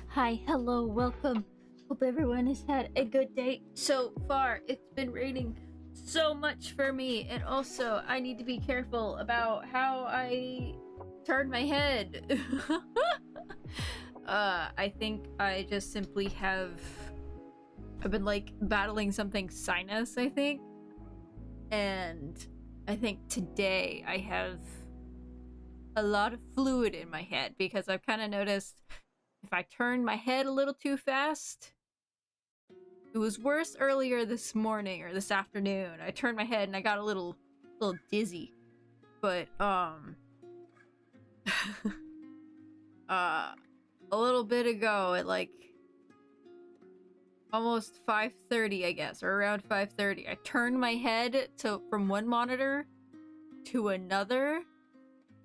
Hi, hello, welcome. Hope everyone has had a good day so far. It's been raining so much for me, and also I need to be careful about how I turn my head. I think I just simply I've been like battling something sinus, I think. And I think today I have a lot of fluid in my head because I've kind of noticed if I turn my head a little too fast. It was worse earlier this morning or this afternoon. I turned my head and I got a little dizzy. But a little bit ago at like almost 5:30, I guess, or around 5:30, I turned my head from one monitor to another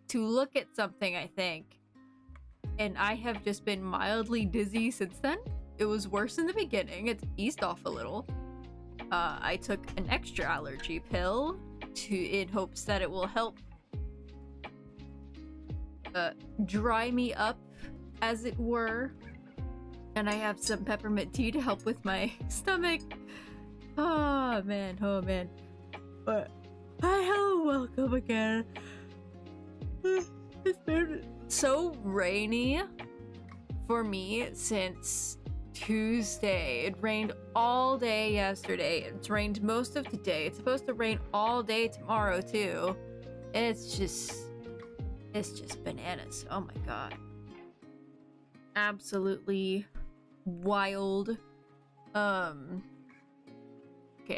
to look at something, I think. And I have just been mildly dizzy since then. It was worse in the beginning. It's eased off a little. I took an extra allergy pill in hopes that it will help dry me up, as it were. And I have some peppermint tea to help with my stomach. Oh man. But hi, hello, welcome again. It's been so rainy for me since Tuesday. It rained all day yesterday. It's rained most of today. It's supposed to rain all day tomorrow too. It's just bananas. Oh my god. Absolutely wild. Okay,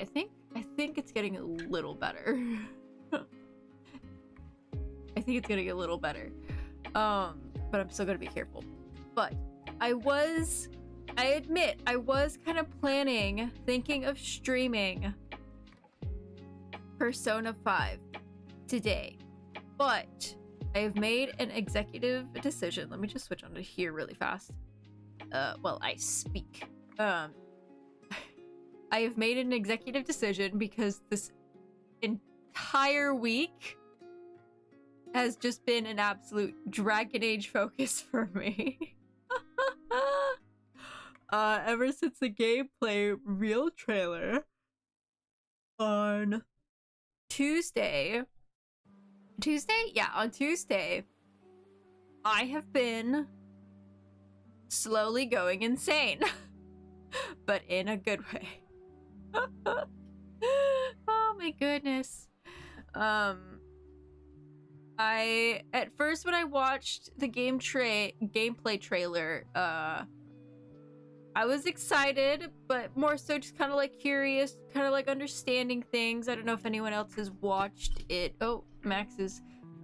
I think it's getting a little better. I think it's gonna get a little better. But I'm still gonna be careful. But I admit, I was kind of thinking of streaming Persona 5 today. But I have made an executive decision. Let me just switch on to here really fast. While I speak. I have made an executive decision because this entire week has just been an absolute Dragon Age focus for me. Ever since the gameplay real trailer on Tuesday. Yeah, on Tuesday, I have been slowly going insane. But in a good way. Oh my goodness. At first when I watched the gameplay trailer, I was excited, but more so just kind of like curious, kind of like understanding things. I don't know if anyone else has watched it. Oh, Max is...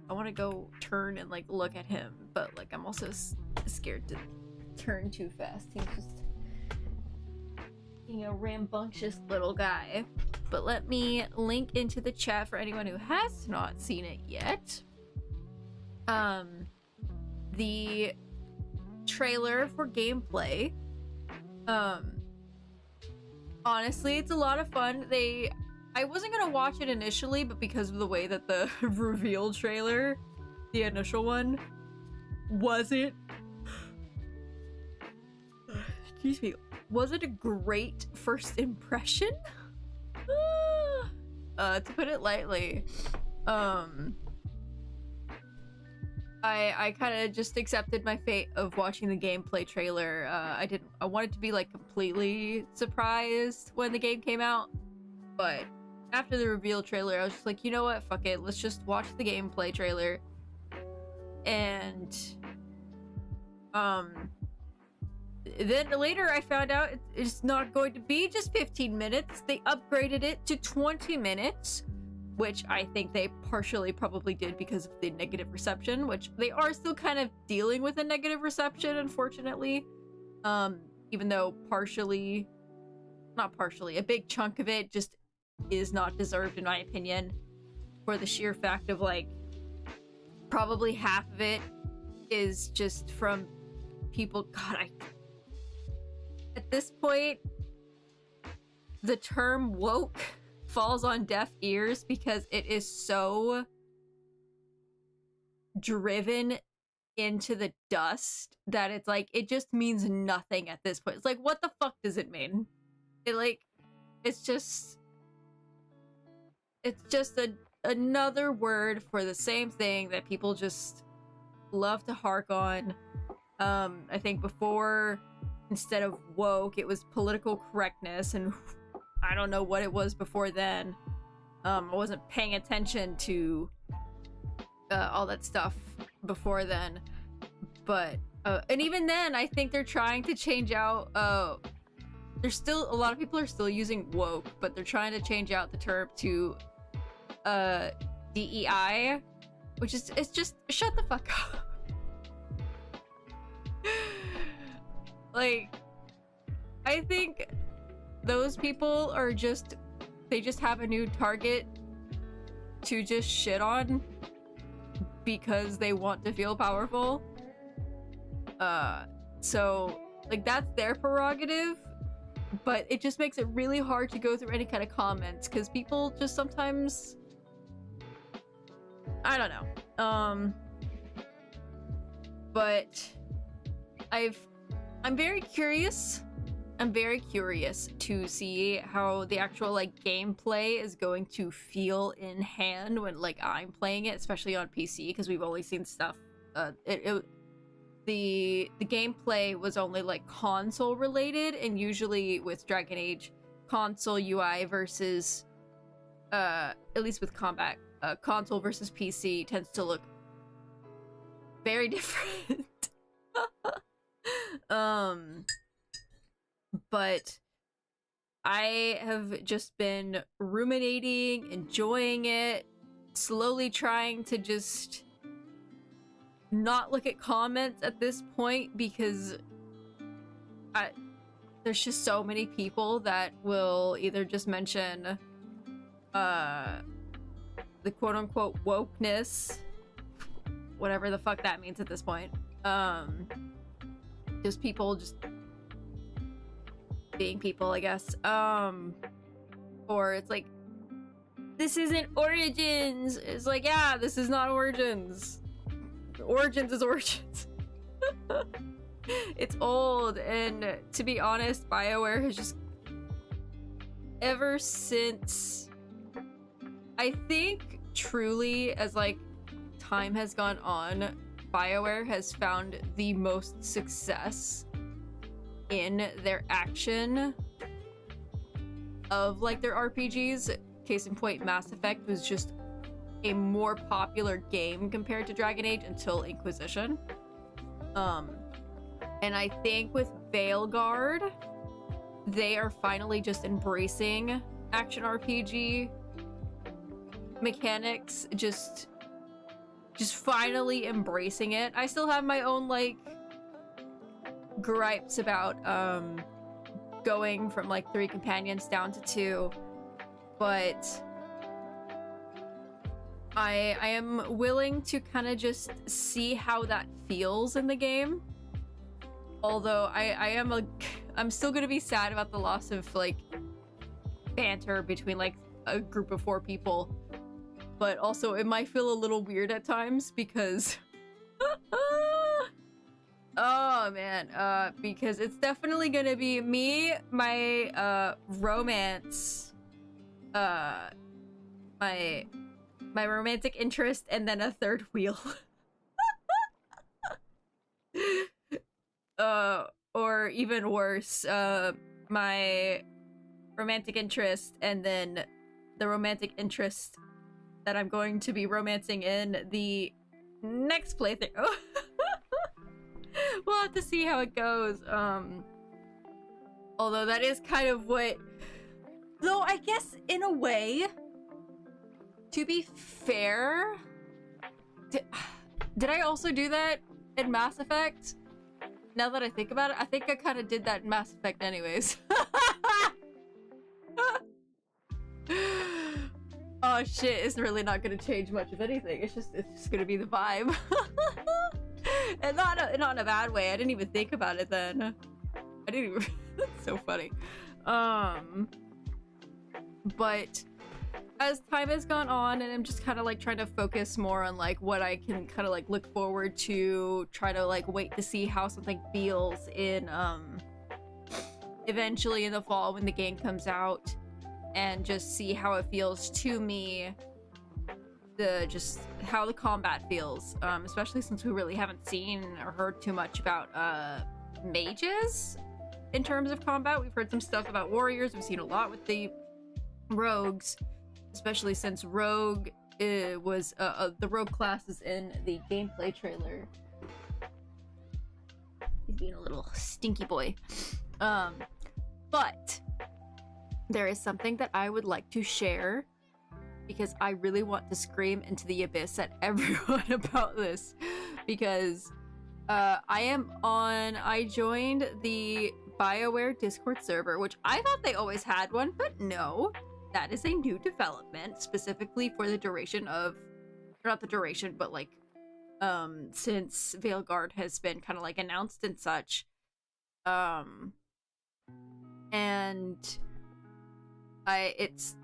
I want to go turn and like look at him, but like I'm also scared to turn too fast. He's just being a rambunctious little guy. But let me link into the chat for anyone who has not seen it yet. The trailer for gameplay. Honestly, it's a lot of fun. I wasn't gonna watch it initially, but because of the way that the reveal trailer, the initial one, wasn't a great first impression? To put it lightly. I kind of just accepted my fate of watching the gameplay trailer. I wanted to be like completely surprised when the game came out, but after the reveal trailer, I was just like, you know what, fuck it, let's just watch the gameplay trailer. And then later I found out it's not going to be just 15 minutes. They upgraded it to 20 minutes, which I think they partially probably did because of the negative reception, which they are still kind of dealing with a negative reception, unfortunately. Even though a big chunk of it just is not deserved, in my opinion, for the sheer fact of like probably half of it is just from people. God, at this point, the term woke falls on deaf ears because it is so driven into the dust that it's like it just means nothing at this point. It's like, what the fuck does it mean? It like it's just another word for the same thing that people just love to hark on. I think before, instead of woke, it was political correctness, and I don't know what it was before then. I wasn't paying attention to all that stuff before then, but and even then, I think they're trying to change out. There's still a lot of people are still using woke, but they're trying to change out the term to DEI, which is it's just shut the fuck up. Like, I think those people are just they just have a new target to just shit on because they want to feel powerful. So like that's their prerogative, but it just makes it really hard to go through any kind of comments because people just sometimes I don't know. But I'm very curious. I'm very curious to see how the actual like gameplay is going to feel in hand when like I'm playing it, especially on PC, because we've only seen stuff. The gameplay was only like console related, and usually with Dragon Age, console UI versus at least with combat, console versus PC tends to look very different. But I have just been ruminating, enjoying it, slowly trying to just not look at comments at this point because there's just so many people that will either just mention the quote-unquote wokeness, whatever the fuck that means at this point. Just people just being people, I guess. Or it's like, this isn't Origins. It's like, yeah, this is not Origins. Origins is Origins. It's old, and to be honest, BioWare has just ever since, I think truly as like time has gone on, BioWare has found the most success in their action of like their RPGs. Case in point, Mass Effect was just a more popular game compared to Dragon Age until Inquisition. And I think with Veilguard, they are finally just embracing action RPG mechanics, just finally embracing it. I still have my own like gripes about going from like 3 companions down to 2, but I am willing to kind of just see how that feels in the game. Although I'm still gonna be sad about the loss of like banter between like a group of 4 people, but also it might feel a little weird at times because oh man, because it's definitely gonna be me, my romance, my romantic interest, and then a third wheel. Or even worse, my romantic interest and then the romantic interest that I'm going to be romancing in the next playthrough. We'll have to see how it goes. Although that is kind of what, though I guess in a way, to be fair, did I also do that in Mass Effect? Now that I think about it, I think I kind of did that in Mass Effect anyways. Oh shit, it's really not gonna change much of anything. It's just gonna be the vibe. And not in a bad way. I didn't even think about it then. I didn't even. That's so funny. But as time has gone on, and I'm just kind of like trying to focus more on like what I can kind of like look forward to, try to like wait to see how something feels in eventually in the fall when the game comes out, and just see how it feels to me, just how the combat feels, especially since we really haven't seen or heard too much about mages in terms of combat. We've heard some stuff about warriors, we've seen a lot with the rogues, especially since rogue was the rogue class is in the gameplay trailer. He's being a little stinky boy. But there is something that I would like to share, because I really want to scream into the abyss at everyone about this, because I joined the BioWare Discord server, which I thought they always had one, but no, that is a new development specifically for the duration of, not the duration, but like, since Veilguard has been kind of like announced and such. And it's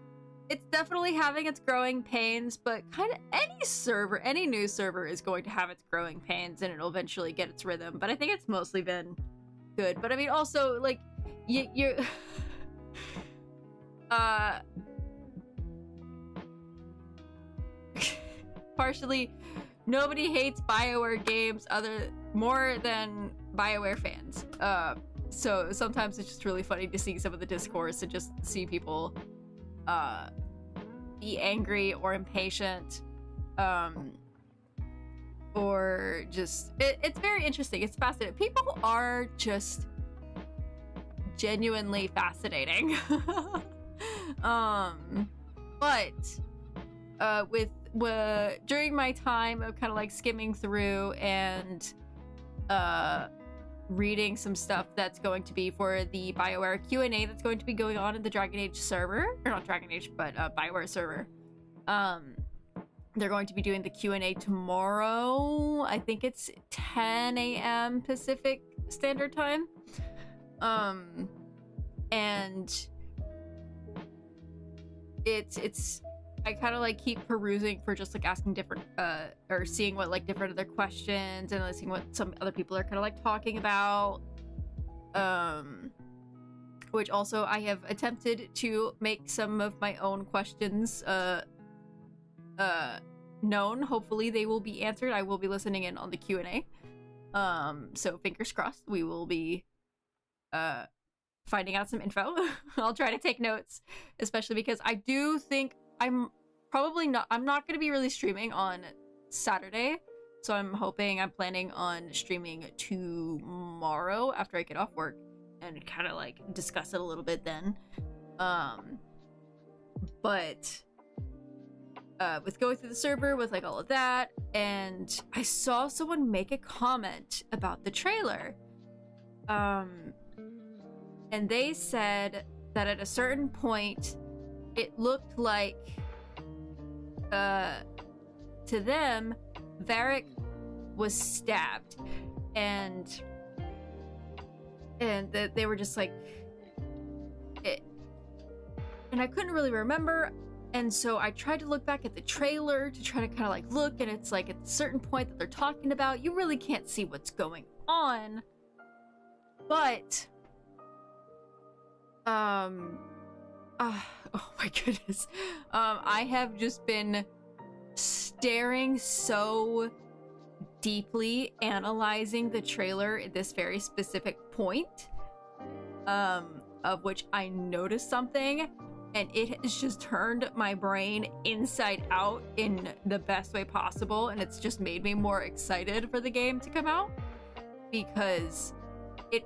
definitely having its growing pains, but kind of any new server is going to have its growing pains, and it'll eventually get its rhythm. But I think it's mostly been good. But I mean, also like you partially, nobody hates BioWare games more than BioWare fans. So sometimes it's just really funny to see some of the discourse and just see people be angry or impatient, or just it's very interesting. It's fascinating. People are just genuinely fascinating. But during my time of kind of like skimming through and reading some stuff that's going to be for the BioWare Q&A that's going to be going on in the Dragon Age server, or not Dragon Age, but BioWare server. They're going to be doing the Q&A tomorrow. I think it's 10 a.m. Pacific Standard Time. And it's I kind of like keep perusing for just like asking different or seeing what like different other questions, and like seeing what some other people are kind of like talking about, which also I have attempted to make some of my own questions known. Hopefully they will be answered. I will be listening in on the Q&A, so fingers crossed we will be finding out some info. I'll try to take notes, especially because I do think I'm not going to be really streaming on Saturday, so I'm planning on streaming tomorrow after I get off work and kind of like discuss it a little bit then. But with going through the server with like all of that, and I saw someone make a comment about the trailer, and they said that at a certain point it looked like to them Varric was stabbed, and that they were just like it, and I couldn't really remember, and so I tried to look back at the trailer to try to kind of like look, and it's like at a certain point that they're talking about, you really can't see what's going on, but oh my goodness. I have just been staring so deeply, analyzing the trailer at this very specific point, of which I noticed something, and it has just turned my brain inside out in the best way possible, and it's just made me more excited for the game to come out, because it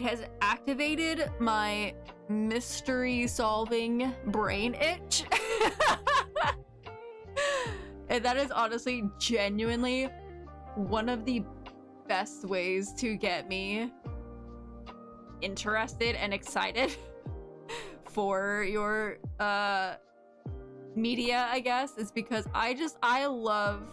has activated my mystery solving brain itch. And that is honestly genuinely one of the best ways to get me interested and excited for your media, I guess, is because I love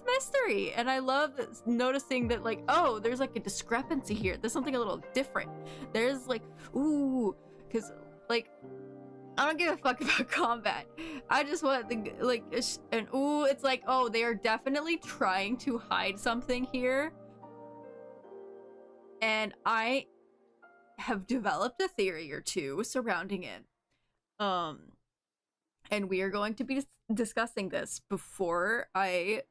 mystery, and I love noticing that, like, oh, there's like a discrepancy here, there's something a little different, there's like, ooh, because like I don't give a fuck about combat. I just want the, like, and ooh, it's like, oh, they are definitely trying to hide something here. And I have developed a theory or two surrounding it. And we are going to be discussing this before I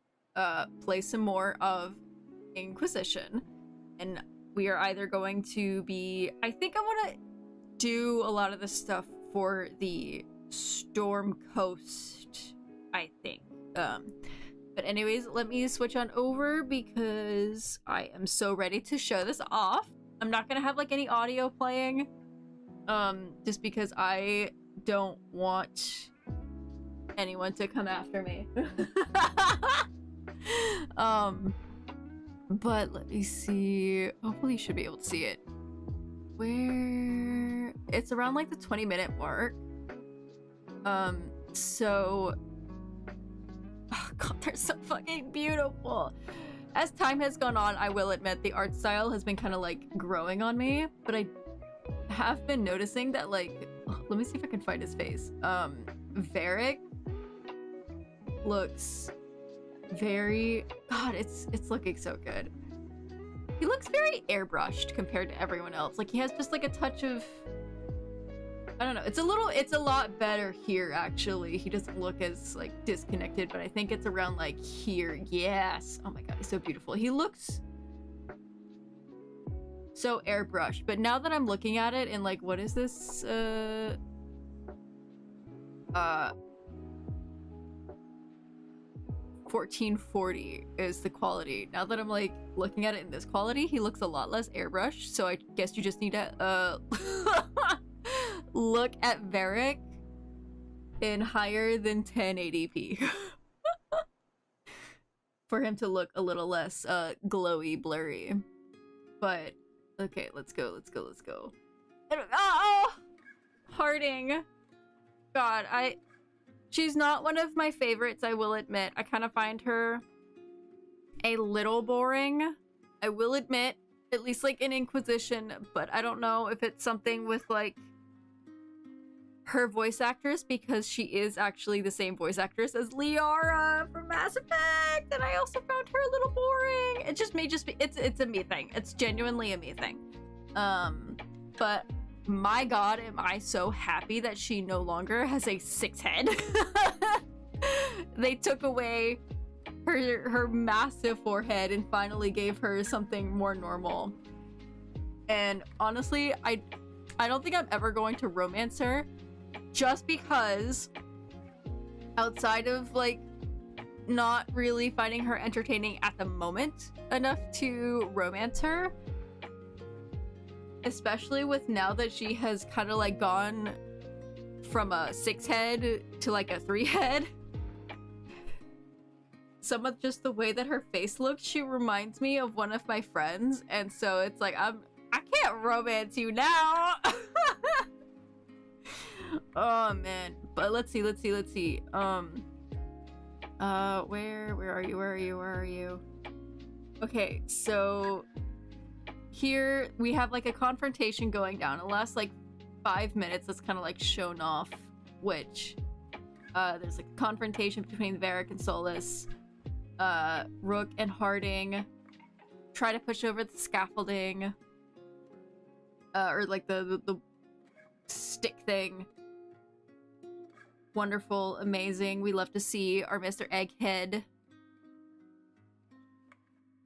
play some more of Inquisition. And we are either going to be, I think I want to do a lot of this stuff for the Storm Coast, I think. But anyways, let me switch on over because I am so ready to show this off. I'm not gonna have like any audio playing, just because I don't want anyone to come after me. But let me see. Hopefully you should be able to see it. Where it's around like the 20-minute mark. So oh god, they're so fucking beautiful. As time has gone on, I will admit the art style has been kind of like growing on me, but I have been noticing that like, let me see if I can find his face. Varric looks very, god, it's looking so good. He looks very airbrushed compared to everyone else. Like he has just like a touch of, I don't know. It's a lot better here actually. He doesn't look as like disconnected, but I think it's around like here. Yes. Oh my god, he's so beautiful. He looks so airbrushed. But now that I'm looking at it and like, what is this? 1440 is the quality. Now that I'm like looking at it in this quality, he looks a lot less airbrushed. So I guess you just need to look at Varric in higher than 1080p for him to look a little less glowy, blurry. But okay, let's go. Oh, Harding. God, she's not one of my favorites, I will admit. I kind of find her a little boring. I will admit, at least like in Inquisition, but I don't know if it's something with like her voice actress, because she is actually the same voice actress as Liara from Mass Effect, and I also found her a little boring. It just may just be, it's a me thing. It's genuinely a me thing. But my god, am I so happy that she no longer has a 6 head. They took away her massive forehead and finally gave her something more normal. And honestly, I don't think I'm ever going to romance her, just because outside of like not really finding her entertaining at the moment enough to romance her, especially with now that she has kind of like gone from a 6 head to like a 3 head. Some of just the way that her face looks, she reminds me of one of my friends, and so it's like I can't romance you now. Oh man, but let's see. Where are you? Okay, so here we have like a confrontation going down. It lasts like 5 minutes. That's kind of like shown off, which there's like a confrontation between Varric and Solus. Rook and Harding try to push over the scaffolding, or like the stick thing. Wonderful, amazing. We love to see our Mr. Egghead.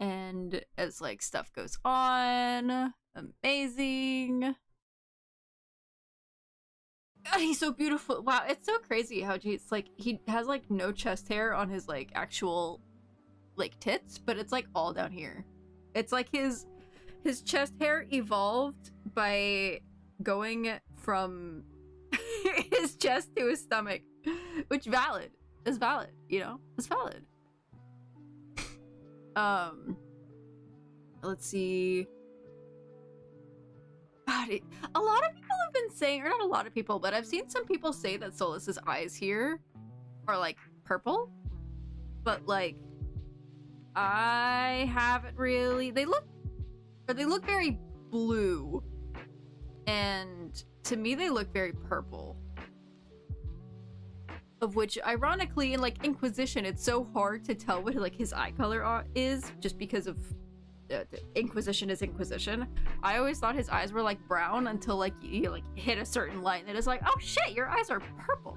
And as like stuff goes on, amazing. God, he's so beautiful. Wow, it's so crazy how it's like he has like no chest hair on his like actual like tits, but it's like all down here. It's like his chest hair evolved by going from his chest to his stomach, which is valid, you know? It's valid. Let's see. God, a lot of people have been saying, or not a lot of people, but I've seen some people say that Solus's eyes here are like purple, but like I haven't really. They look very blue, and to me they look very purple. of which, ironically, in like Inquisition, it's so hard to tell what like his eye color is, just because of Inquisition is Inquisition. I always thought his eyes were like brown until like you like hit a certain light, and it's like, oh shit, your eyes are purple.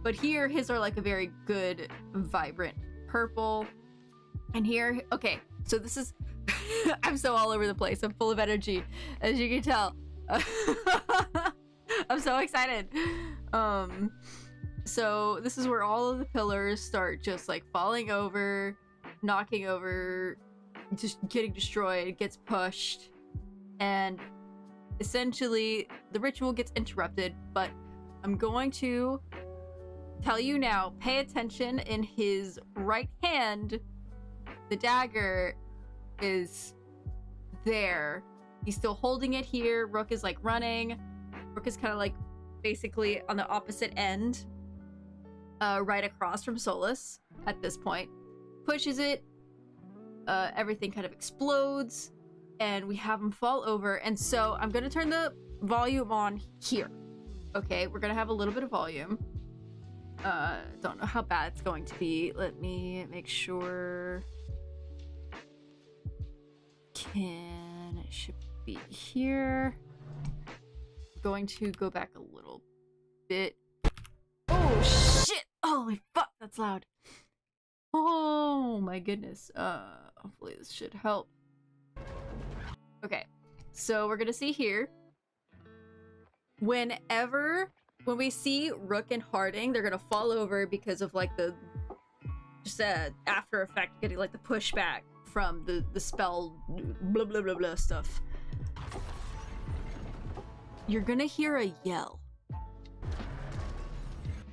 But here, his are like a very good, vibrant purple. And here, okay, so this is, I'm so all over the place. I'm full of energy, as you can tell. I'm so excited. So this is where all of the pillars start just like falling over, knocking over, just getting destroyed, gets pushed, and essentially the ritual gets interrupted. But I'm going to tell you now, pay attention. In his right hand, the dagger is there. He's still holding it here. Rook is like running. Rook is kind of like basically on the opposite end, right across from Solus at this point. Pushes it. Everything kind of explodes, and we have him fall over. And so I'm gonna turn the volume on here. Okay, we're gonna have a little bit of volume. Don't know how bad it's going to be. Let me make sure. It should be here. Going to go back a little bit. Oh shit! Holy fuck, that's loud. Oh my goodness. Hopefully this should help. Okay, so we're gonna see here. When we see Rook and Harding, they're gonna fall over because of like the just after effect, getting like the pushback from the spell blah blah blah blah stuff. You're gonna hear a yell.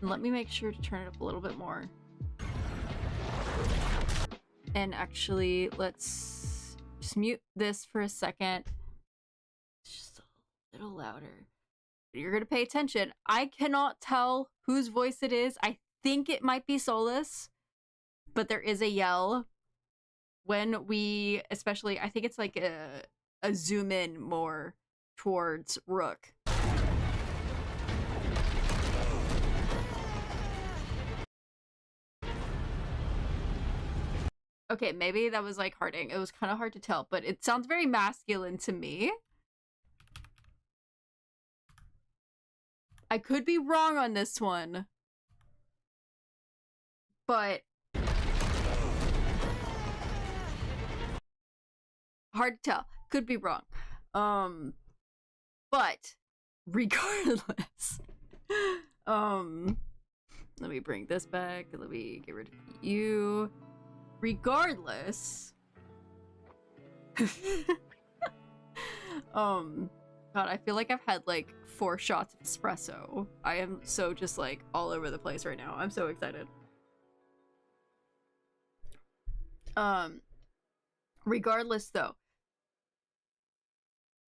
And let me make sure to turn it up a little bit more. And actually, let's just mute this for a second. It's just a little louder. You're gonna pay attention. I cannot tell whose voice it is. I think it might be Solus, but there is a yell. When we, especially, I think it's like a zoom in more towards Rook. Okay, maybe that was like Harding. It was kind of hard to tell, but it sounds very masculine to me. I could be wrong on this one, but hard to tell. Could be wrong. But regardless, let me bring this back. Let me get rid of you. Regardless, God, I feel like I've had like 4 shots of espresso. I am so just like all over the place right now. I'm so excited. Regardless though,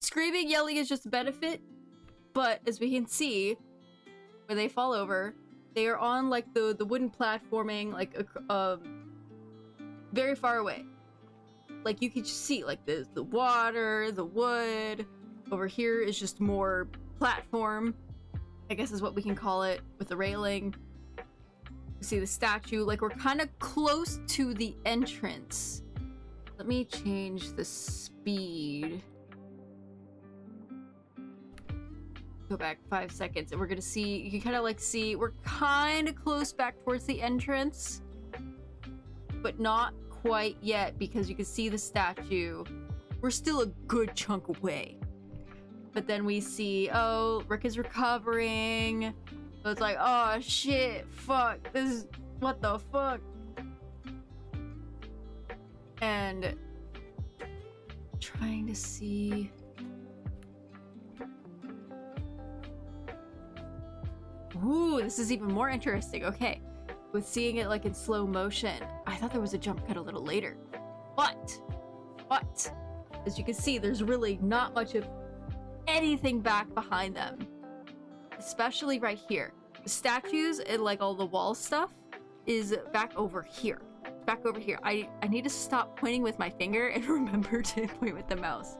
screaming, yelling is just a benefit, but as we can see, when they fall over, they are on like the wooden platforming, like very far away. Like you can just see like the water, the wood. Over here is just more platform, I guess is what we can call it, with the railing. You see the statue, like we're kind of close to the entrance. Let me change the speed. Go back 5 seconds, and we're gonna see, you can kind of like see, we're kind of close back towards the entrance, but not quite yet, because you can see the statue. We're still a good chunk away. But then we see, oh, Rick is recovering. So it's like, oh shit, fuck, this is, what the fuck? And trying to see. Ooh, this is even more interesting. Okay, with seeing it like in slow motion, I thought there was a jump cut a little later. But, as you can see, there's really not much of anything back behind them. Especially right here. The statues and like all the wall stuff is back over here. Back over here. I need to stop pointing with my finger and remember to point with the mouse.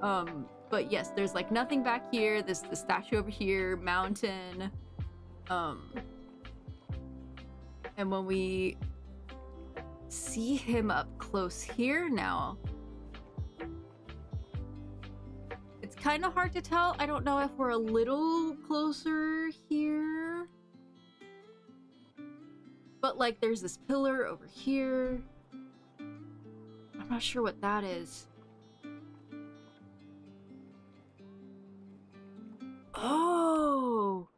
But yes, there's like nothing back here. There's the statue over here, mountain. And when we see him up close here now, it's kind of hard to tell. I don't know if we're a little closer here. But like there's this pillar over here. I'm not sure what that is. Oh!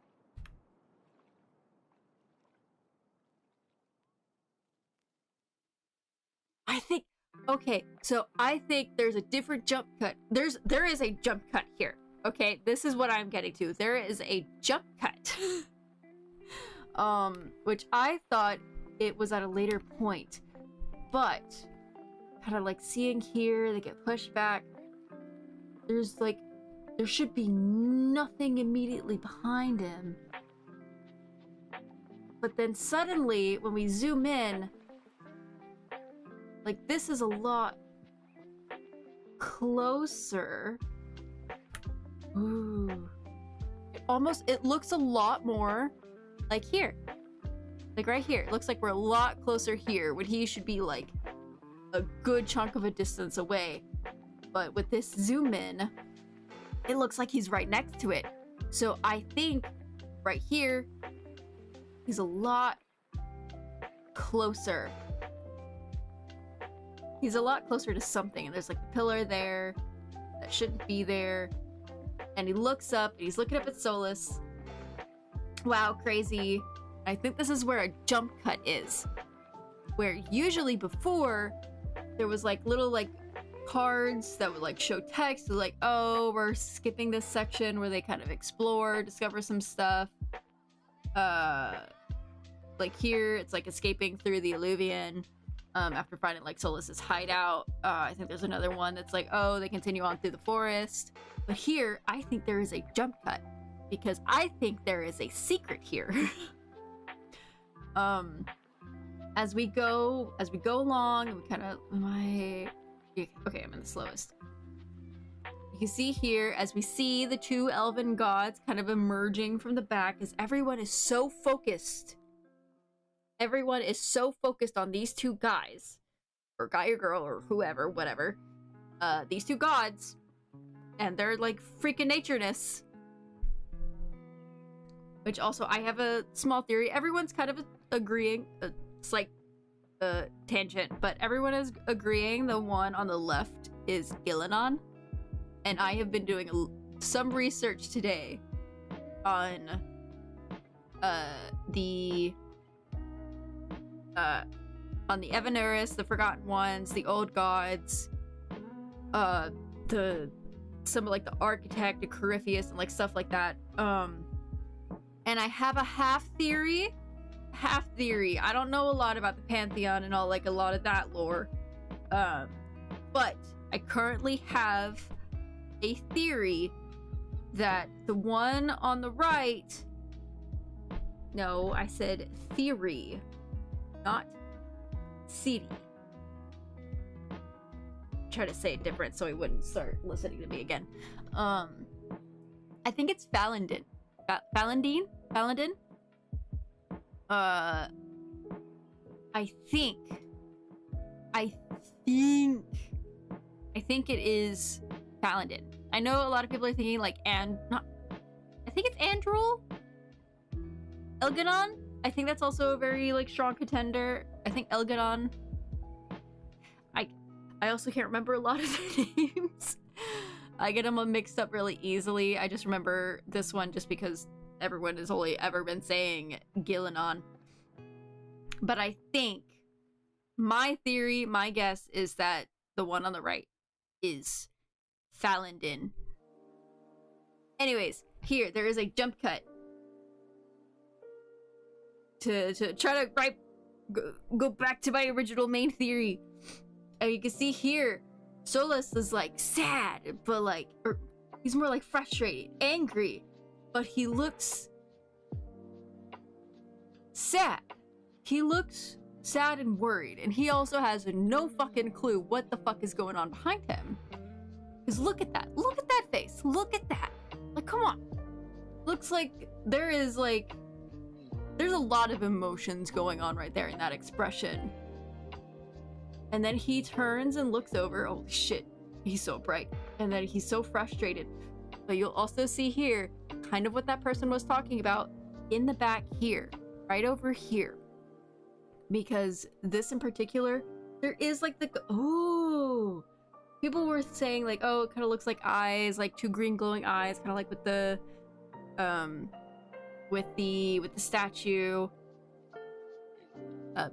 I think, okay, so I think there's a different jump cut. There is a jump cut here. Okay, this is what I'm getting to. There is a jump cut. Which I thought it was at a later point. But kind of like seeing here, they get pushed back. There's like, there should be nothing immediately behind him. But then suddenly, when we zoom in, like this is a lot closer. Ooh. It looks a lot more like here. Like right here. It looks like we're a lot closer here when he should be like a good chunk of a distance away. But with this zoom in, it looks like he's right next to it. So I think right here, he's a lot closer. He's a lot closer to something. And there's like a pillar there that shouldn't be there. And he looks up and he's looking up at Solus. Wow, crazy. I think this is where a jump cut is. Where usually before, there was like little like cards that would like show text, so like, oh, we're skipping this section where they kind of explore, discover some stuff. Like here, it's like escaping through the Illuvian after finding like Solus's hideout. I think there's another one that's like, oh, they continue on through the forest. But here, I think there is a jump cut because I think there is a secret here. As we go along, we kind of okay, I'm in the slowest. You can see here, as we see the two elven gods kind of emerging from the back, as everyone is so focused. Everyone is so focused on these two guys, or guy or girl, or whoever, whatever. These two gods, and their like freaking natureness. Which also, I have a small theory. Everyone's kind of agreeing. It's like a tangent, but everyone is agreeing the one on the left is Gillenon. And I have been doing some research today on the Evanuris, the Forgotten Ones, the Old Gods, some like the Architect, the Corypheus, and like stuff like that. And I have a half theory. I don't know a lot about the Pantheon and all like a lot of that lore. But I currently have a theory that the one on the right, no, I said theory, not city. Try to say it different so he wouldn't start listening to me again. I think it's Falandin. Falandin? I think it is Falandin. I know a lot of people are thinking like I think it's Androl? Elgadon? I think that's also a very like strong contender. I think Elgadon. I also can't remember a lot of their names. I get them mixed up really easily. I just remember this one just because everyone has only ever been saying Gillenon. But I think my theory, my guess is that the one on the right is Falandin. Anyways, here there is a jump cut to try to go back to my original main theory. And you can see here, Solus is like sad, but like, or he's more like frustrated, angry, but he looks sad. He looks sad and worried, and he also has no fucking clue what the fuck is going on behind him. Because look at that face, look at that. Like, come on. Looks like there is like there's a lot of emotions going on right there in that expression. And then he turns and looks over. Holy shit, he's so bright. And then he's so frustrated. But you'll also see here, kind of what that person was talking about in the back here, right over here. Because this in particular, there is like the, oh, people were saying like, oh, it kind of looks like eyes, like two green glowing eyes, kind of like with the statue.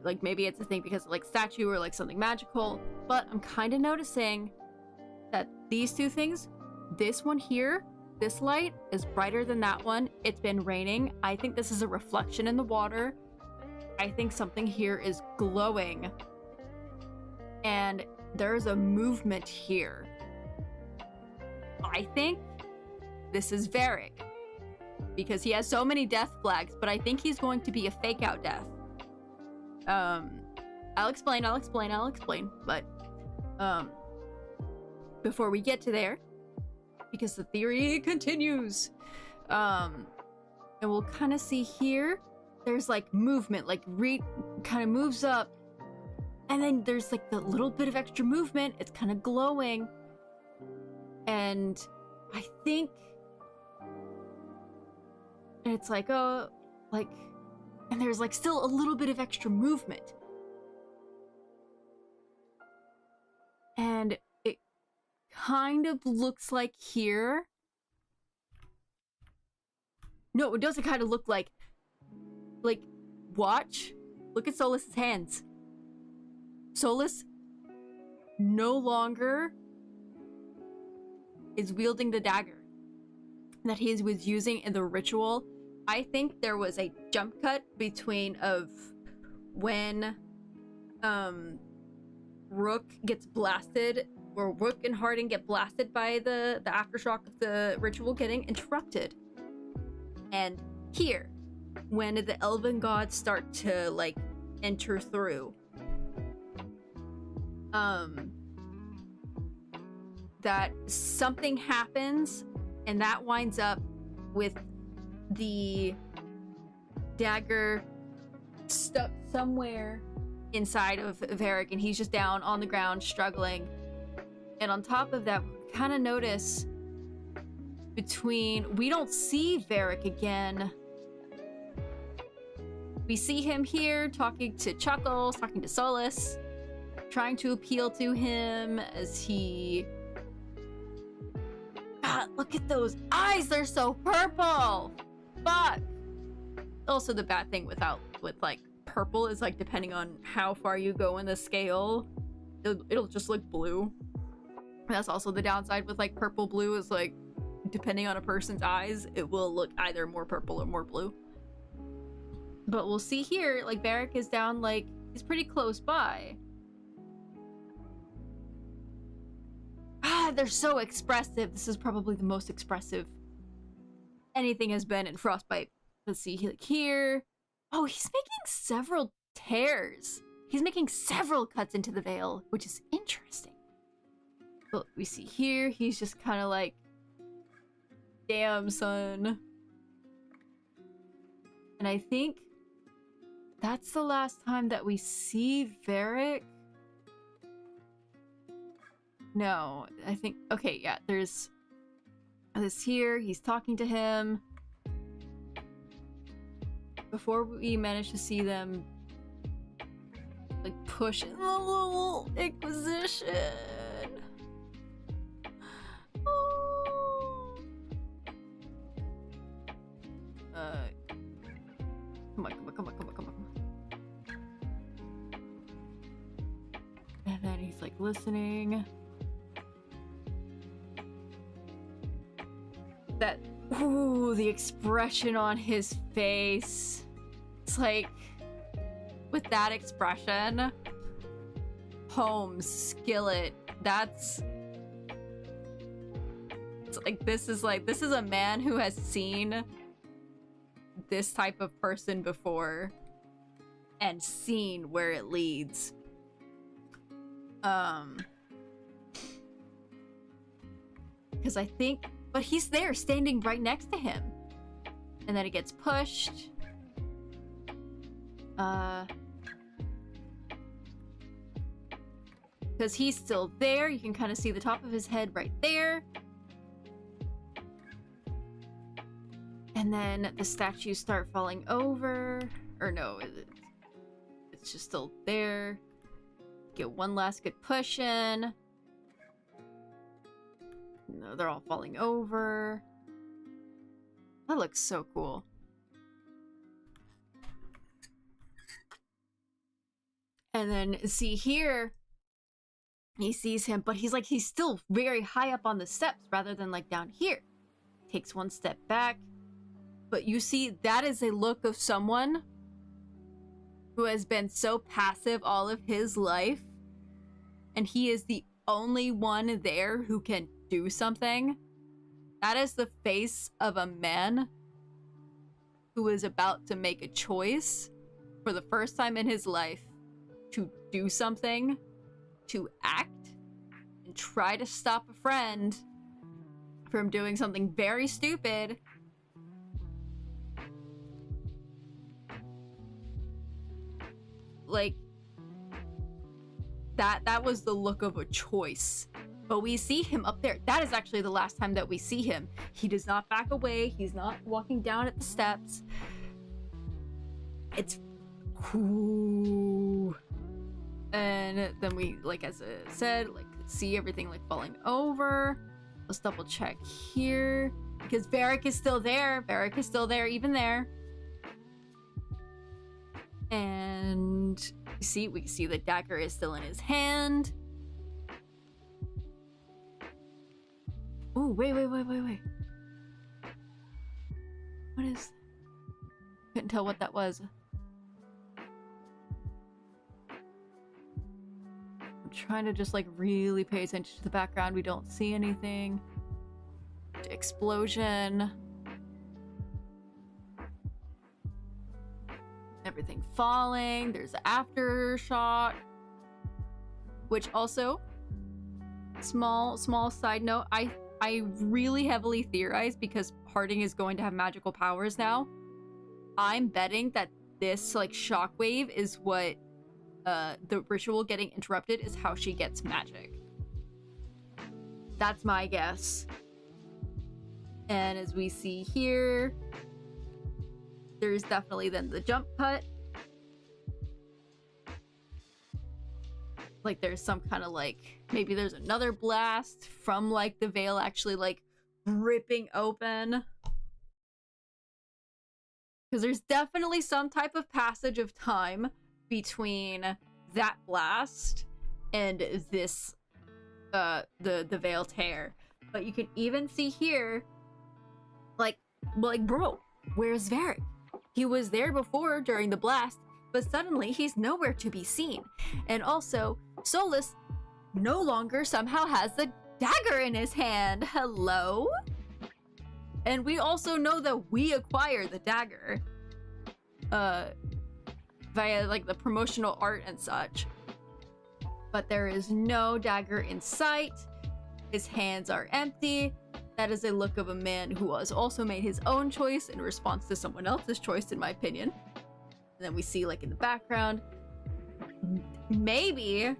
Like maybe it's a thing because of like statue or like something magical, but I'm kind of noticing that these two things, this one here, this light is brighter than that one. It's been raining. I think this is a reflection in the water. I think something here is glowing. And there's a movement here. I think this is Varric. Because he has so many death flags, but I think he's going to be a fake out death. I'll explain, but, before we get to there, because the theory continues, and we'll kind of see here, there's like movement, like kind of moves up, and then there's like the little bit of extra movement, it's kind of glowing, and I think, and it's like, oh, like, and there's like still a little bit of extra movement. And it kind of looks like here. No, it doesn't kind of look like, watch. Look at Solas's hands. Solas no longer is wielding the dagger that he was using in the ritual. I think there was a jump cut between of when Rook gets blasted, or Rook and Harding get blasted by the aftershock of the ritual getting interrupted. And here, when the elven gods start to like enter through, that something happens and that winds up with the dagger stuck somewhere inside of Varric, and he's just down on the ground struggling. And on top of that, we kind of notice we don't see Varric again. We see him here talking to Chuckles, talking to Solas, trying to appeal to him as he... God, look at those eyes, they're so purple! Fuck! Also, the bad thing with like purple is like depending on how far you go in the scale, it'll just look blue. That's also the downside with like purple blue, is like depending on a person's eyes, it will look either more purple or more blue. But we'll see here, like Varric is down, like he's pretty close by. Ah, they're so expressive. This is probably the most expressive anything has been in Frostbite. Let's see, like here. Oh, he's making several tears. He's making several cuts into the veil, which is interesting. But we see here, he's just kind of like, damn, son. And I think that's the last time that we see Varric. No, I think, okay, yeah, there's this here, he's talking to him. Before we manage to see them, like, push in the little Inquisition. Oh. Come on. And then he's like listening. That, ooh, the expression on his face. It's like, with that expression, Holmes, Skillet, that's... It's like, this is a man who has seen this type of person before and seen where it leads. Because I think, but he's there standing right next to him, and then it gets pushed, Because he's still there. You can kind of see the top of his head right there. And then the statues start falling over. Or no, it's just still there. Get one last good push in. No, they're all falling over. That looks so cool. And then see here, he sees him, but he's still very high up on the steps rather than like down here. Takes one step back. But you see, that is a look of someone who has been so passive all of his life. And he is the only one there who can do something. That is the face of a man who is about to make a choice for the first time in his life to do something, to act, and try to stop a friend from doing something very stupid. Like, that was the look of a choice. But we see him up there. That is actually the last time that we see him. He does not back away. He's not walking down at the steps. It's cool. And then we, like, as I said, like, see everything, like, falling over. Let's double check here. Because Varric is still there. Varric is still there, even there. And see, we see the dagger is still in his hand. Oh, wait. What is... Couldn't tell what that was. I'm trying to just, like, really pay attention to the background. We don't see anything. Explosion. Everything falling. There's an aftershock. Which also... Small side note. I really heavily theorize, because Harding is going to have magical powers now. I'm betting that this, like, shockwave is what the ritual getting interrupted is how she gets magic. That's my guess. And as we see here, there's definitely then the jump cut. Like, there's some kind of, like, maybe there's another blast from, like, the veil actually, like, ripping open. Because there's definitely some type of passage of time between that blast and this, the veil tear. But you can even see here, like, bro, where's Varric? He was there before during the blast, but suddenly he's nowhere to be seen. And also, Solus no longer somehow has the dagger in his hand. Hello? And we also know that we acquire the dagger via, like, the promotional art and such. But there is no dagger in sight. His hands are empty. That is a look of a man who has also made his own choice in response to someone else's choice, in my opinion. And then we see, like, in the background, maybe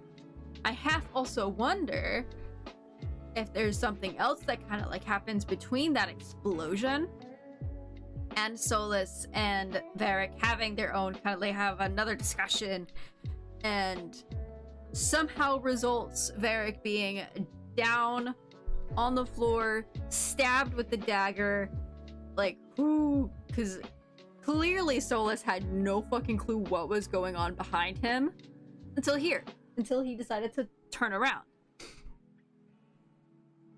I half also wonder if there's something else that kind of, like, happens between that explosion and Solus and Varric having their own kind of, they have another discussion, and somehow results Varric being down on the floor, stabbed with the dagger, like, whoo, because clearly Solus had no fucking clue what was going on behind him until he decided to turn around.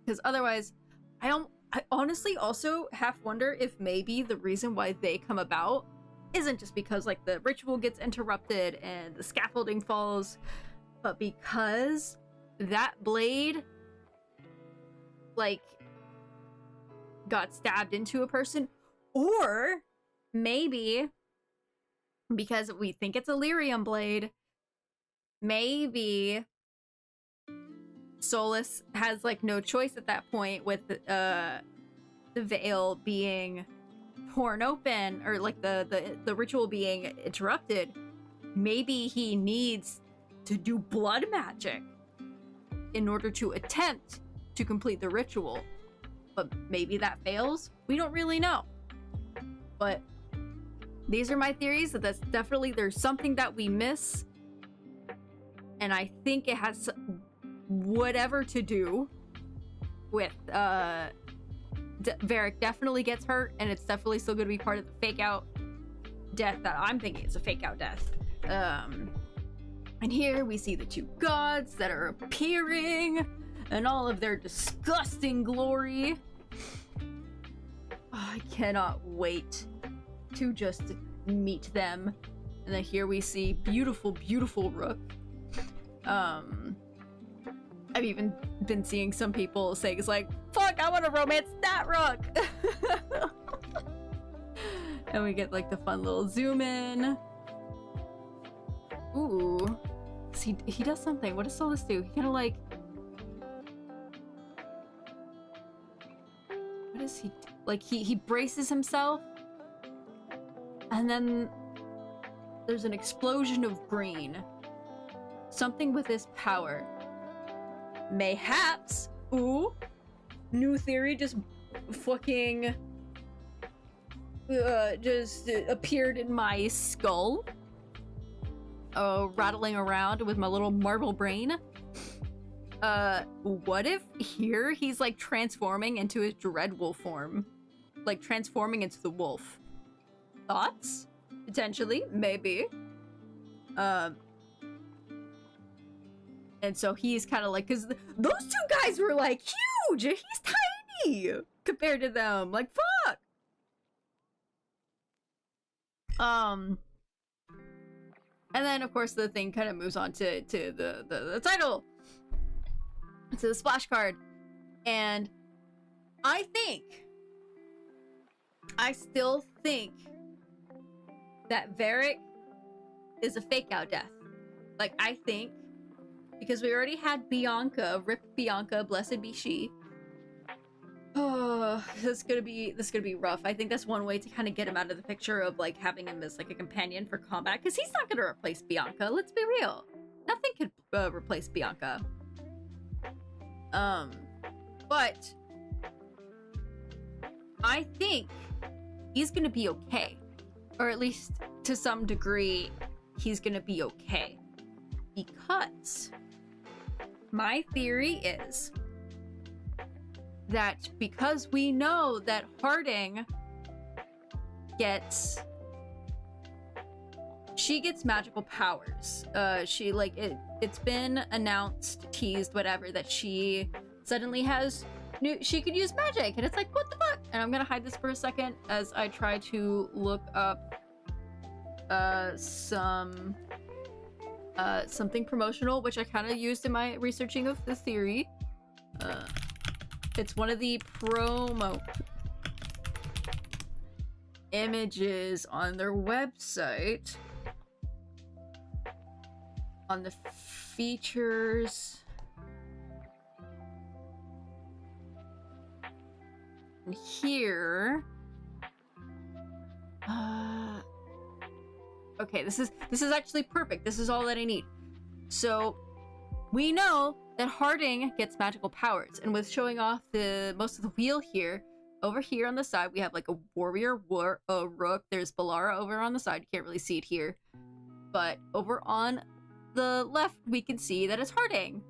Because otherwise, I honestly also half wonder if maybe the reason why they come about isn't just because, like, the ritual gets interrupted and the scaffolding falls, but because that blade, like, got stabbed into a person, or maybe because we think it's a lyrium blade, maybe Solus has, like, no choice at that point with the veil being torn open, or, like, the ritual being interrupted. maybe he needs to do blood magic in order to attempt to complete the ritual. But maybe that fails? We don't really know. But these are my theories that that's definitely, there's something that we miss. And I think it has whatever to do with Varric definitely gets hurt, and it's definitely still going to be part of the fake out death that I'm thinking is a fake out death. And here we see the two gods that are appearing and all of their disgusting glory. Oh, I cannot wait to just meet them. And then here we see beautiful, beautiful Rook. I've even been seeing some people saying it's like, fuck, I want to romance that Rook. And we get like the fun little zoom in. Ooh. He does something. What does Solus do? He kind of like... What does he do? Like he braces himself. And then there's an explosion of green. Something with his power. Mayhaps. Ooh. New theory just fucking... just appeared in my skull. Rattling around with my little marble brain. What if here he's like transforming into his Dreadwolf form? Like transforming into the wolf. Thoughts? Potentially, maybe. And so he's kind of like, because those two guys were like huge! He's tiny compared to them. Like, fuck! And then, of course, the thing kind of moves on to the title. To the splash card. And I still think that Varric is a fake out death. Like, I think, because we already had Bianca, rip Bianca, blessed be she. Oh, this is gonna be rough. I think that's one way to kind of get him out of the picture of like having him as like a companion for combat, because he's not gonna replace Bianca. Let's be real. Nothing could replace Bianca. But I think he's gonna be okay, or at least to some degree, he's gonna be okay, because my theory is that because we know that Harding gets magical powers. She like it's been announced, teased, whatever, that she suddenly has she could use magic, and it's like, what the fuck? And I'm gonna hide this for a second as I try to look up something promotional, which I kind of used in my researching of the theory. It's one of the promo images on their website. On the features. And here. Okay, this is actually perfect. This is all that I need. So, we know that Harding gets magical powers, and with showing off most of the wheel here, over here on the side we have like a warrior Rook. There's Balara over on the side. You can't really see it here, but over on the left we can see that it's Harding,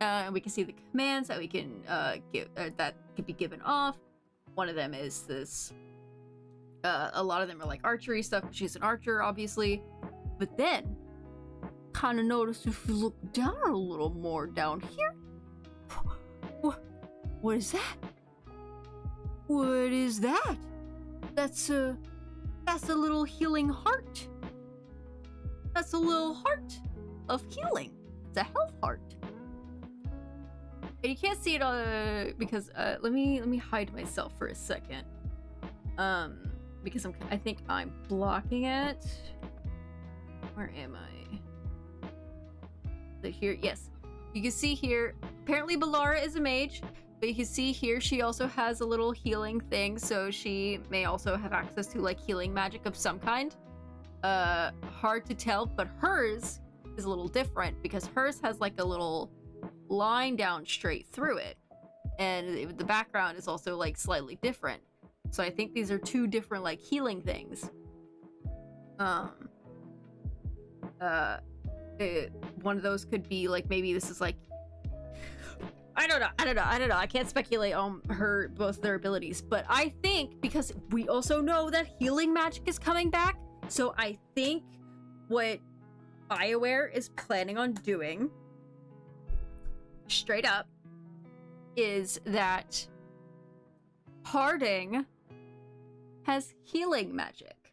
and we can see the commands that we can give that can be given off. One of them is this. A lot of them are like archery stuff. She's an archer, obviously, but then. Kind of notice if you look down a little more down here. What is that? What is that? That's a little healing heart. That's a little heart of healing. It's a health heart. And you can't see it because let me hide myself for a second. Because I think I'm blocking it. Where am I? Here, yes, you can see here, apparently Balara is a mage, but you can see here she also has a little healing thing, so she may also have access to like healing magic of some kind. hard to tell, but hers is a little different because hers has like a little line down straight through it, and the background is also like slightly different. So I think these are two different like healing things. One of those could be like, maybe this is like, I don't know. I can't speculate on both their abilities, but I think because we also know that healing magic is coming back, so I think what BioWare is planning on doing, straight up, is that Harding has healing magic.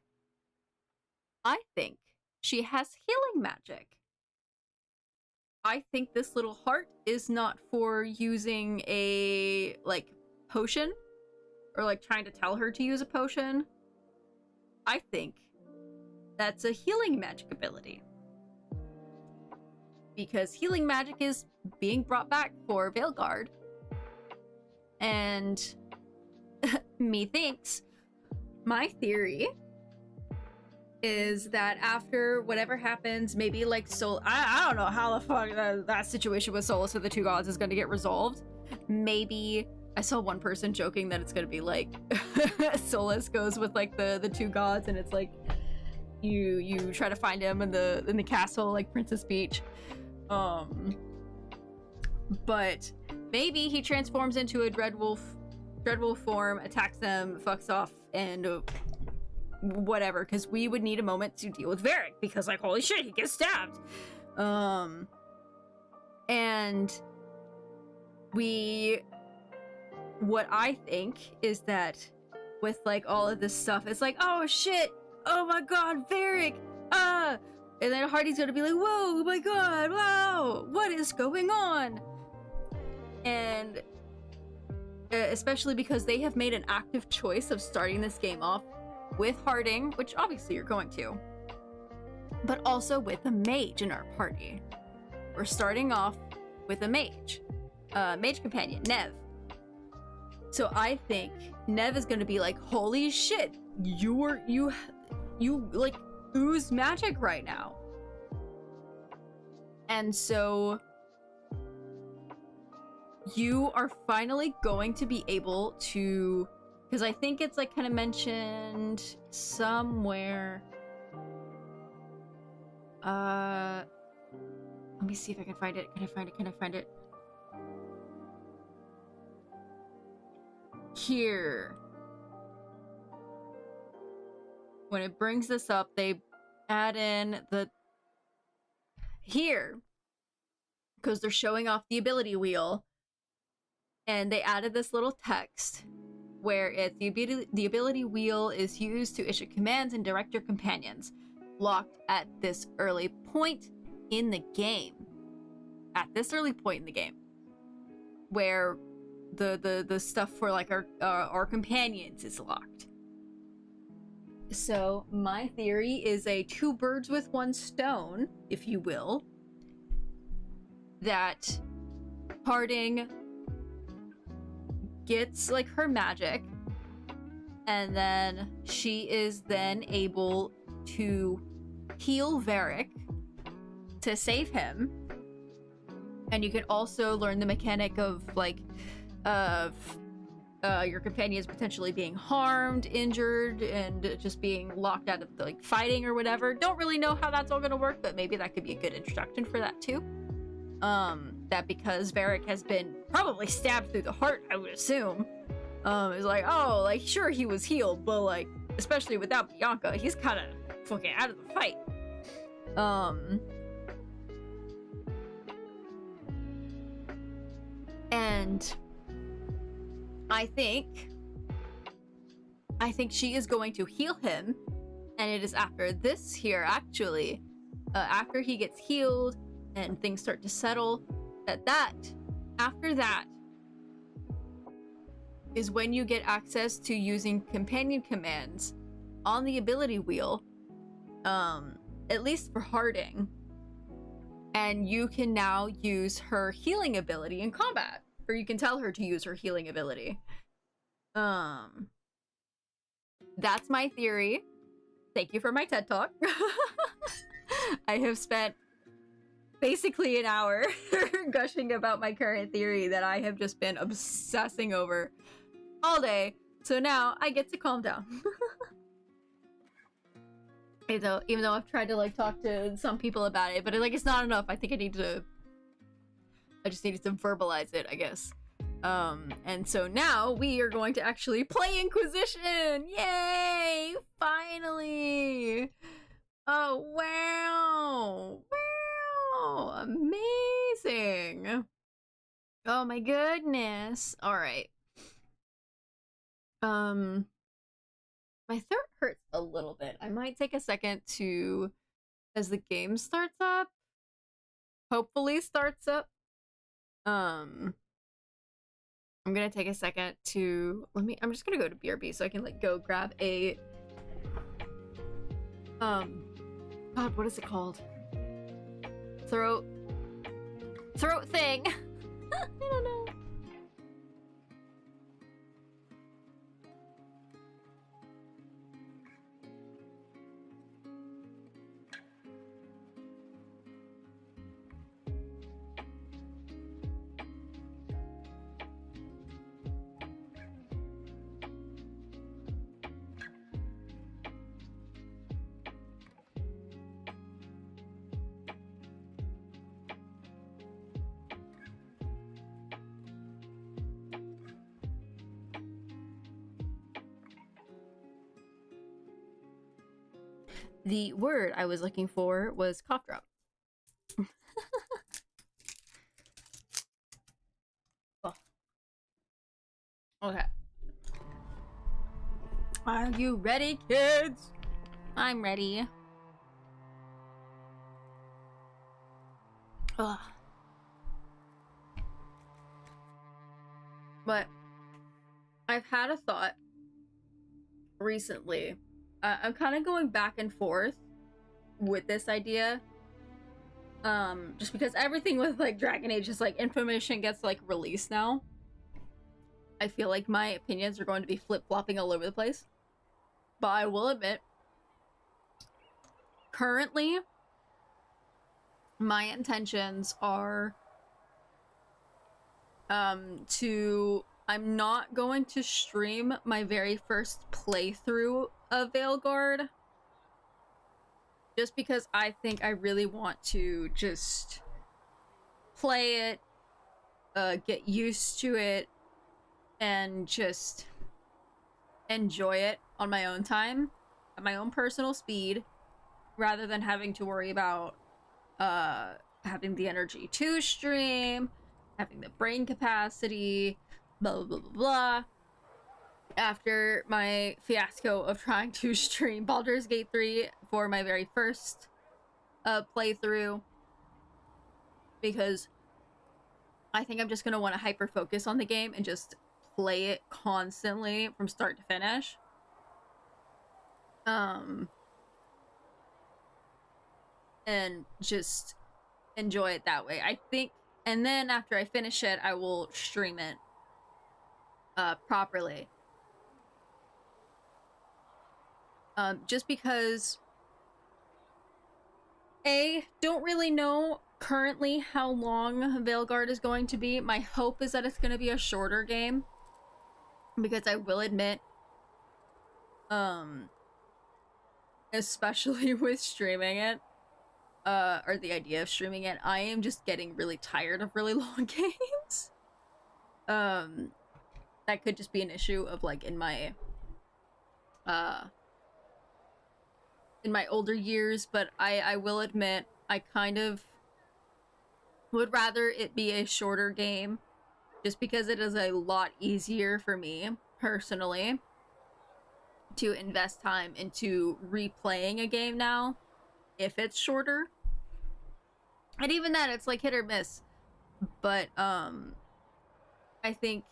I think she has healing magic. I think this little heart is not for using a, like, potion, or, like, trying to tell her to use a potion. I think that's a healing magic ability. Because healing magic is being brought back for Veilguard. And methinks, my theory is that after whatever happens, maybe like I don't know how the fuck that situation with Solus of the Two Gods is going to get resolved. Maybe I saw one person joking that it's going to be like Solus goes with like the two gods, and it's like you try to find him in the castle like Princess Peach. But maybe he transforms into a Dreadwolf form, attacks them, fucks off, and whatever, because we would need a moment to deal with Varric, because like, holy shit, he gets stabbed. And what I think is that with like all of this stuff, it's like, oh shit, oh my god, Varric, and then Hardy's gonna be like, whoa, oh my god, wow, what is going on? And especially because they have made an active choice of starting this game off with Harding, which obviously you're going to, but also with a mage in our party. We're starting off with a mage companion, Nev. So I think Nev is going to be like, holy shit, you like ooze magic right now. And so you are finally going to be able to, because I think it's like kind of mentioned somewhere. Let me see if I can find it. Can I find it? Here. When it brings this up, they add in here, because they're showing off the ability wheel, and they added this little text where it's the ability wheel is used to issue commands and direct your companions, locked at this early point in the game. At this early point in the game, where the stuff for like our companions is locked. So my theory is a two birds with one stone, if you will, that Harding gets like her magic, and then she is then able to heal Varric to save him. And you can also learn the mechanic of like your companions potentially being harmed, injured, and just being locked out of like fighting or whatever. Don't really know how that's all gonna work, but maybe that could be a good introduction for that too. That because Varric has been probably stabbed through the heart, I would assume. It's like, oh, like sure he was healed, but like especially without Bianca, he's kind of fucking out of the fight. And I think she is going to heal him, and it is after this here, actually, after he gets healed and things start to settle, after that is when you get access to using companion commands on the ability wheel, at least for Harding, and you can now use her healing ability in combat, or you can tell her to use her healing ability. That's my theory. thank you for my TED Talk. I have spent basically an hour gushing about my current theory that I have just been obsessing over all day. So now I get to calm down. Even though I've tried to like talk to some people about it, but like it's not enough. I think I just needed to verbalize it, I guess. And so now we are going to actually play Inquisition! Yay! Finally! Oh, wow! Wow! Amazing! Oh my goodness! Alright. My throat hurts a little bit. I might take a second to, as the game starts up, hopefully starts up, I'm gonna take a second to, I'm just gonna go to BRB so I can like go grab a, God, what is it called? Throat thing. I don't know. The word I was looking for was cough drop. Oh. Okay. Are you ready, kids? I'm ready. Ugh. But I've had a thought recently. I'm kind of going back and forth with this idea. Just because everything with like Dragon Age is like information gets like released now. I feel like my opinions are going to be flip-flopping all over the place. But I will admit, currently, my intentions are I'm not going to stream my very first playthrough of Veilguard, just because I think I really want to just play it, get used to it, and just enjoy it on my own time, at my own personal speed, rather than having to worry about having the energy to stream, having the brain capacity, blah blah blah blah blah. After my fiasco of trying to stream Baldur's Gate 3 for my very first playthrough, because I think I'm just gonna want to hyper focus on the game and just play it constantly from start to finish. And just enjoy it that way, I think. And then after I finish it, I will stream it properly. Just because don't really know currently how long Veilguard is going to be. My hope is that it's going to be a shorter game, because I will admit, especially with streaming it, or the idea of streaming it, I am just getting really tired of really long games. That could just be an issue of like in my older years, but I will admit I kind of would rather it be a shorter game, just because it is a lot easier for me personally to invest time into replaying a game now if it's shorter. And even then, it's like hit or miss. But I think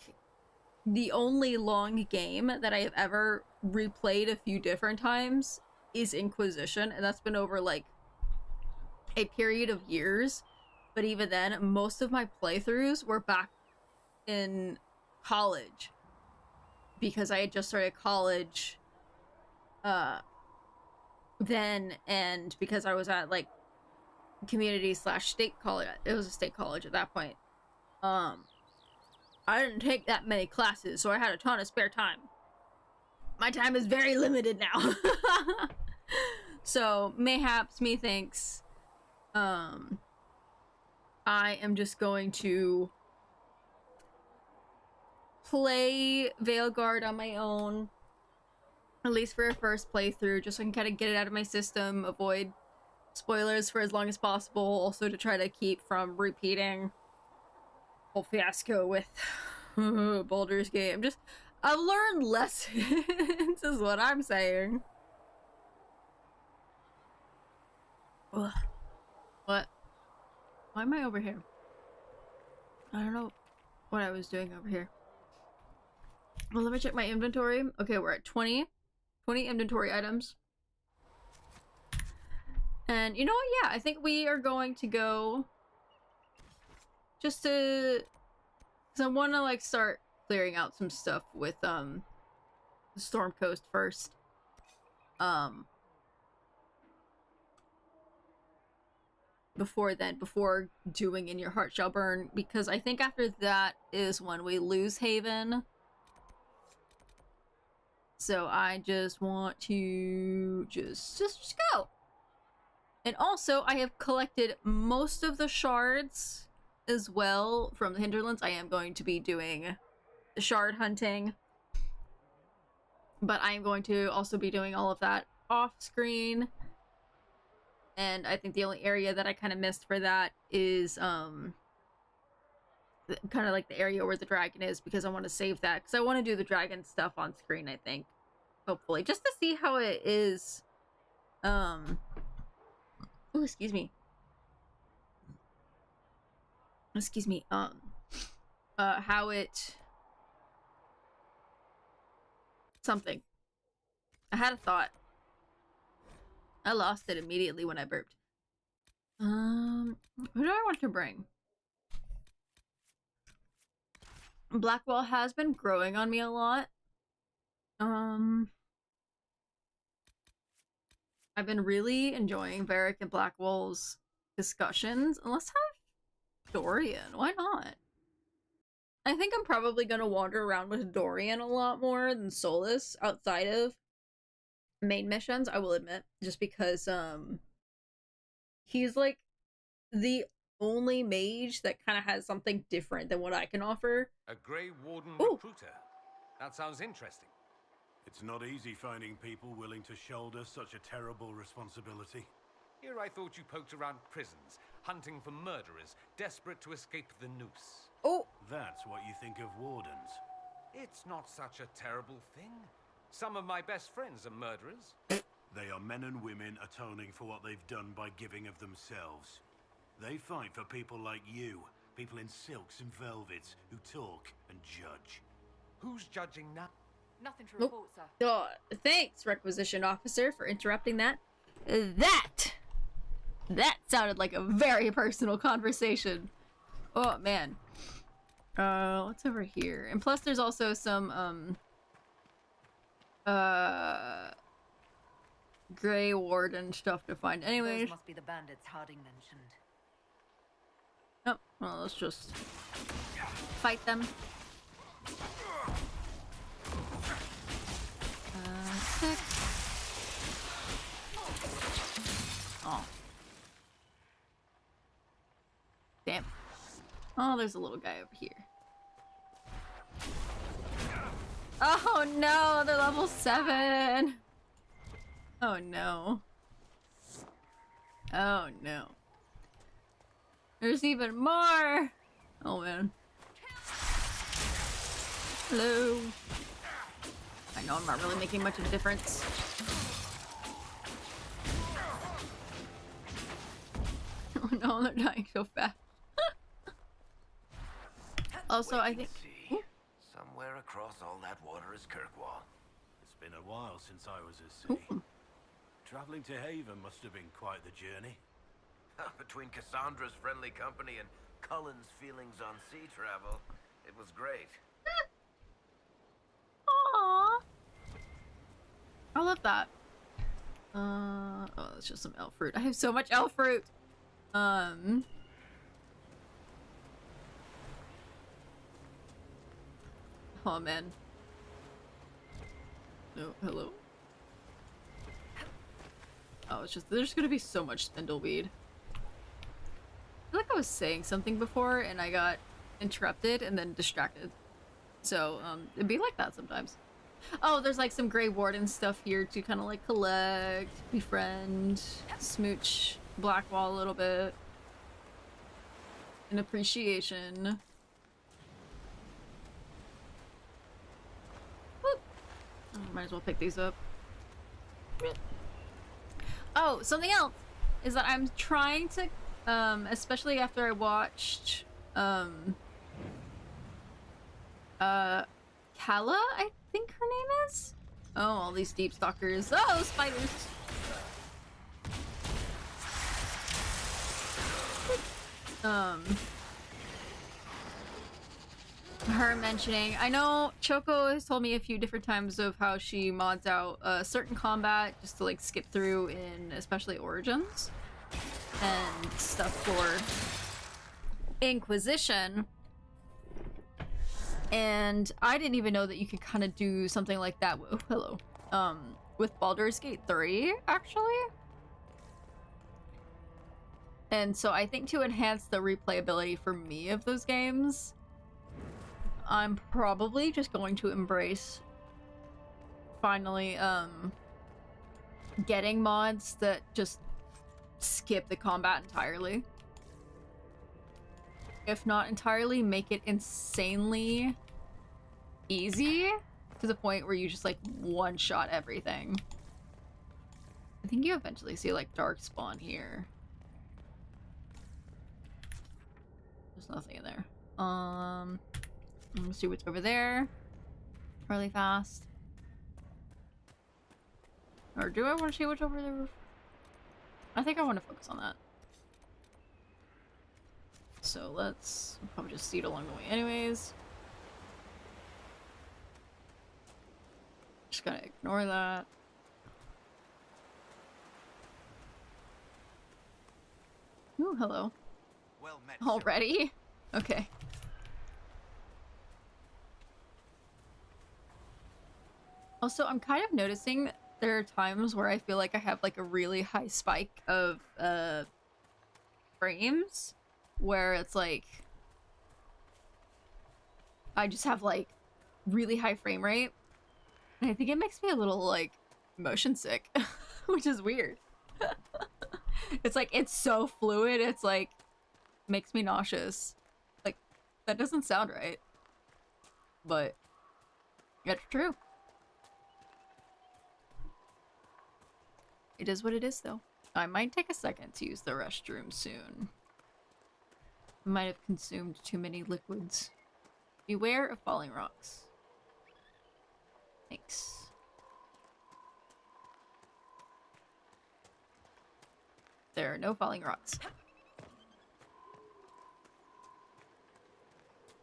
the only long game that I have ever replayed a few different times is Inquisition, and that's been over like a period of years. But even then, most of my playthroughs were back in college, because I had just started college then, and because I was at like community slash state college, it was a state college at that point. I didn't take that many classes, so I had a ton of spare time. My time is very limited now. So mayhaps, methinks, I am just going to play Veilguard on my own, at least for a first playthrough, just so I can kind of get it out of my system, avoid spoilers for as long as possible, also to try to keep from repeating whole fiasco with Baldur's Gate. I've learned lessons is what I'm saying. Ugh. What? Why am I over here? I don't know what I was doing over here. Well, let me check my inventory. Okay, we're at 20 inventory items. And you know what? Yeah, I think we are going to go just to, because I want to like start clearing out some stuff with the Storm Coast first. Before doing In Your Heart Shall Burn, because I think after that is when we lose Haven. So I just want to just go. And also, I have collected most of the shards as well from the Hinterlands. I am going to be doing the shard hunting, but I am going to also be doing all of that off screen. And I think the only area that I kind of missed for that is kind of like the area where the dragon is, because I want to save that, because I want to do the dragon stuff on screen, I think, hopefully, just to see how it is. Oh, excuse me. How it something. I had a thought. I lost it immediately when I burped. Who do I want to bring? Blackwall has been growing on me a lot. I've been really enjoying Varric and Blackwall's discussions. And let's have Dorian. Why not? I think I'm probably gonna wander around with Dorian a lot more than Solus outside of main missions, I will admit, just because he's like the only mage that kind of has something different than what I can offer. A Grey Warden recruiter. That sounds interesting. It's not easy finding people willing to shoulder such a terrible responsibility. Here I thought you poked around prisons, hunting for murderers, desperate to escape the noose. Oh! That's what you think of wardens. It's not such a terrible thing. Some of my best friends are murderers. They are men and women atoning for what they've done by giving of themselves. They fight for people like you, people in silks and velvets, who talk and judge. Who's judging now? Nothing to report, sir. Oh, thanks, Requisition Officer, for interrupting that. That sounded like a very personal conversation. Oh, man. What's over here? And plus there's also some, Grey Warden stuff to find. Anyways. Those must be the bandits Harding mentioned. Oh, well, let's just fight them. Sick. Oh. Damn. Oh, there's a little guy over here. Oh no, they're level 7. Oh no. Oh no. There's even more. Oh man. Hello. I know I'm not really making much of a difference. Oh no, they're dying so fast. Also, I think somewhere across all that water is Kirkwall. It's been a while since I was at sea. Traveling to Haven must have been quite the journey. Between Cassandra's friendly company and Cullen's feelings on sea travel, it was great. Aww. I love that. Oh, it's just some elf fruit. I have so much elf fruit. Oh man. Oh, hello. Oh, it's just there's gonna be so much spindleweed. I feel like I was saying something before and I got interrupted and then distracted. So, it'd be like that sometimes. Oh, there's like some Grey Warden stuff here to kind of like collect, befriend, smooch Blackwall a little bit. An appreciation. Whoop. Oh, might as well pick these up. Oh, something else is that I'm trying to, especially after I watched, Kala, I think her name is? Oh, all these deep stalkers. Oh, spiders! Her mentioning, I know Choco has told me a few different times of how she mods out certain combat just to like skip through in especially Origins and stuff for Inquisition. And I didn't even know that you could kind of do something like that. Oh, hello. With Baldur's Gate 3, actually. And so I think to enhance the replayability for me of those games, I'm probably just going to embrace finally getting mods that just skip the combat entirely. If not entirely, make it insanely easy to the point where you just like one-shot everything. I think you eventually see like Darkspawn here. There's nothing in there. Let's see what's over there really fast. Or do I want to see what's over there? I think I want to focus on that. So let's probably just see it along the way anyways. Just gotta ignore that. Ooh, hello. Well met, Already? Okay. Also, I'm kind of noticing there are times where I feel like I have like a really high spike of frames where it's like I just have like really high frame rate. And I think it makes me a little like motion sick, which is weird. It's like it's so fluid, it's like makes me nauseous. Like that doesn't sound right. But it's true. It is what it is, though. I might take a second to use the restroom soon. I might have consumed too many liquids. Beware of falling rocks. Thanks. There are no falling rocks.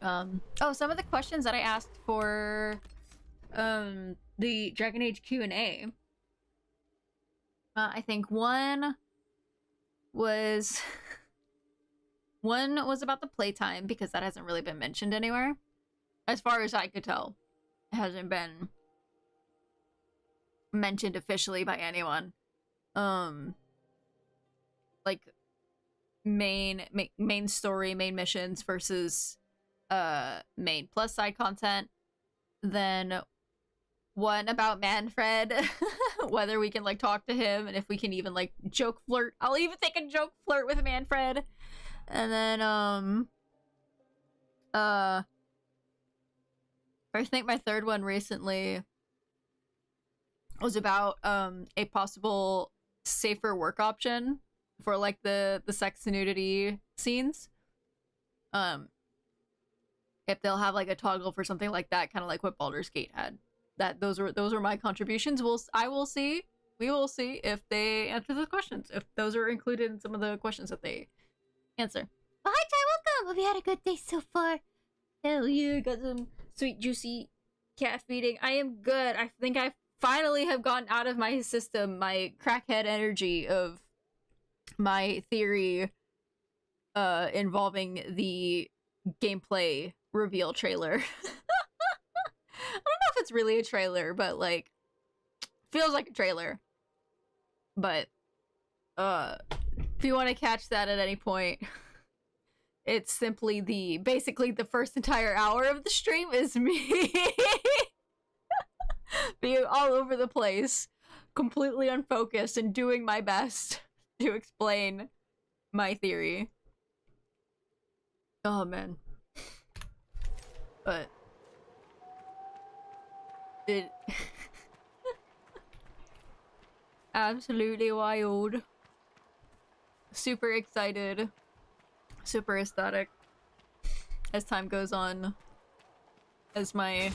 Oh, some of the questions that I asked for the Dragon Age Q&A. I think one was about the playtime, because that hasn't really been mentioned anywhere. As far as I could tell, it hasn't been mentioned officially by anyone. Like main story, main missions versus main plus side content. Then one about Manfred, whether we can like talk to him and if we can even like joke flirt. I'll even take a joke flirt with Manfred. And then I think my third one recently was about a possible safer work option for like the sex and nudity scenes. If they'll have like a toggle for something like that, kind of like what Baldur's Gate had. Those were my contributions. We will see if they answer those questions. If those are included in some of the questions that they answer. Well, hi, Ty, welcome. Hope you had a good day so far. Hell yeah, got some sweet, juicy cat feeding. I am good. I think I finally have gotten out of my system my crackhead energy of my theory involving the gameplay reveal trailer. I don't know if it's really a trailer, but like feels like a trailer. But if you want to catch that at any point, it's simply basically the first entire hour of the stream is me being all over the place, completely unfocused, and doing my best to explain my theory. Oh man. But it absolutely wild. Super excited. Super ecstatic as time goes on. As my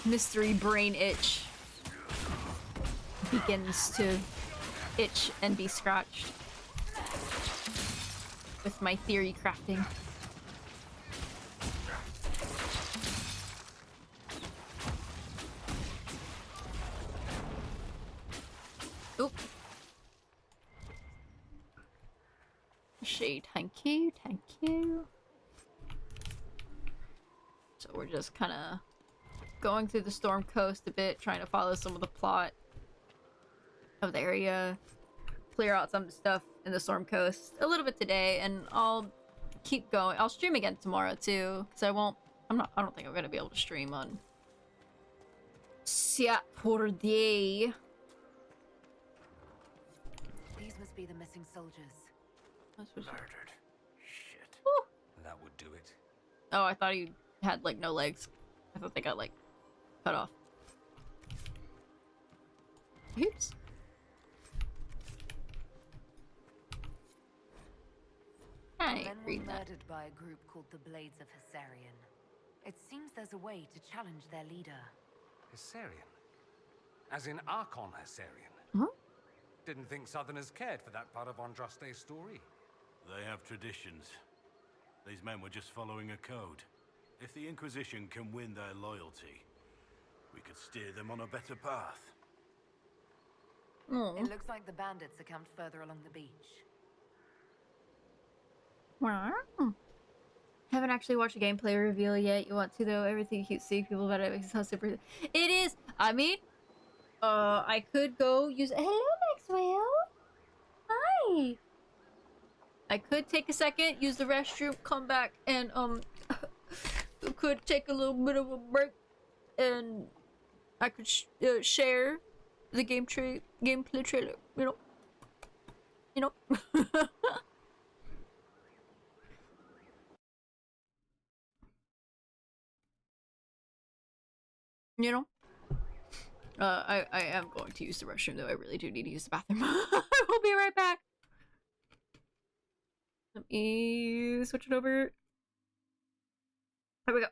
mystery brain itch begins to itch and be scratched with my theory crafting. Oop. Shade, thank you, thank you. So we're just kind of going through the Storm Coast a bit, trying to follow some of the plot of the area, clear out some stuff in the Storm Coast a little bit today, and I'll keep going. I'll stream again tomorrow too, because I don't think I'm gonna be able to stream on Saturday. These must be the missing soldiers. Murdered. Shit. That would do it. Oh, I thought he had like no legs. I thought they got like cut off. Oops. I Men were agree that. murdered by a group called the Blades of Hessarian. It seems there's a way to challenge their leader. Hessarian? As in Archon Hessarian? Huh? Didn't think Southerners cared for that part of Andraste's story. They have traditions. These men were just following a code. If the Inquisition can win their loyalty, we could steer them on a better path. Oh. It looks like the bandits are camped further along the beach. Wow. Haven't actually watched a gameplay reveal yet. You want to though? Everything you keep seeing people about it makes it sound super. It is. I mean, I could go use. Hello, Maxwell. Hi. I could take a second, use the restroom, come back, and could take a little bit of a break, and I could share the gameplay trailer. You know. You know? I am going to use the restroom, though. I really do need to use the bathroom. I will be right back. Let me switch it over. Here we go.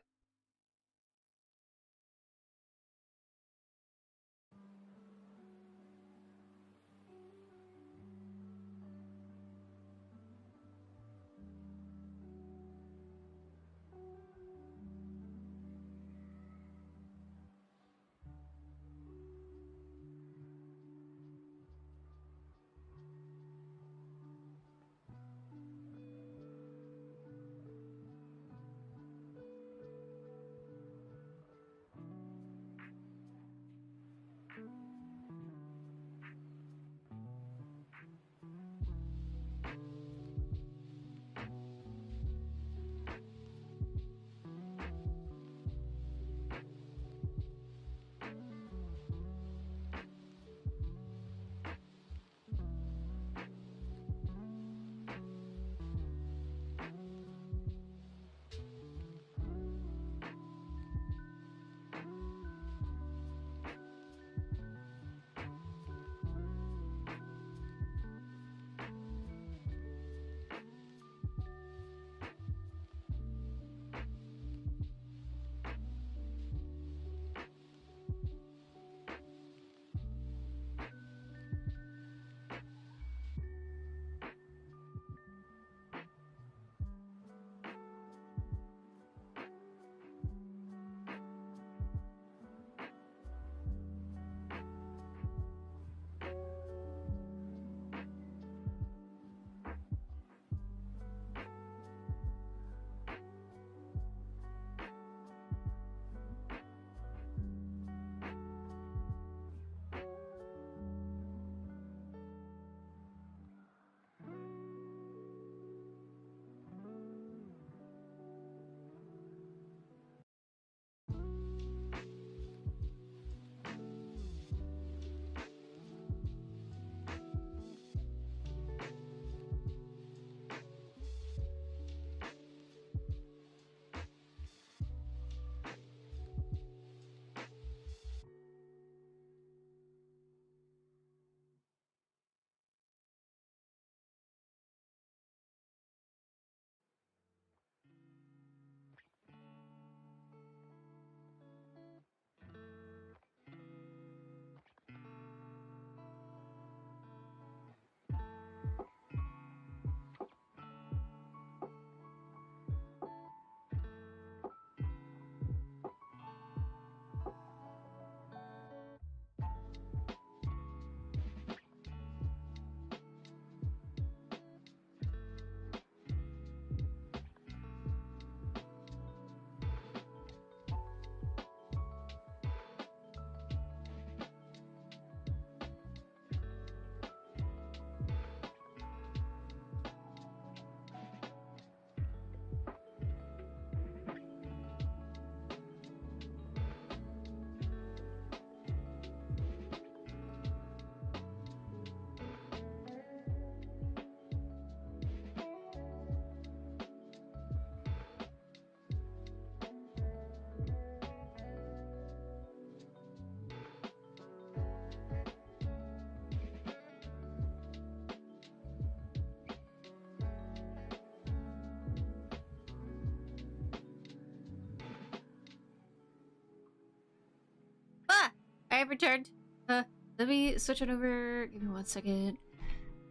I have returned. Let me switch it over. Give me 1 second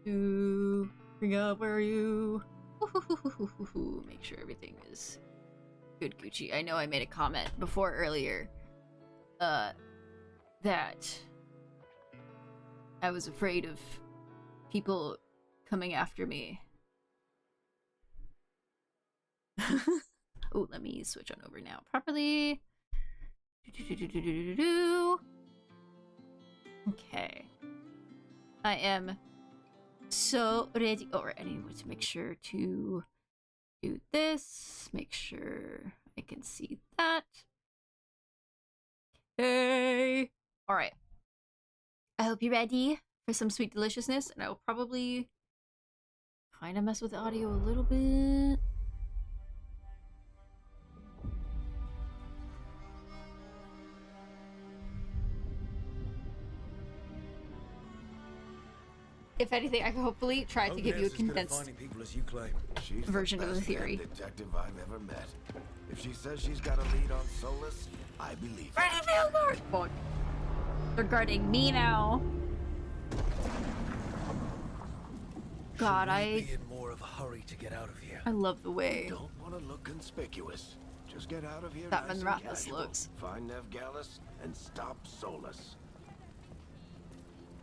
to bring up where are you? Make sure everything is good Gucci. I know I made a comment before earlier that I was afraid of people coming after me. Oh, let me switch on over now properly. Okay. I am so ready. Oh, right, I need to make sure to do this. Make sure I can see that. Hey! Alright. I hope you're ready for some sweet deliciousness, and I will probably kind of mess with the audio a little bit. If anything, I can hopefully try to give you a condensed version of the theory. Detective I've ever met. If she says she's got a lead on Solus, I believe her. Ready, Vilgard! Fuck. They're guarding me now. God, Be in more of a hurry to get out of here. I love the way Don't want to look conspicuous. Just get out of here. that nice and Manrathus casual. looks. Find Nev Gallus and stop Solus.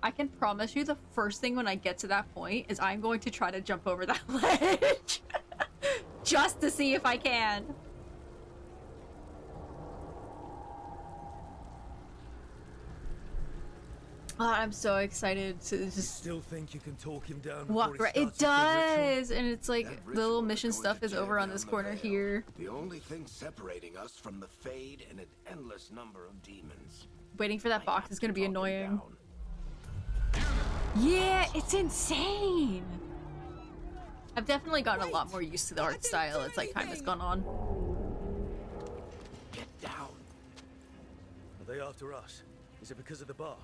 I can promise you the first thing when I get to that point is I'm going to try to jump over that ledge. Just to see if I can. Oh, I'm so excited to just Still think you can talk him down? walk before right. he It starts his big ritual? does, and it's like That the little ritual mission is going stuff to is tear over on down this the corner veil. here. The only thing separating us from the Fade and an endless number of demons. Waiting for that I box have is gonna to be talk him annoying. down. Yeah, it's insane. I've definitely gotten a lot more used to the art style. It's like time has gone on. Get down. Are they after us? Is it because of the bar?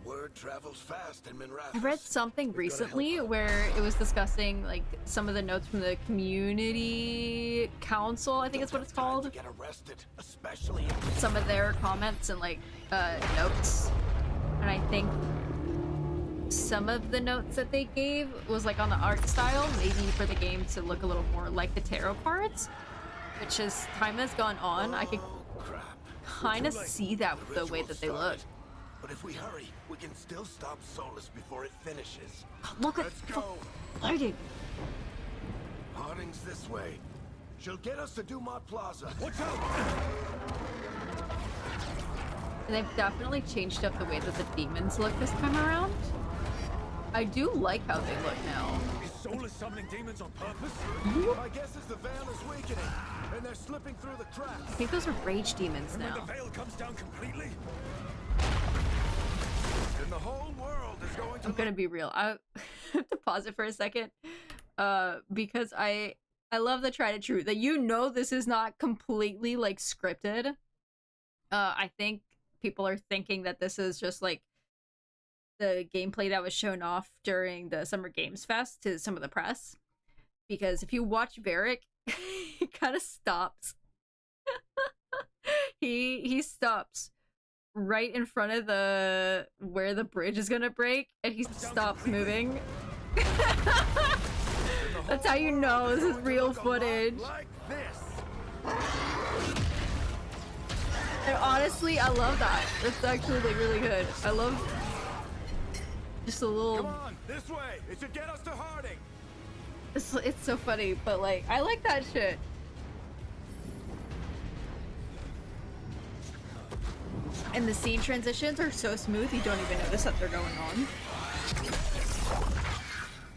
Word travels fast in Manrathus. I read something recently where it was discussing like some of the notes from the community council, I think it's what it's called. Get arrested, especially Some of their comments and like notes. And I think some of the notes that they gave was like on the art style, maybe for the game to look a little more like the tarot cards. Which as time has gone on, I could crap. kind of see that with the way that they look. But if we hurry, we can still stop Solus before it finishes. Look at Let's go. lighting. Harding's this way. She'll get us to Dumont Plaza. Watch out! And they've definitely changed up the way that the demons look this time around. I do like how they look now. Is Solus summoning demons on purpose? My guess is the veil is weakening, and they're slipping through the cracks. I think those are rage demons And when now. the veil comes down completely? And the whole world is going to I'm gonna be real. I have to pause it for a second, because I love the try to true that this is not completely like scripted. I think people are thinking that this is just like the gameplay that was shown off during the Summer Games Fest to some of the press. Because if you watch Varric, he kind of stops. he stops right in front of where the bridge is gonna break, and he stops moving. That's how you know this is real footage. like this. And honestly, I love that. It's actually like really good. I love just a Come little. on, this way. It should get us to Harding. It's so funny, but like I like that shit. And the scene transitions are so smooth, you don't even notice that they're going on.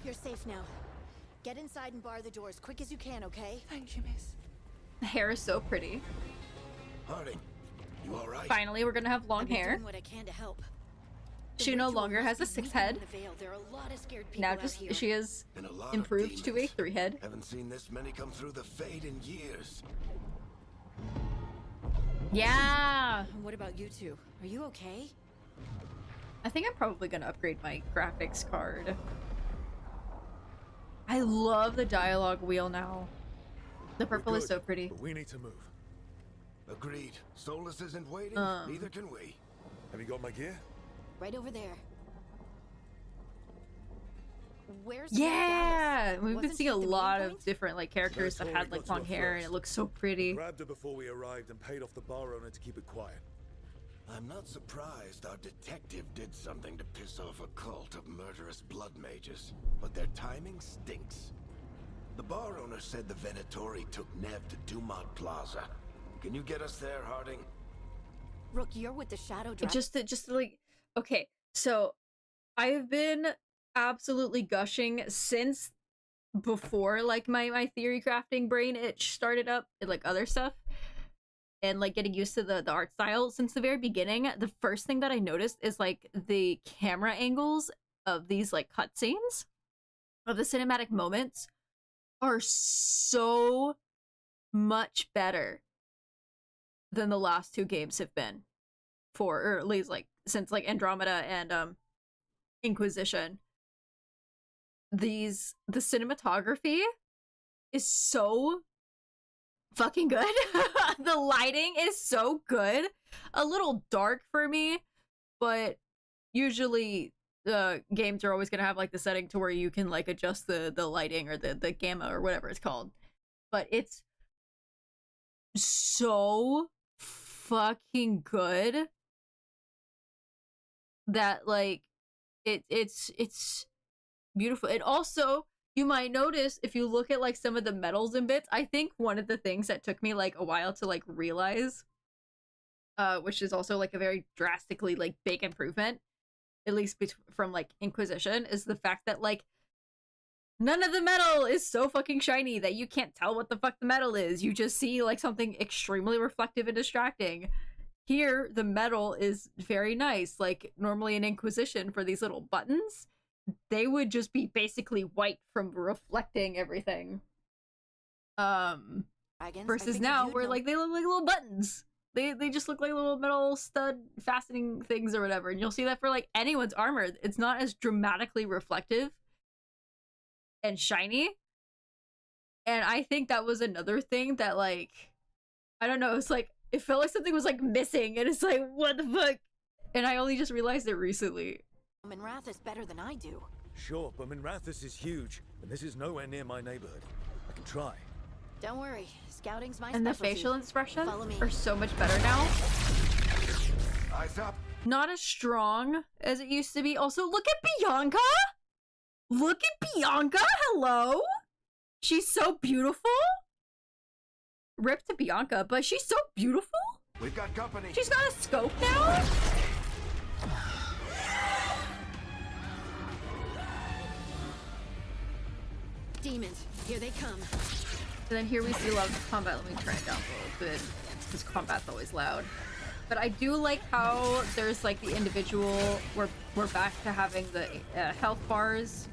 You're safe now. Get inside and bar the door as quick as you can, okay? Thank you, miss. The hair is so pretty. Harding, you all right? Finally, we're gonna have long I've been hair. doing what I can to help. The She no ritual longer must has a be 6 weakening head. the veil. There are a lot of scared people Now out just here. she is And a lot of improved to a demons. 3 head. Haven't seen this many come through the Fade in years. Yeah. And what about you two? Are you okay? I think I'm probably gonna upgrade my graphics card. I love the dialogue wheel now. The purple is good, so pretty. But we need to move. Agreed. Solus isn't waiting, neither can we. Have you got my gear? Right over there. Where's Yeah, Dallas? we've been Wasn't seeing she a the main lot point? of different like characters that Tori had like got to long her hair, and first. it looks so pretty. Grabbed her before we arrived and paid off the bar owner to keep it quiet. I'm not surprised our detective did something to piss off a cult of murderous blood mages, but their timing stinks. The bar owner said the Venatori took Nev to Dumont Plaza. Can you get us there, Harding? Rook, you're with the Shadow Dragon. Just like, okay, so I've been absolutely gushing since before like my theory crafting brain itch started up and like other stuff, and like getting used to the art style since the very beginning. The first thing that I noticed is like the camera angles of these like cutscenes of the cinematic moments are so much better than the last two games have been, for, or at least like since like Andromeda and Inquisition. The cinematography is so fucking good. The lighting is so good. A little dark for me, but usually games are always gonna have like the setting to where you can like adjust the lighting or the gamma or whatever it's called. But it's so fucking good that like it's beautiful. And also, you might notice if you look at like some of the medals and bits, I think one of the things that took me like a while to like realize, which is also like a very drastically like big improvement, at least from like Inquisition, is the fact that like none of the metal is so fucking shiny that you can't tell what the fuck the metal is. You just see like something extremely reflective and distracting. Here, the metal is very nice. Like normally in Inquisition, for these little buttons, they would just be basically white from reflecting everything. Versus now, where like they look like little buttons. They just look like little metal stud fastening things or whatever. And you'll see that for like anyone's armor. It's not as dramatically reflective and shiny. And I think that was another thing that like, I don't know, it's like it felt like something was like missing, and it's like, what the fuck? And I only just realized it recently. Minrath better than I do. Sure, but Minrathous is huge, and this is nowhere near my neighborhood. I can try. Don't worry, scouting's my And the specialty. facial expressions Follow me. are so much better now. Eyes up. Not as strong as it used to be. Also, look at Bianca! Look at Bianca! Hello! She's so beautiful! Rip to Bianca, but she's so beautiful! We've got company. She's got a scope now? Demons, here they come. And then here we see a lot of combat. Let me turn it down a little bit, because combat's always loud. But I do like how there's like the individual, we're back to having the health bars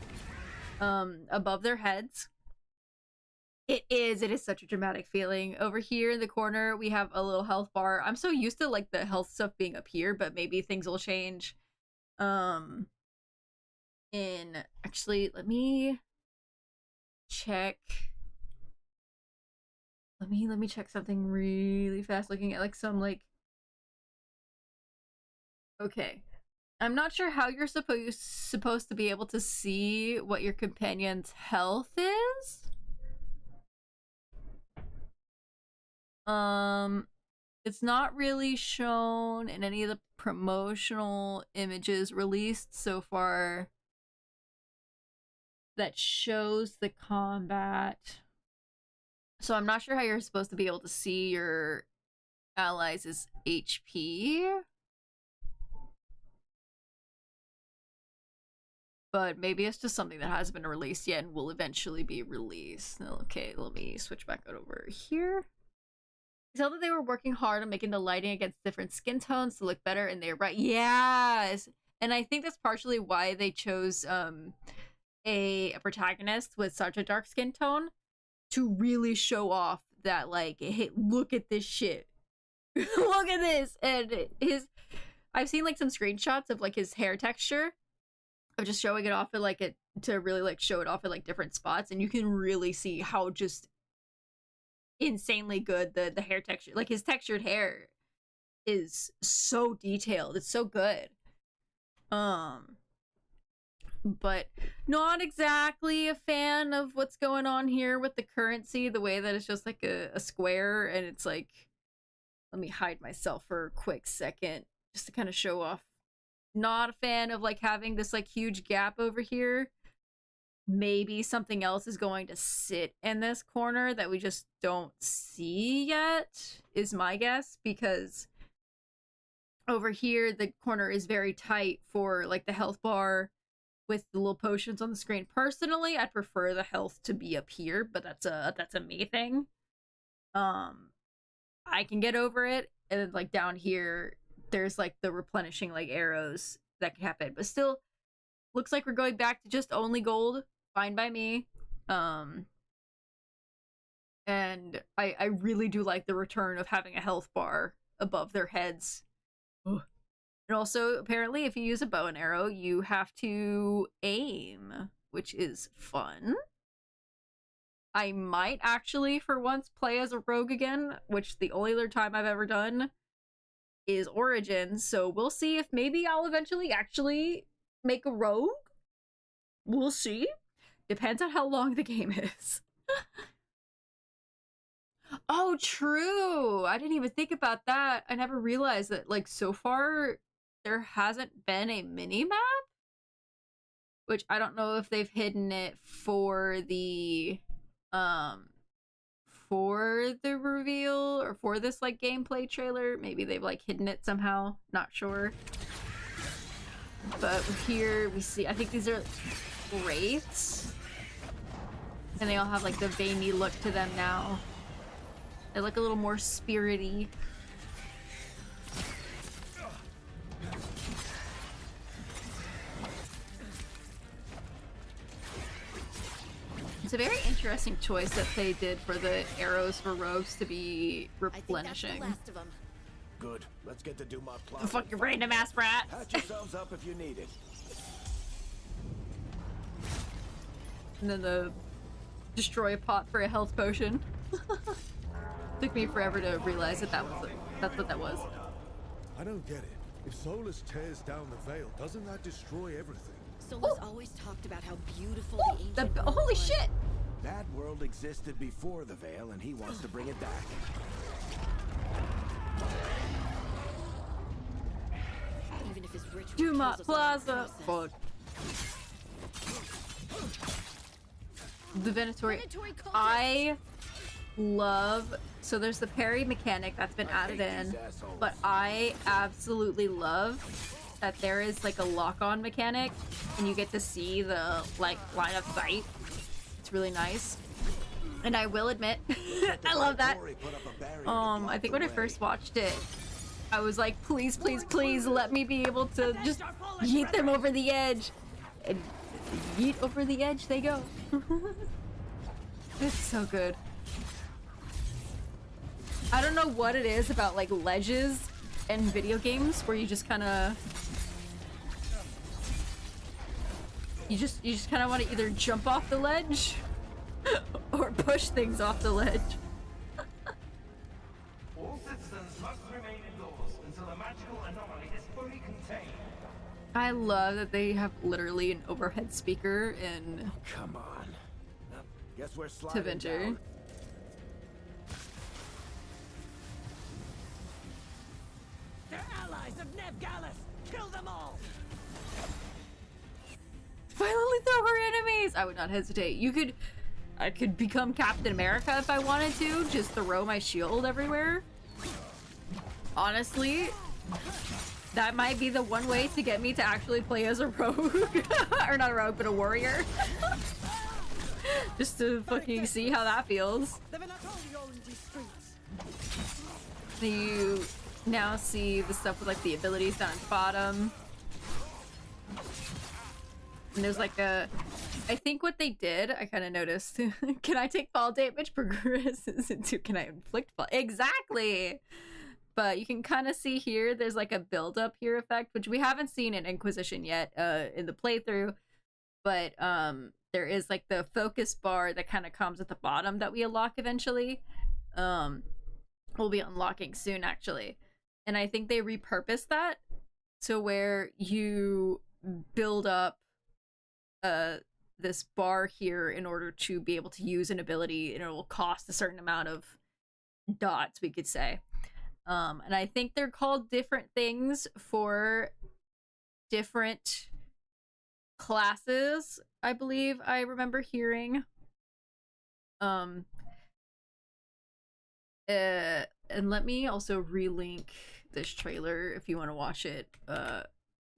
above their heads. It is such a dramatic feeling. Over here in the corner, we have a little health bar. I'm so used to like the health stuff being up here, but maybe things will change. Actually, let me check. Let me check something really fast, looking at like some like, okay. I'm not sure how you're supposed to be able to see what your companion's health is. It's not really shown in any of the promotional images released so far that shows the combat. So I'm not sure how you're supposed to be able to see your allies' HP. But maybe it's just something that hasn't been released yet and will eventually be released. Okay, let me switch back over here. You tell that they were working hard on making the lighting against different skin tones to look better, and they're right. Yes! And I think that's partially why they chose a protagonist with such a dark skin tone, to really show off that, like, hey, look at this shit. Look at this! And I've seen, like, some screenshots of, like, his hair texture, of just showing it off at, like, to really, like, show it off at, like, different spots, and you can really see how just insanely good the hair texture, like his textured hair is so detailed. It's so good. But not exactly a fan of what's going on here with the currency, the way that it's just like a square, and it's like, let me hide myself for a quick second just to kind of show off. Not a fan of like having this like huge gap over here. Maybe something else is going to sit in this corner that we just don't see yet, is my guess, because over here the corner is very tight for like the health bar with the little potions on the screen. Personally, I'd prefer the health to be up here, but that's a me thing. I can get over it, and then like down here there's like the replenishing like arrows that can happen, but still looks like we're going back to just only gold. Fine by me. And I really do like the return of having a health bar above their heads. Ugh. And also, apparently, if you use a bow and arrow, you have to aim, which is fun. I might actually, for once, play as a rogue again, which the only other time I've ever done is Origins, so we'll see if maybe I'll eventually actually make a rogue. We'll see. Depends on how long the game is. Oh, true! I didn't even think about that. I never realized that, like, so far, there hasn't been a mini-map? Which I don't know if they've hidden it for the reveal, or for this, like, gameplay trailer. Maybe they've, like, hidden it somehow. Not sure. But here we see, I think these are wraiths. And they all have like the veiny look to them now. They look a little more spirity. It's a very interesting choice that they did for the arrows for rogues to be replenishing. I think that's the last of them. Good. Let's get to Dumas Plaza. Fuck your random ass brat. Patch yourselves up if you need it. And then the destroy a pot for a health potion. Took me forever to realize that that's what that was. I don't get it. If Solus tears down the veil, doesn't that destroy everything? Solus always talked about how beautiful the ancient world Holy was. shit! That world existed before the veil, and he wants to bring it back. Even if his ritual Dumas kills us all in Plaza. the Fuck. The Venatori. Venatori cultists. I love, so there's the parry mechanic that's been added in, but I absolutely love that there is like a lock-on mechanic and you get to see the like line of sight. It's really nice. And I will admit, I love that. I think when I first watched it, I was like, please, please, please let me be able to just yeet them over the edge. And yeet over the edge they go. It's so good. I don't know what it is about like ledges in video games where you just kind of you just kind of want to either jump off the ledge or push things off the ledge. All citizens must remain indoors until the magical anomaly is fully contained. I love that they have literally an overhead speaker in Come on. Guess we're sliding Tevinter. down. They're allies of Neb Gallus! Kill them all! Violently throw her enemies! I would not hesitate. I could become Captain America if I wanted to. Just throw my shield everywhere. Honestly, that might be the one way to get me to actually play as a rogue. Or not a rogue, but a warrior. Just to fucking see how that feels. You now see the stuff with like the abilities down at the bottom. And there's like a, I think what they did, I kind of noticed. Can I take fall damage progresses into, can I inflict fall? Exactly! But you can kind of see here, there's like a build up here effect, which we haven't seen in Inquisition yet in the playthrough. But there is like the focus bar that kind of comes at the bottom that we unlock eventually. We'll be unlocking soon actually. And I think they repurposed that so where you build up this bar here in order to be able to use an ability, and it will cost a certain amount of dots, we could say. And I think they're called different things for different classes, I believe I remember hearing. And let me also relink this trailer if you want to watch it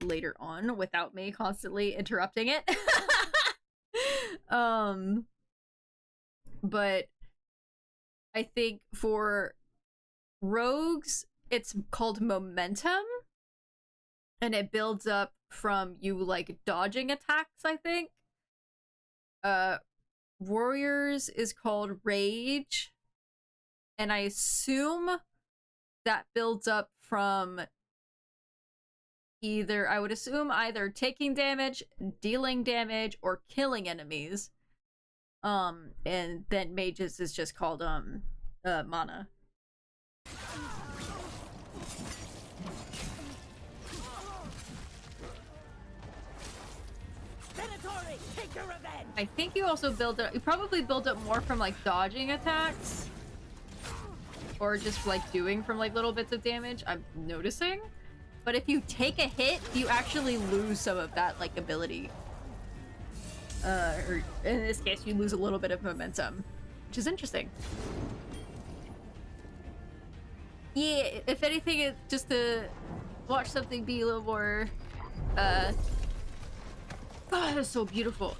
later on without me constantly interrupting it. But I think for rogues it's called momentum, and it builds up from you like dodging attacks, I think. Warriors is called rage, and I assume that builds up from either taking damage, dealing damage, or killing enemies. And then mages is just called mana. I think you also you probably build up more from like dodging attacks, or just like doing from like little bits of damage, I'm noticing. But if you take a hit, you actually lose some of that like ability. Or in this case, you lose a little bit of momentum, which is interesting. Yeah, if anything, it's just to watch something be a little more, oh, that's so beautiful.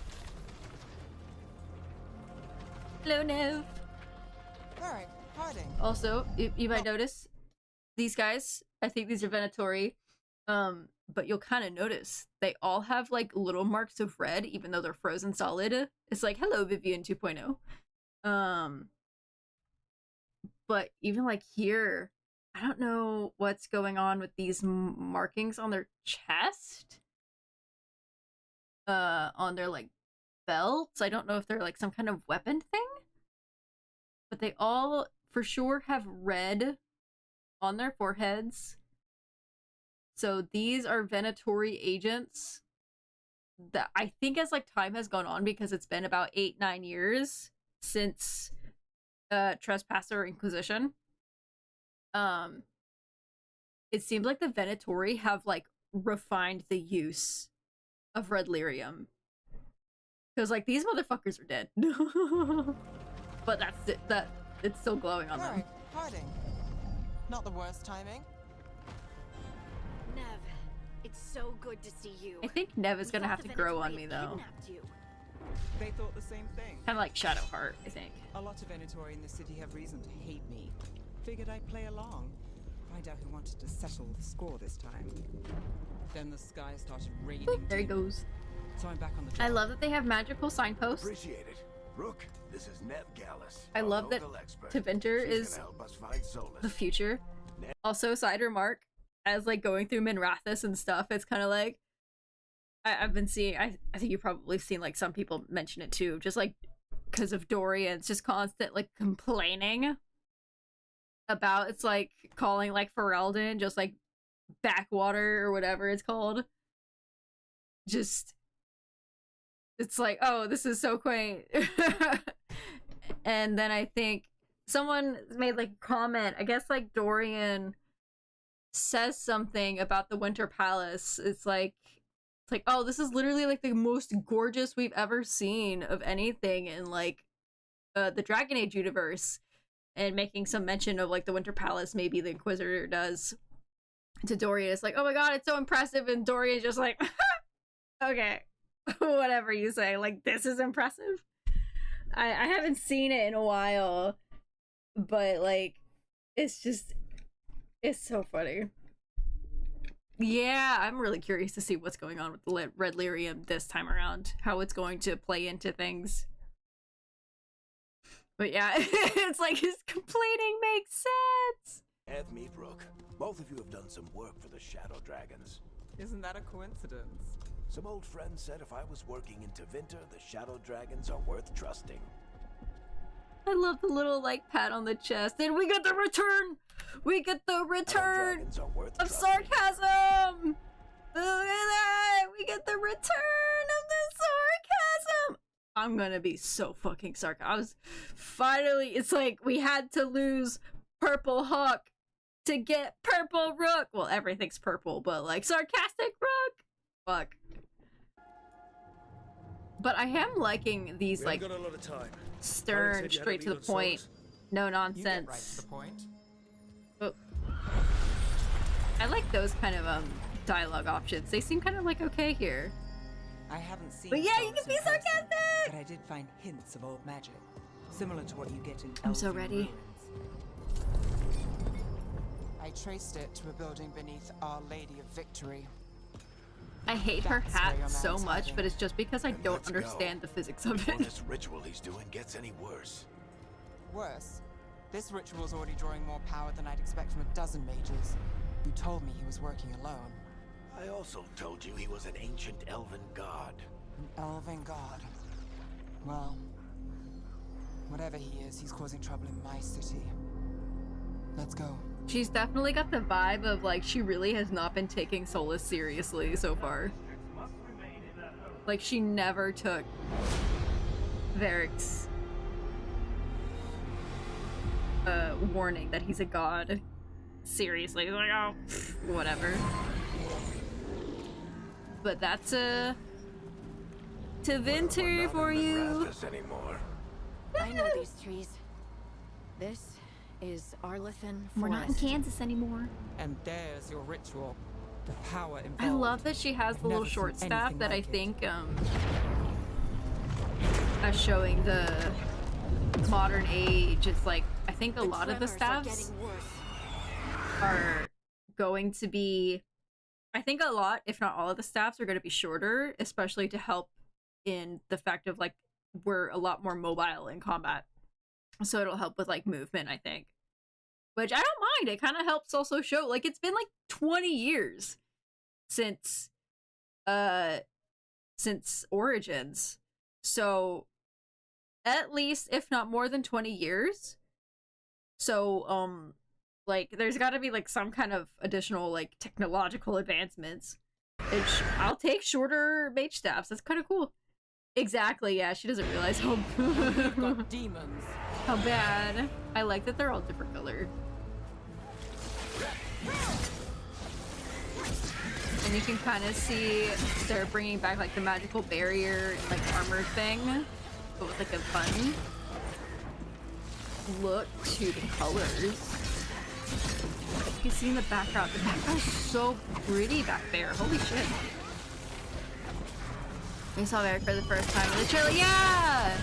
Hello, Nev. Alright, hiding. Also, you might notice these guys, I think these are Venatori, but you'll kind of notice they all have like little marks of red, even though they're frozen solid. It's like, hello, Vivian 2.0. But even like here, I don't know what's going on with these markings on their chest. On their like belts. I don't know if they're like some kind of weapon thing. But they all for sure have red on their foreheads. So these are Venatori agents that I think as like time has gone on, because it's been about 8-9 years since Trespasser or Inquisition. It seems like the Venatori have like refined the use of red lyrium. Because like these motherfuckers are dead. But that's it, it's still glowing on them. Hiding. Not the worst timing. Nev, it's so good to see you. I think Nev is gonna have to grow on me though. They thought the same thing. Kind of like Shadowheart, I think. A lot of Venatori in the city have reason to hate me. Figured I'd play along. Find out who wanted to settle the score this time. Then the sky started raining. Oop, there he goes. So I'm back on the job. I love that they have magical signposts. Appreciate it. Rook, this is Nev Gallus. I love that Teventer is the future. Also, side remark, as like going through Minrathous and stuff, it's kind of like I've been seeing. I think you've probably seen like some people mention it too, just like because of Dorian's just constant like complaining about, it's like calling like Ferelden just like backwater or whatever it's called. Just. It's like, oh, this is so quaint. And then I think someone made like a comment. I guess like Dorian says something about the Winter Palace. It's like, oh, this is literally like the most gorgeous we've ever seen of anything in like the Dragon Age universe. And making some mention of like the Winter Palace, maybe the Inquisitor does to Dorian. It's like, oh my god, it's so impressive. And Dorian's just like, okay. Whatever you say, like, this is impressive. I haven't seen it in a while, but like, it's so funny. Yeah, I'm really curious to see what's going on with the red lyrium this time around, how it's going to play into things. But yeah, it's like his complaining makes sense. Ev, meet Rook. Both of you have done some work for the Shadow Dragons. Isn't that a coincidence? Some old friend said if I was working in Tevinter, the Shadow Dragons are worth trusting. I love the little like pat on the chest. And we get the return! We get the return of sarcasm! Look at that! We get the return of the sarcasm! I'm gonna be so fucking sarcastic. I was finally, it's like we had to lose Purple Hawk to get Purple Rook. Well, everything's purple, but like sarcastic Rook. Fuck. But I am liking these like got a lot of time. stern, straight to the point, no nonsense. You get right to the point. Oh. I like those kind of dialogue options. They seem kind of like okay here. I haven't seen. But yeah, you Solus can be in person, sarcastic! But I did find hints of old magic, similar to what you get in. I'm so Elven ready. ruins. I traced it to a building beneath Our Lady of Victory. I hate her That's where hat your so man's much, hiding. but it's just because I Then don't let's go. understand the physics of Before it. this ritual he's doing gets any worse. Worse, this ritual's already drawing more power than I'd expect from a dozen mages. You told me he was working alone. I also told you he was an ancient elven god. An elven god. Well, whatever he is, he's causing trouble in my city. Let's go. She's definitely got the vibe of like she really has not been taking Solus seriously so far. Like she never took Varric's warning that he's a god seriously. Like, oh, whatever. But that's to Vinter for you. Anymore. I know these trees. This is Arlethan We're not in Forest. Kansas anymore. And there's your ritual. The power involved. I love that she has I've the little never short seen staff anything that I like it. think as showing the modern age. It's like I think a lot of the tremors are staffs getting worse. are going to be, I think a lot, if not all of the staffs are going to be shorter, especially to help in the fact of like we're a lot more mobile in combat. So it'll help with like movement, I think. Which I don't mind. It kind of helps also show like it's been like 20 years since Origins. So at least if not more than 20 years. So like there's got to be like some kind of additional like technological advancements. I'll take shorter mage staffs. That's kind of cool. Exactly, yeah, she doesn't realize how You've got demons. how bad. I like that they're all different color. And you can kind of see they're bringing back like the magical barrier like armor thing, but with like a fun look to the colors. You can see in the background is so pretty back there. Holy shit. I saw Eric for the first time in the trailer. Yeah!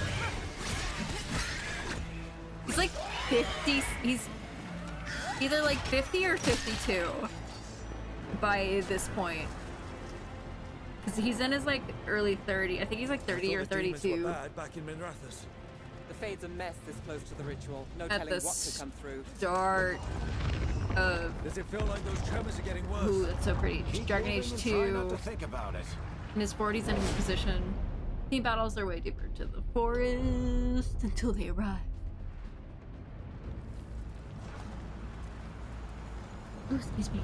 He's like 50. He's either like 50 or 52 by this point. Because he's in his like early 30. I think he's like 30 or 32. Back in Minrathous. The Fade's a mess this close to the ritual. No At telling the what could come through. start of. Does it feel like those tremors are getting worse? Ooh, that's so pretty. Dragon Age Moving and try not 2. to think about it. In his 40s and in position. Team battles their way deeper to the forest until they arrive. Oh, excuse me.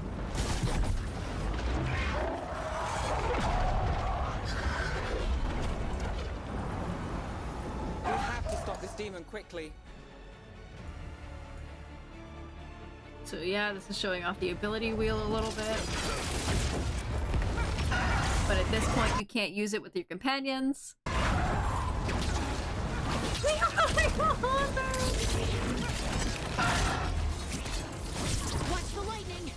We have to stop this demon quickly. So yeah, this is showing off the ability wheel a little bit. But at this point, you can't use it with your companions. Watch the lightning!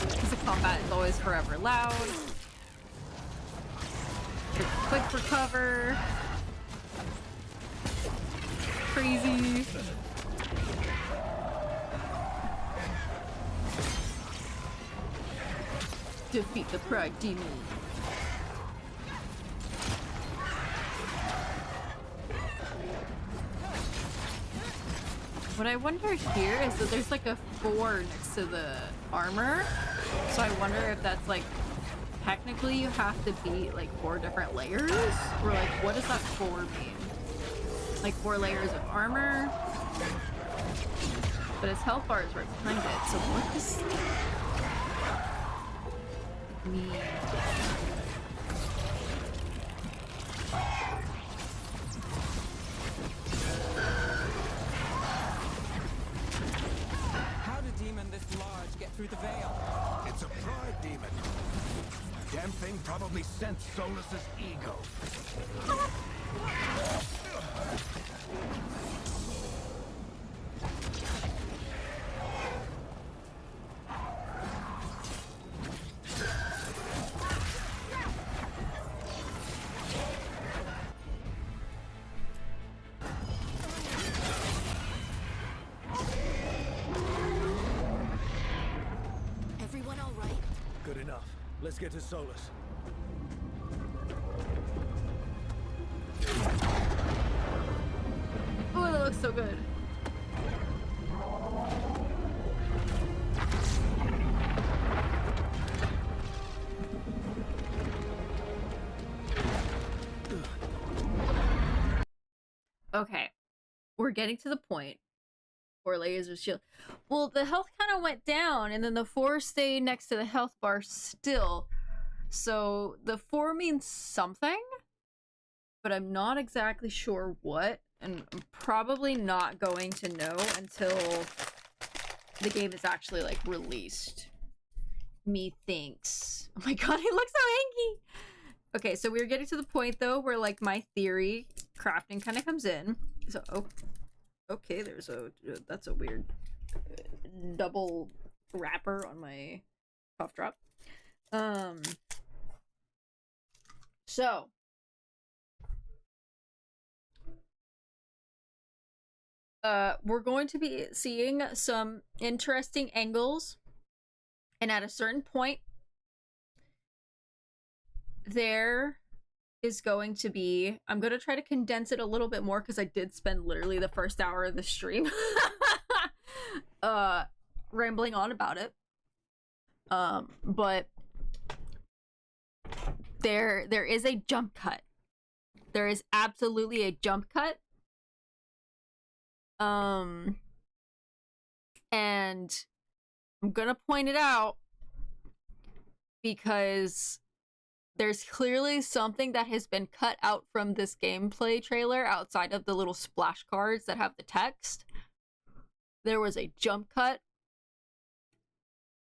Because the combat is always forever loud. Quick recover. Crazy. Defeat the Pride Demon. What I wonder here is that there's like a 4 next to the armor. So I wonder if that's like technically you have to beat like 4 different layers, or like what does that 4 mean? Like 4 layers of armor, but his health bar is right behind it. So what does it mean? How did a demon this large get through the veil? It's a pride demon. Damn thing probably sensed Solus's ego. Everyone all right? Good enough. Let's get to Solus. Oh, that looks so good. Okay, we're getting to the point. 4 layers of shield. Well, the health kind of went down, and then the 4 stayed next to the health bar still. So the 4 means something, but I'm not exactly sure what, and I'm probably not going to know until the game is actually like released. Methinks. Oh my god, he looks so hanky. Okay, so we're getting to the point though where like my theory crafting kind of comes in. So okay, there's that's a weird double wrapper on my cough drop. So we're going to be seeing some interesting angles, and at a certain point there is going to be, I'm going to try to condense it a little bit more because I did spend literally the first hour of the stream rambling on about it. But there is a jump cut. There is absolutely a jump cut. And I'm gonna point it out because there's clearly something that has been cut out from this gameplay trailer outside of the little splash cards that have the text. There was a jump cut,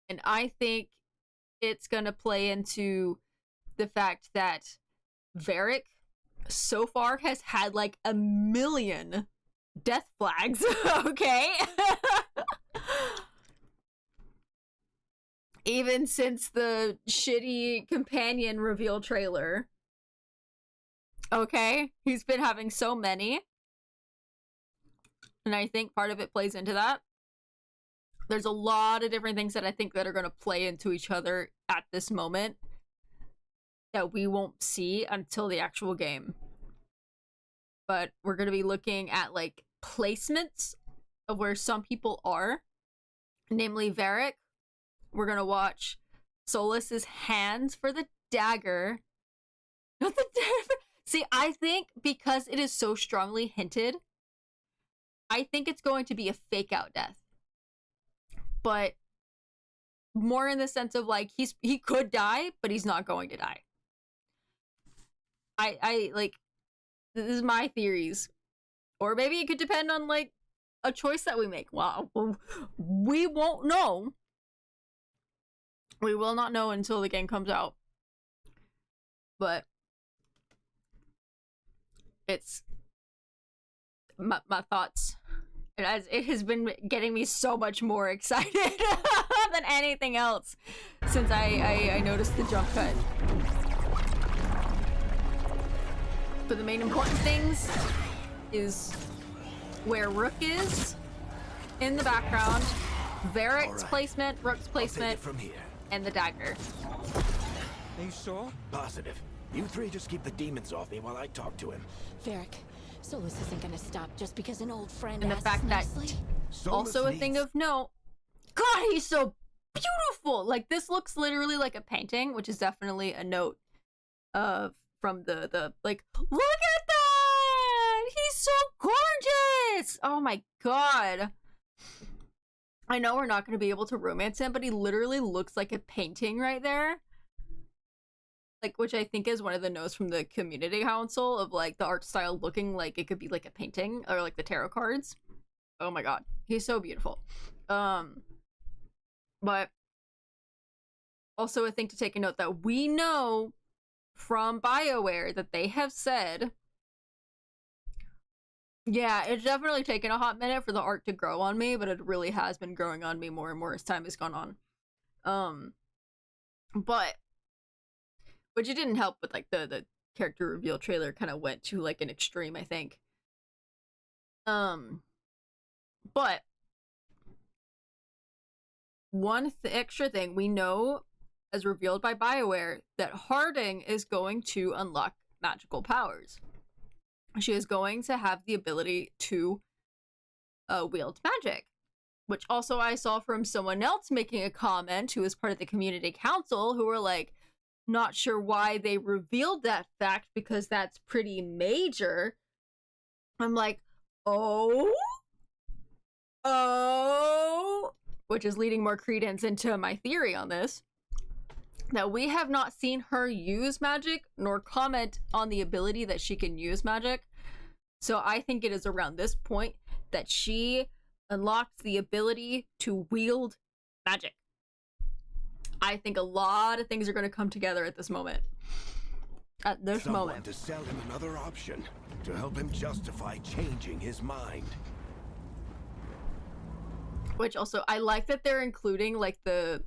and I think it's gonna play into the fact that Varric so far has had like 1 million death flags, okay? Even since the shitty companion reveal trailer. Okay? He's been having so many. And I think part of it plays into that. There's a lot of different things that I think that are going to play into each other at this moment that we won't see until the actual game. But we're going to be looking at like placements of where some people are, namely Varric. We're gonna watch Solus's hands for the dagger. Not the dagger. See, I think because it is so strongly hinted, I think it's going to be a fake out death. But more in the sense of like he could die, but he's not going to die. I like, this is my theories. Or maybe it could depend on like a choice that we make. Wow, we won't know. We will not know until the game comes out. But it's my thoughts. It has been getting me so much more excited than anything else since I noticed the jump cut. But the main important things is where Rook is in the background, Varric's placement, Rook's placement, from here. And the dagger. Are you sure? Positive. You 3 just keep the demons off me while I talk to him. Varric, Solus isn't gonna stop just because an old friend And the asks fact that nicely. also a thing of note. God, he's so beautiful. Like, this looks literally like a painting, which is definitely a note from the like, look at that! He's so gorgeous! Oh my god. I know we're not going to be able to romance him, but he literally looks like a painting right there. Like, which I think is one of the notes from the community council of, like, the art style looking like it could be, like, a painting, or, like, the tarot cards. Oh my god. He's so beautiful. But also a thing to take a note that we know from BioWare that they have said, yeah, it's definitely taken a hot minute for the art to grow on me, but it really has been growing on me more and more as time has gone on. But which it didn't help with, like, the character reveal trailer kind of went to, like, an extreme, I think. But one extra thing we know, as revealed by BioWare, that Harding is going to unlock magical powers. She is going to have the ability to wield magic, which also I saw from someone else making a comment who was part of the community council, who were like, not sure why they revealed that fact because that's pretty major. I'm like, oh, which is leading more credence into my theory on this. That we have not seen her use magic nor comment on the ability that she can use magic. So I think it is around this point that she unlocks the ability to wield magic. I think a lot of things are going to come together at this moment. At this moment. To sell him another option, to help him justify changing his mind. Which also, I like that they're including, like, the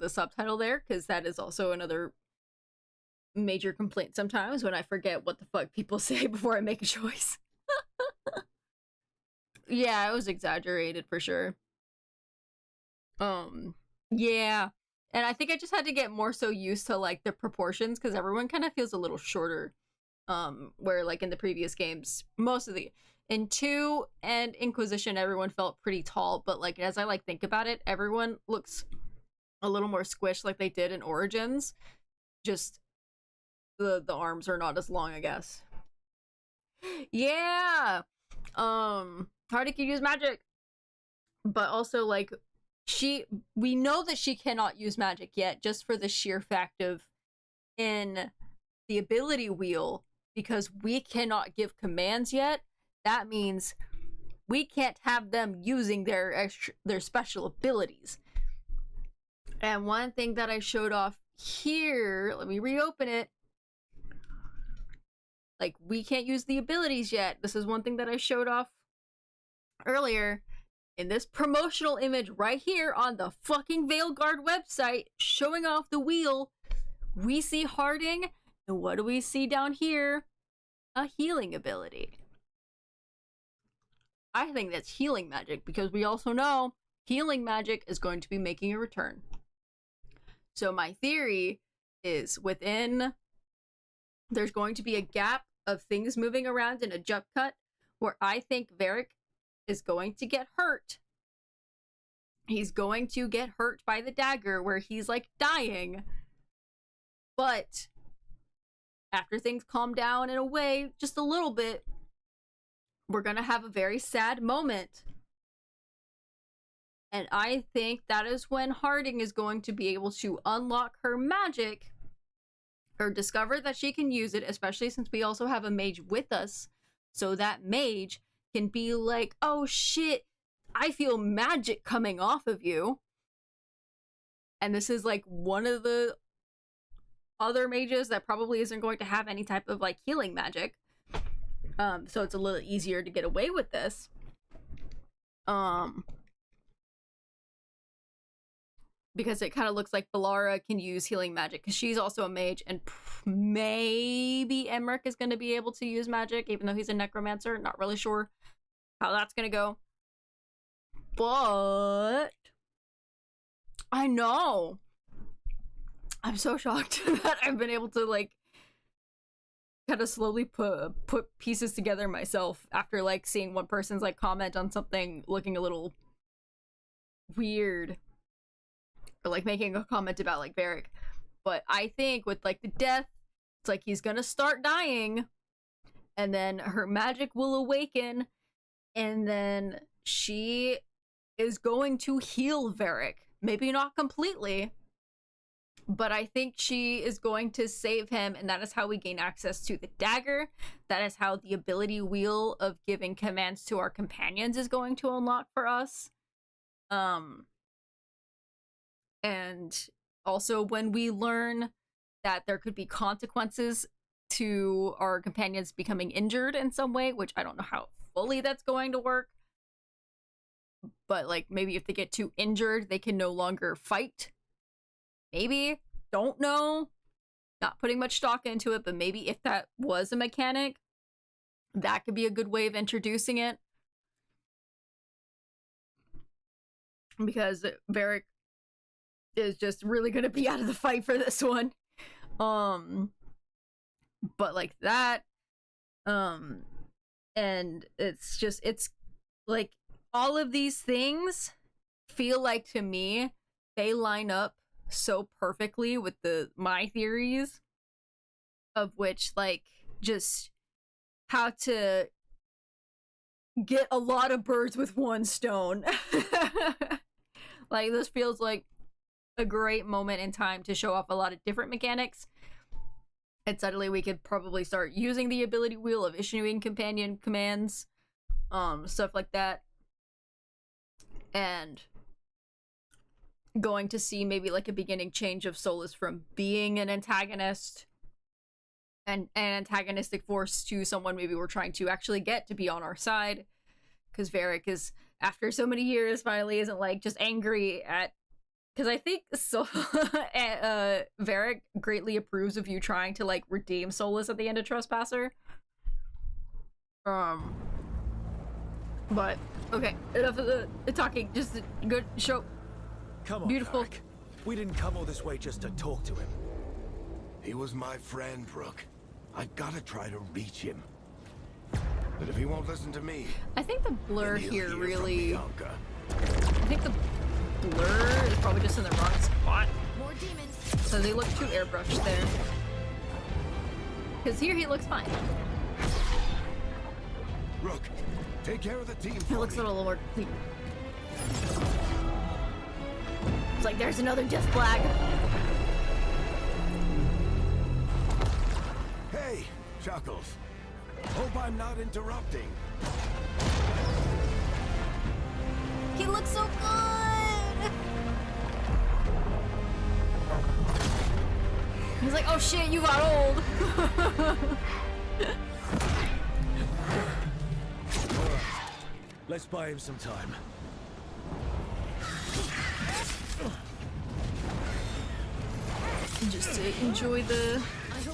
subtitle there, because that is also another major complaint sometimes when I forget what the fuck people say before I make a choice. Yeah, it was exaggerated for sure. Yeah. And I think I just had to get more so used to, like, the proportions, because everyone kind of feels a little shorter. Where, like, in the previous games, in 2 and Inquisition, everyone felt pretty tall, but, like, as I, like, think about it, everyone looks a little more squished like they did in Origins. Just the arms are not as long, I guess. Yeah! Hardy can use magic. But also, like, we know that she cannot use magic yet, just for the sheer fact of in the ability wheel, because we cannot give commands yet. That means we can't have them using their special abilities. And one thing that I showed off here, let me reopen it. Like, we can't use the abilities yet. This is one thing that I showed off earlier. In this promotional image right here on the fucking Veilguard website, showing off the wheel, we see Harding, and what do we see down here? A healing ability. I think that's healing magic, because we also know healing magic is going to be making a return. So my theory is there's going to be a gap of things moving around in a jump cut where I think Varric is going to get hurt. He's going to get hurt by the dagger where he's, like, dying. But after things calm down in a way, just a little bit, we're gonna have a very sad moment. And I think that is when Harding is going to be able to unlock her magic, or discover that she can use it, especially since we also have a mage with us. So that mage can be like, oh shit, I feel magic coming off of you. And this is, like, one of the other mages that probably isn't going to have any type of, like, healing magic. So it's a little easier to get away with this. Because it kind of looks like Balara can use healing magic, because she's also a mage, and maybe Emmerich is going to be able to use magic, even though he's a necromancer. Not really sure how that's going to go. But I know. I'm so shocked that I've been able to, like, kind of slowly put pieces together myself after, like, seeing one person's, like, comment on something looking a little weird. or like making a comment about like Varric. But I think with like the death, it's like he's gonna start dying, and then her magic will awaken, and then she is going to heal Varric. Maybe not completely, but I think she is going to save him, and that is how we gain access to the dagger. That is how the ability wheel of giving commands to our companions is going to unlock for us. And also when we learn that there could be consequences to our companions becoming injured in some way, which I don't know how fully that's going to work. But like maybe if they get too injured, they can no longer fight. Maybe. Don't know. Not putting much stock into it, but maybe if that was a mechanic, that could be a good way of introducing it. Because Varric is just really gonna be out of the fight for this one. But like that. And it's like all of these things feel like to me they line up so perfectly with my theories of which like just how to get a lot of birds with one stone. Like this feels like a great moment in time to show off a lot of different mechanics, and suddenly we could probably start using the ability wheel of issuing companion commands, stuff like that, and going to see maybe like a beginning change of Solus from being an antagonist and an antagonistic force to someone maybe we're trying to actually get to be on our side, because Varric is, after so many years, finally isn't like just angry at, because I think Varric greatly approves of you trying to like redeem Solus at the end of Trespasser. But okay, enough of the talking. Just a good show. Come on, beautiful. Varric. We didn't come all this way just to talk to him. He was my friend, Rook. I gotta try to reach him. But if he won't listen to me, I think the blur then he'll here hear from really. Bianca. I think the blur is probably just in the wrong spot. More demons. So they look too airbrushed there. Because here he looks fine. Rook, take care of the team. He looks a little more clean. It's like there's another death flag. Hey, Chuckles. Hope I'm not interrupting. He looks so good. He's like, oh shit, you got old. Alright, let's buy him some time. Just to enjoy the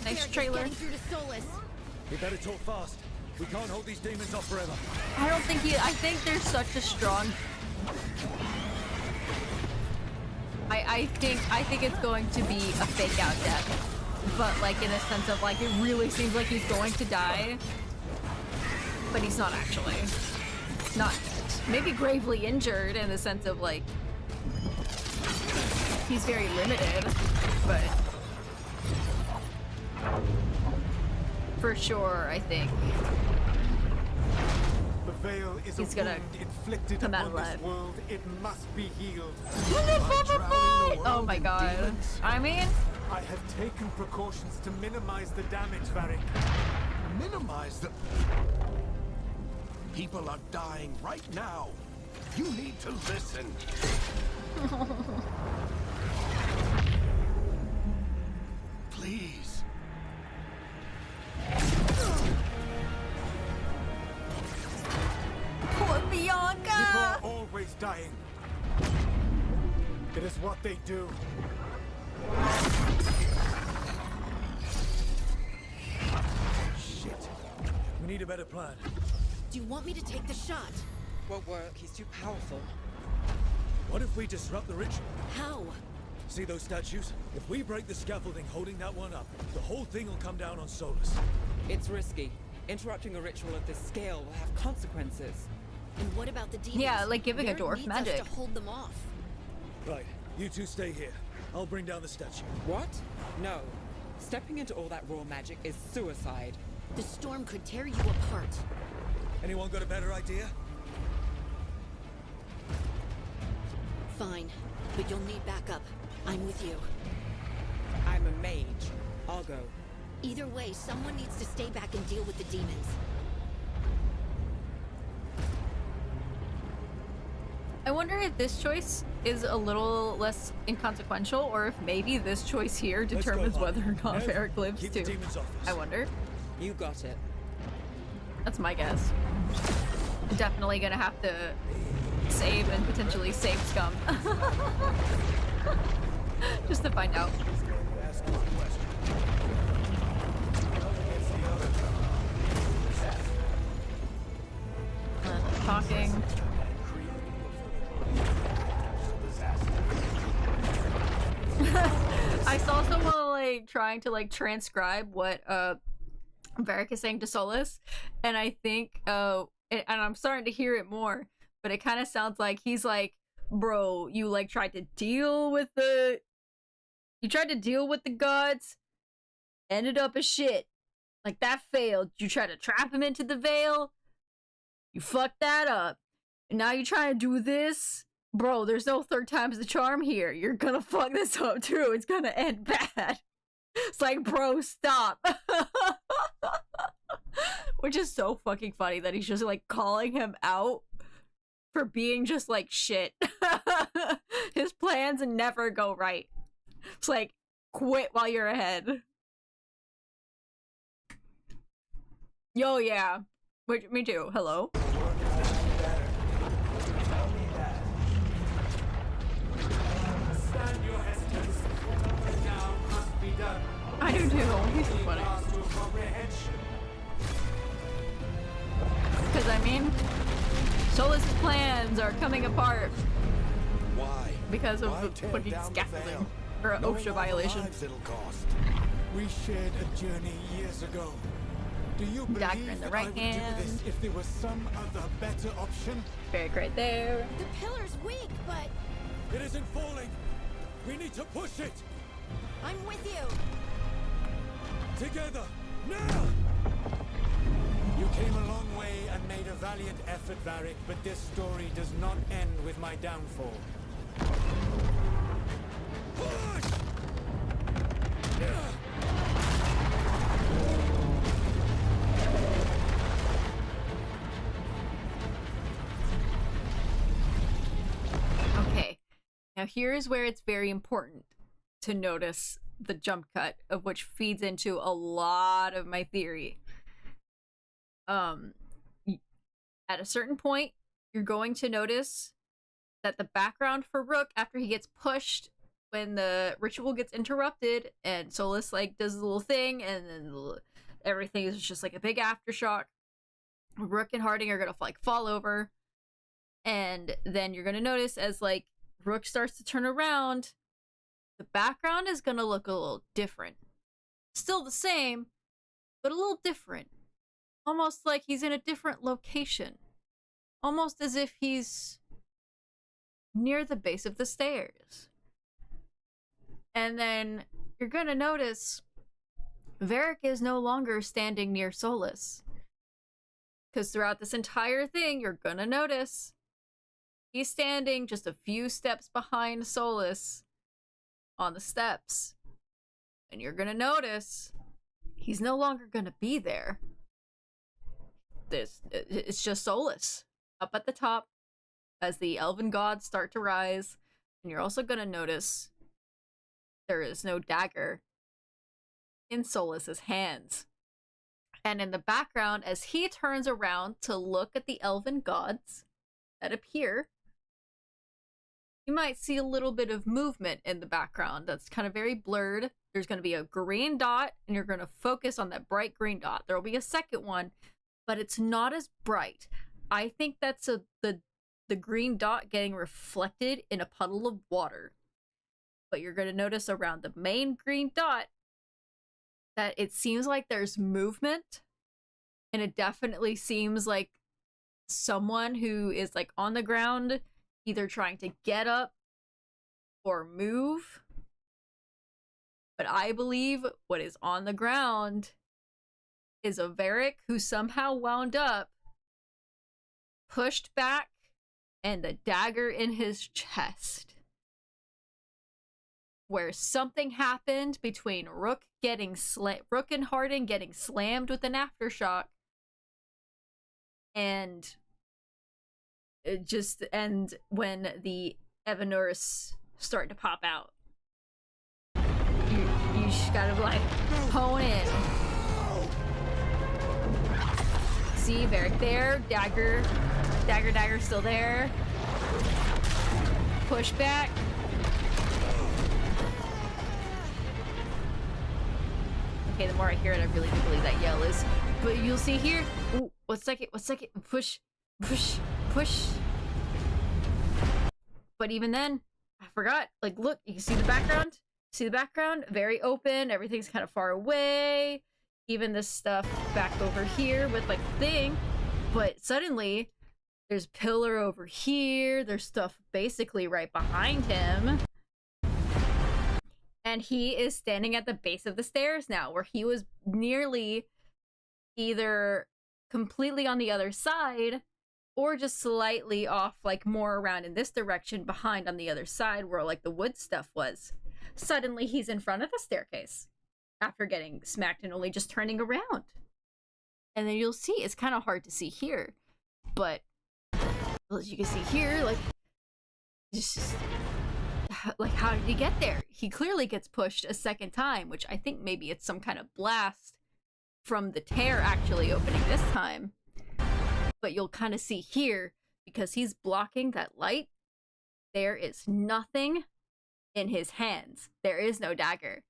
nice trailer. We better talk fast. We can't hold these demons off forever. I don't think I think there's such a strong. I think it's going to be a fake out death, but like in a sense of like it really seems like he's going to die, but he's not actually. Not yet. Maybe gravely injured in the sense of like he's very limited, but for sure I think the veil is he's a gonna wound inflicted come out upon alive. this world. It must be healed. Oh my god. I mean, I have taken precautions to minimize the damage, Varric. Minimize the... People are dying right now. You need to listen. Please. poor Bianca. People are always dying. It is what they do. Shit. We need a better plan. Do you want me to take the shot? Won't work. He's too powerful. What if we disrupt the ritual? How? See those statues? If we break the scaffolding holding that one up, the whole thing will come down on Solus. It's risky. Interrupting a ritual of this scale will have consequences. And what about the demons? Yeah, like giving a Varric dwarf needs magic. us to hold them off. Right. You two stay here. I'll bring down the statue. What? No. Stepping into all that raw magic is suicide. The storm could tear you apart. Anyone got a better idea? Fine, but you'll need backup. I'm with you. I'm a mage. I'll go. Either way, someone needs to stay back and deal with the demons. I wonder if this choice is a little less inconsequential, or if maybe this choice here determines whether or not Varric lives too. I wonder. You got it. That's my guess. Definitely gonna have to save and potentially save Scum. Just to find out. Talking. I saw someone like trying to like transcribe what Varric is saying to Solus, and I think and I'm starting to hear it more, but it kind of sounds like he's like, bro, you like tried to deal with the gods, ended up as shit. Like that failed. You tried to trap him into the veil, you fucked that up. And now you're trying to do this? Bro, there's no third time's the charm here. You're gonna fuck this up too. It's gonna end bad. It's like, bro, stop. Which is so fucking funny that he's just like calling him out for being just like shit. His plans never go right. It's like, quit while you're ahead. Yo, yeah. Which, me too. Hello. I do too. He's so funny. Because I mean, Solus' plans are coming apart. Why? Because of the fucking scaffolding or an OSHA violation. We shared a journey years ago. Do you Dagger in the right I would hand. do this if there was some other better option? Varric right there. The pillar's weak, but It isn't falling. We need to push it. I'm with you. Together, now! You came a long way and made a valiant effort, Varric, but this story does not end with my downfall. Push! Okay. Now here's where it's very important to notice the jump cut, of which feeds into a lot of my theory. At a certain point, you're going to notice that the background for Rook, after he gets pushed, when the ritual gets interrupted and Solus like does the little thing, and then everything is just like a big aftershock, Rook and Harding are gonna like fall over, and then you're gonna notice as like Rook starts to turn around, the background is gonna look a little different. Still the same, but a little different. Almost like he's in a different location. Almost as if he's near the base of the stairs. And then you're gonna notice Varric is no longer standing near Solus. Because throughout this entire thing, you're gonna notice he's standing just a few steps behind Solus on the steps. And you're gonna notice he's no longer gonna be there. It's just Solus up at the top as the elven gods start to rise. And you're also gonna notice there is no dagger in Solus's hands. And in the background, as he turns around to look at the elven gods that appear, you might see a little bit of movement in the background that's kind of very blurred. There's going to be a green dot, and you're going to focus on that bright green dot. There will be a second one, but it's not as bright. I think that's the green dot getting reflected in a puddle of water. But you're going to notice around the main green dot that it seems like there's movement, and it definitely seems like someone who is like on the ground, either trying to get up or move. But I believe what is on the ground is a Varric who somehow wound up pushed back and the dagger in his chest. Where something happened between Rook and Harding getting slammed with an aftershock, and when the Evanurus start to pop out. You just gotta like hone in. See, Varric there, dagger still there. Push back. Okay, the more I hear it, I really do believe that yell is. But you'll see here. Ooh, one second. Push. But even then, I forgot. Like, look, you can see the background. See the background? Very open. Everything's kind of far away. Even this stuff back over here with like thing. But suddenly, there's pillar over here. There's stuff basically right behind him. And he is standing at the base of the stairs now, where he was nearly either completely on the other side or just slightly off, like more around in this direction behind on the other side where like the wood stuff was. Suddenly he's in front of the staircase after getting smacked and only just turning around. And then you'll see, it's kind of hard to see here, but as you can see here, like, just like, how did he get there? He clearly gets pushed a second time, which I think maybe it's some kind of blast from the tear actually opening this time. But you'll kind of see here, because he's blocking that light, there is nothing in his hands. There is no dagger.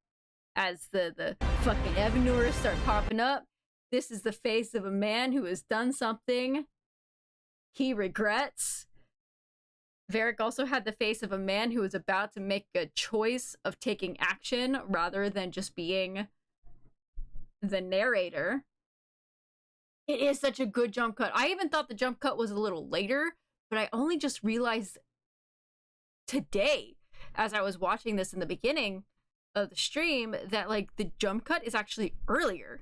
As the fucking Evanurus start popping up, this is the face of a man who has done something he regrets. Varric also had the face of a man who was about to make a choice of taking action rather than just being the narrator. It is such a good jump cut. I even thought the jump cut was a little later, but I only just realized today, as I was watching this in the beginning of the stream, that like the jump cut is actually earlier.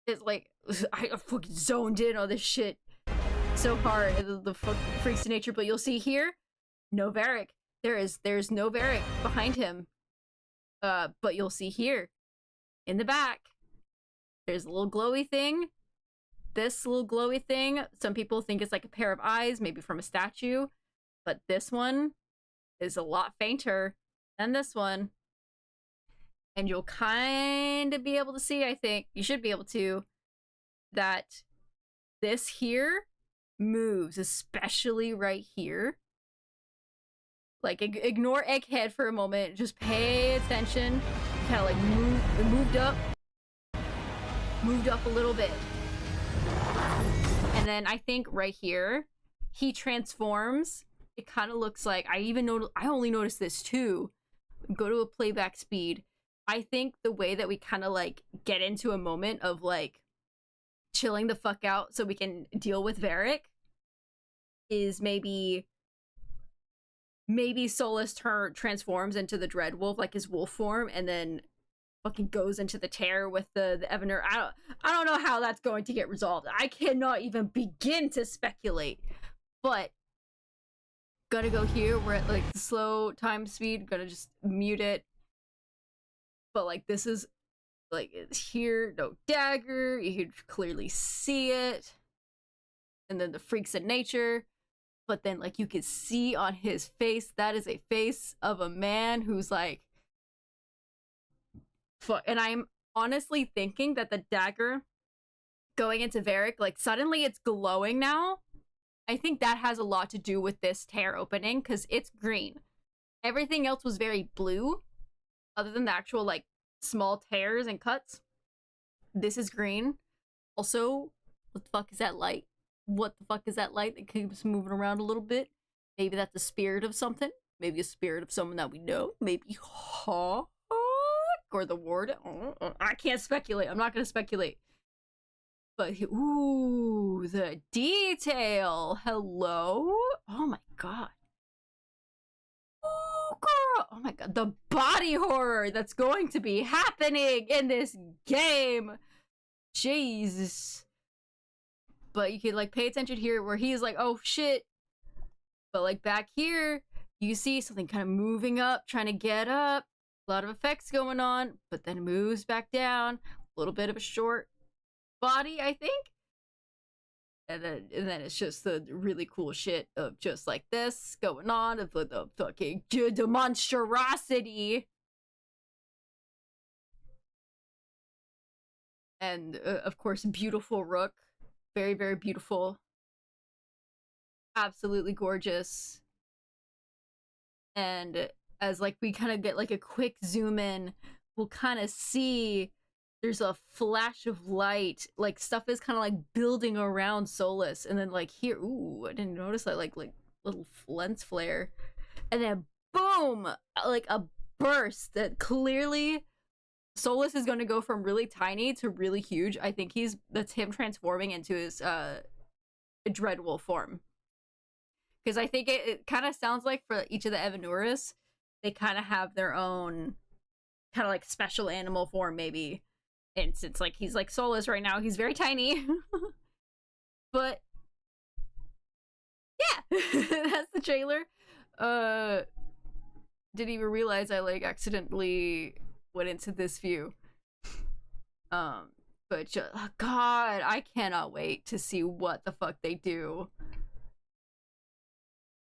It's like, I fucking zoned in on this shit so hard, the fucking freaks of nature. But you'll see here, no Varric. There's no Varric behind him. But you'll see here, in the back, there's a little glowy thing. This little glowy thing, some people think it's like a pair of eyes, maybe from a statue. But this one is a lot fainter than this one. And you'll kind of be able to see, I think, you should be able to, that this here moves, especially right here. Like, ignore Egghead for a moment, just pay attention. Kind of like moved up a little bit. And then I think right here, he transforms. It kind of looks like, I only noticed this too. Go to a playback speed. I think the way that we kind of like get into a moment of like chilling the fuck out so we can deal with Varric is maybe Solus transforms into the Dreadwolf, like his wolf form, and then fucking goes into the tear with the Evanur. I don't know how that's going to get resolved. I cannot even begin to speculate. But gotta go here. We're at like the slow time speed. Gonna just mute it. But like this is like here, no dagger. You could clearly see it. And then the freaks of nature. But then like you could see on his face, that is a face of a man who's like, fuck. And I'm honestly thinking that the dagger going into Varric, like suddenly it's glowing now. I think that has a lot to do with this tear opening because it's green. Everything else was very blue, other than the actual like small tears and cuts. This is green. Also, what the fuck is that light? What the fuck is that light that keeps moving around a little bit? Maybe that's the spirit of something. Maybe a spirit of someone that we know. Maybe Hawk or the ward. I can't speculate. I'm not gonna speculate. But ooh, the detail. Hello? Oh my god. oh my god, the body horror that's going to be happening in this game. Jesus. But you could like pay attention here where he's like, oh shit. But like back here, you see something kind of moving up, trying to get up. A lot of effects going on, but then it moves back down. A little bit of a short body, I think. And then it's just the really cool shit of just like this going on of the fucking monstrosity. And of course, beautiful Rook. Very, very beautiful. Absolutely gorgeous. And as like we kind of get like a quick zoom in, we'll kind of see there's a flash of light, like stuff is kind of like building around Solus, and then like here, ooh, I didn't notice that like little lens flare, and then boom, like a burst that clearly Solus is going to go from really tiny to really huge. I think that's him transforming into his Dreadwolf form, because I think it kind of sounds like for each of the Evanuris, they kind of have their own kind of like special animal form maybe. And since like he's like Solus right now, he's very tiny. But yeah, that's the trailer. Didn't even realize I like accidentally went into this view. But just, oh god, I cannot wait to see what the fuck they do.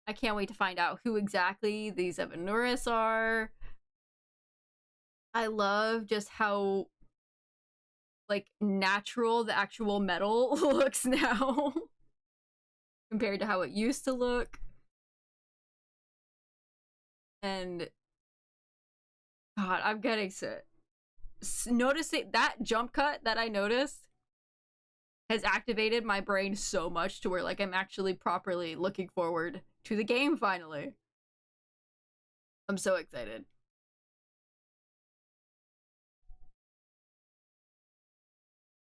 I can't wait to find out who exactly these Evanuris are. I love just how like natural the actual metal looks now compared to how it used to look. And god, I'm getting sick. Noticing that jump cut that I noticed has activated my brain so much to where like I'm actually properly looking forward to the game finally. I'm so excited.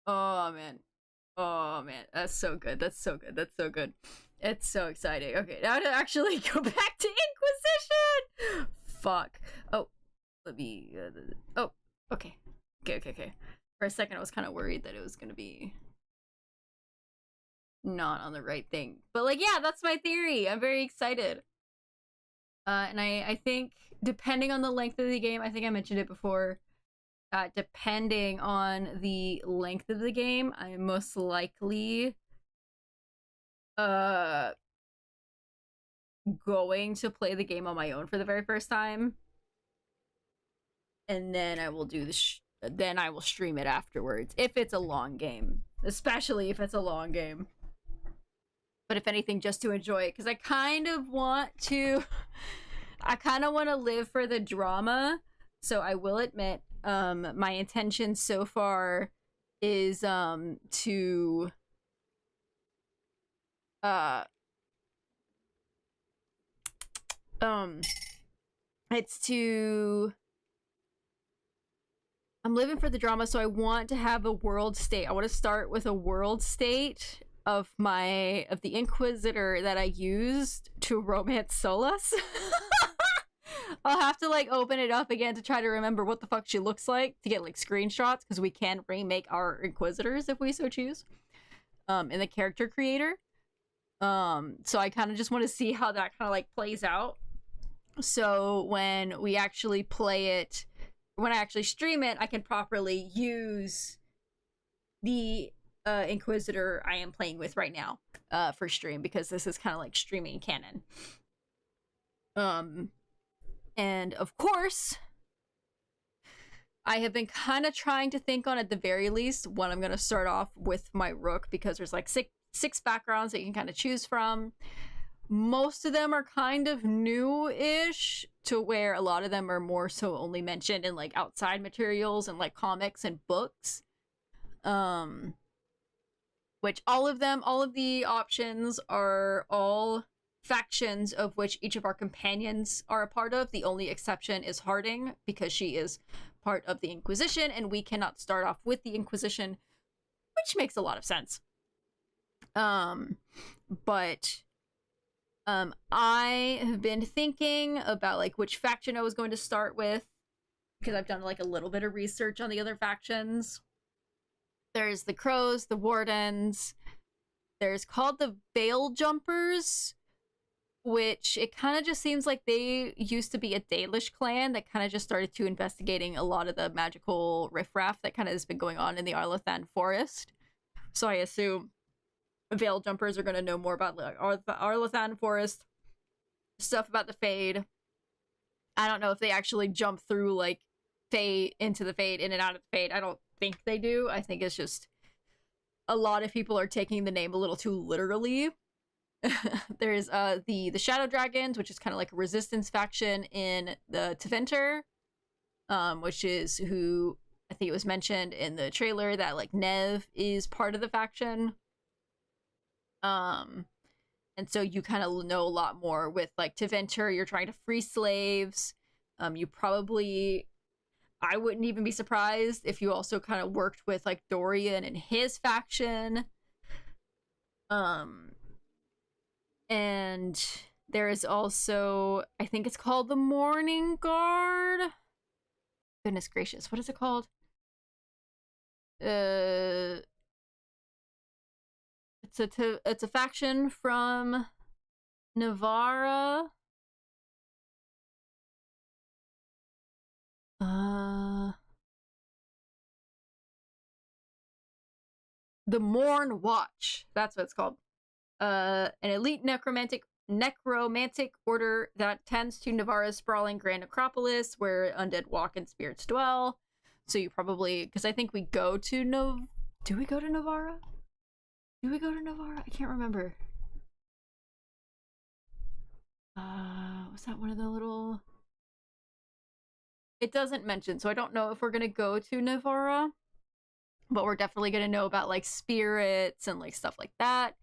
Oh man. Oh man. That's so good. That's so good. That's so good. It's so exciting. Okay, now to actually go back to Inquisition! Fuck. Oh. Let me... oh. Okay. Okay. For a second I was kind of worried that it was gonna be not on the right thing. But like, yeah, that's my theory. I'm very excited. And I think, depending on the length of the game, I think I mentioned it before, depending on the length of the game, I'm most likely going to play the game on my own for the very first time. And then I will do then I will stream it afterwards, if it's a long game. Especially if it's a long game. But if anything, just to enjoy it, because I kind of want to live for the drama. So I will admit, my intention so far is to it's to I'm living for the drama, so I want to have a world state. I want to start with a world state of the Inquisitor that I used to romance Solus. I'll have to like open it up again to try to remember what the fuck she looks like to get like screenshots, because we can remake our Inquisitors if we so choose in the character creator. So I kind of just want to see how that kind of like plays out. So when we actually play it, when I actually stream it, I can properly use the Inquisitor I am playing with right now for stream, because this is kind of like streaming canon. And of course, I have been kind of trying to think on, at the very least, when I'm going to start off with my Rook, because there's like six backgrounds that you can kind of choose from. Most of them are kind of new-ish, to where a lot of them are more so only mentioned in like outside materials and like comics and books. Which all of the options are all factions of which each of our companions are a part of. The only exception is Harding, because she is part of the Inquisition, and we cannot start off with the Inquisition, which makes a lot of sense. But I have been thinking about like which faction I was going to start with, because I've done like a little bit of research on the other factions. There's the Crows, the Wardens. There's called the Veil Jumpers, which it kind of just seems like they used to be a Dalish clan that kind of just started to investigating a lot of the magical riffraff that kind of has been going on in the Arlathan forest. So I assume Veil Jumpers are going to know more about like Arlathan forest, stuff about the Fade. I don't know if they actually jump through like Fade into the Fade, in and out of the Fade. I don't think they do. I think it's just a lot of people are taking the name a little too literally. There's the Shadow Dragons, which is kind of like a resistance faction in the Teventer, which is who I think it was mentioned in the trailer that like Nev is part of the faction. And so you kind of know a lot more with like Teventer. You're trying to free slaves. You probably, I wouldn't even be surprised if you also kind of worked with like Dorian and his faction. And there is also, I think it's called the Morning Guard. Goodness gracious, what is it called? It's a faction from Navarra. The Morn Watch. That's what it's called. An elite necromantic order that tends to Navarra's sprawling Grand Necropolis, where undead walk and spirits dwell. So you probably, because I think we go to do we go to Navarra? Do we go to Navarra? I can't remember. Was that one of the little... It doesn't mention, so I don't know if we're gonna go to Navarra, but we're definitely gonna know about like spirits and like stuff like that.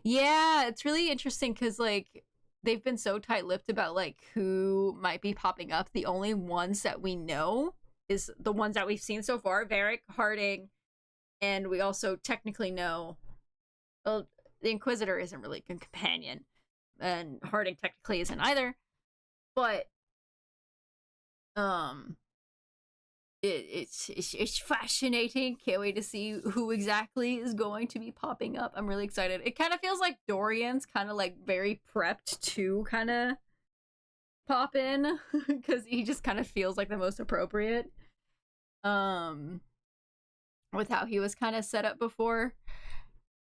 Yeah, it's really interesting because like they've been so tight-lipped about like who might be popping up. The only ones that we know is the ones that we've seen so far: Varric, Harding, and we also technically know, well, the Inquisitor isn't really a companion, and Harding technically isn't either. But it's fascinating. Can't wait to see who exactly is going to be popping up. I'm really excited. It kind of feels like Dorian's kind of like very prepped to kind of pop in because he just kind of feels like the most appropriate with how he was kind of set up before.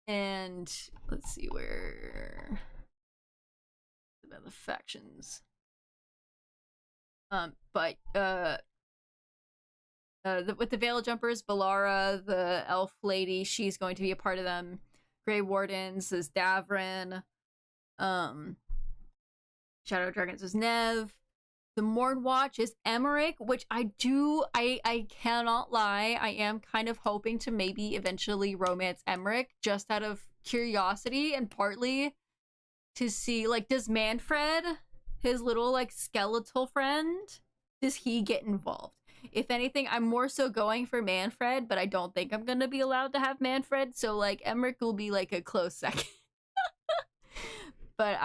And let's see where about the factions. With the Veil Jumpers, Balara, the elf lady, she's going to be a part of them. Grey Wardens is Davrin. Shadow Dragons is Nev. The Morn Watch is Emmerich, which I cannot lie, I am kind of hoping to maybe eventually romance Emmerich, just out of curiosity and partly to see, like, does Manfred, his little, like, skeletal friend, does he get involved? If anything, I'm more so going for Manfred, but I don't think I'm gonna be allowed to have Manfred, so, like, Emmerich will be, like, a close second. But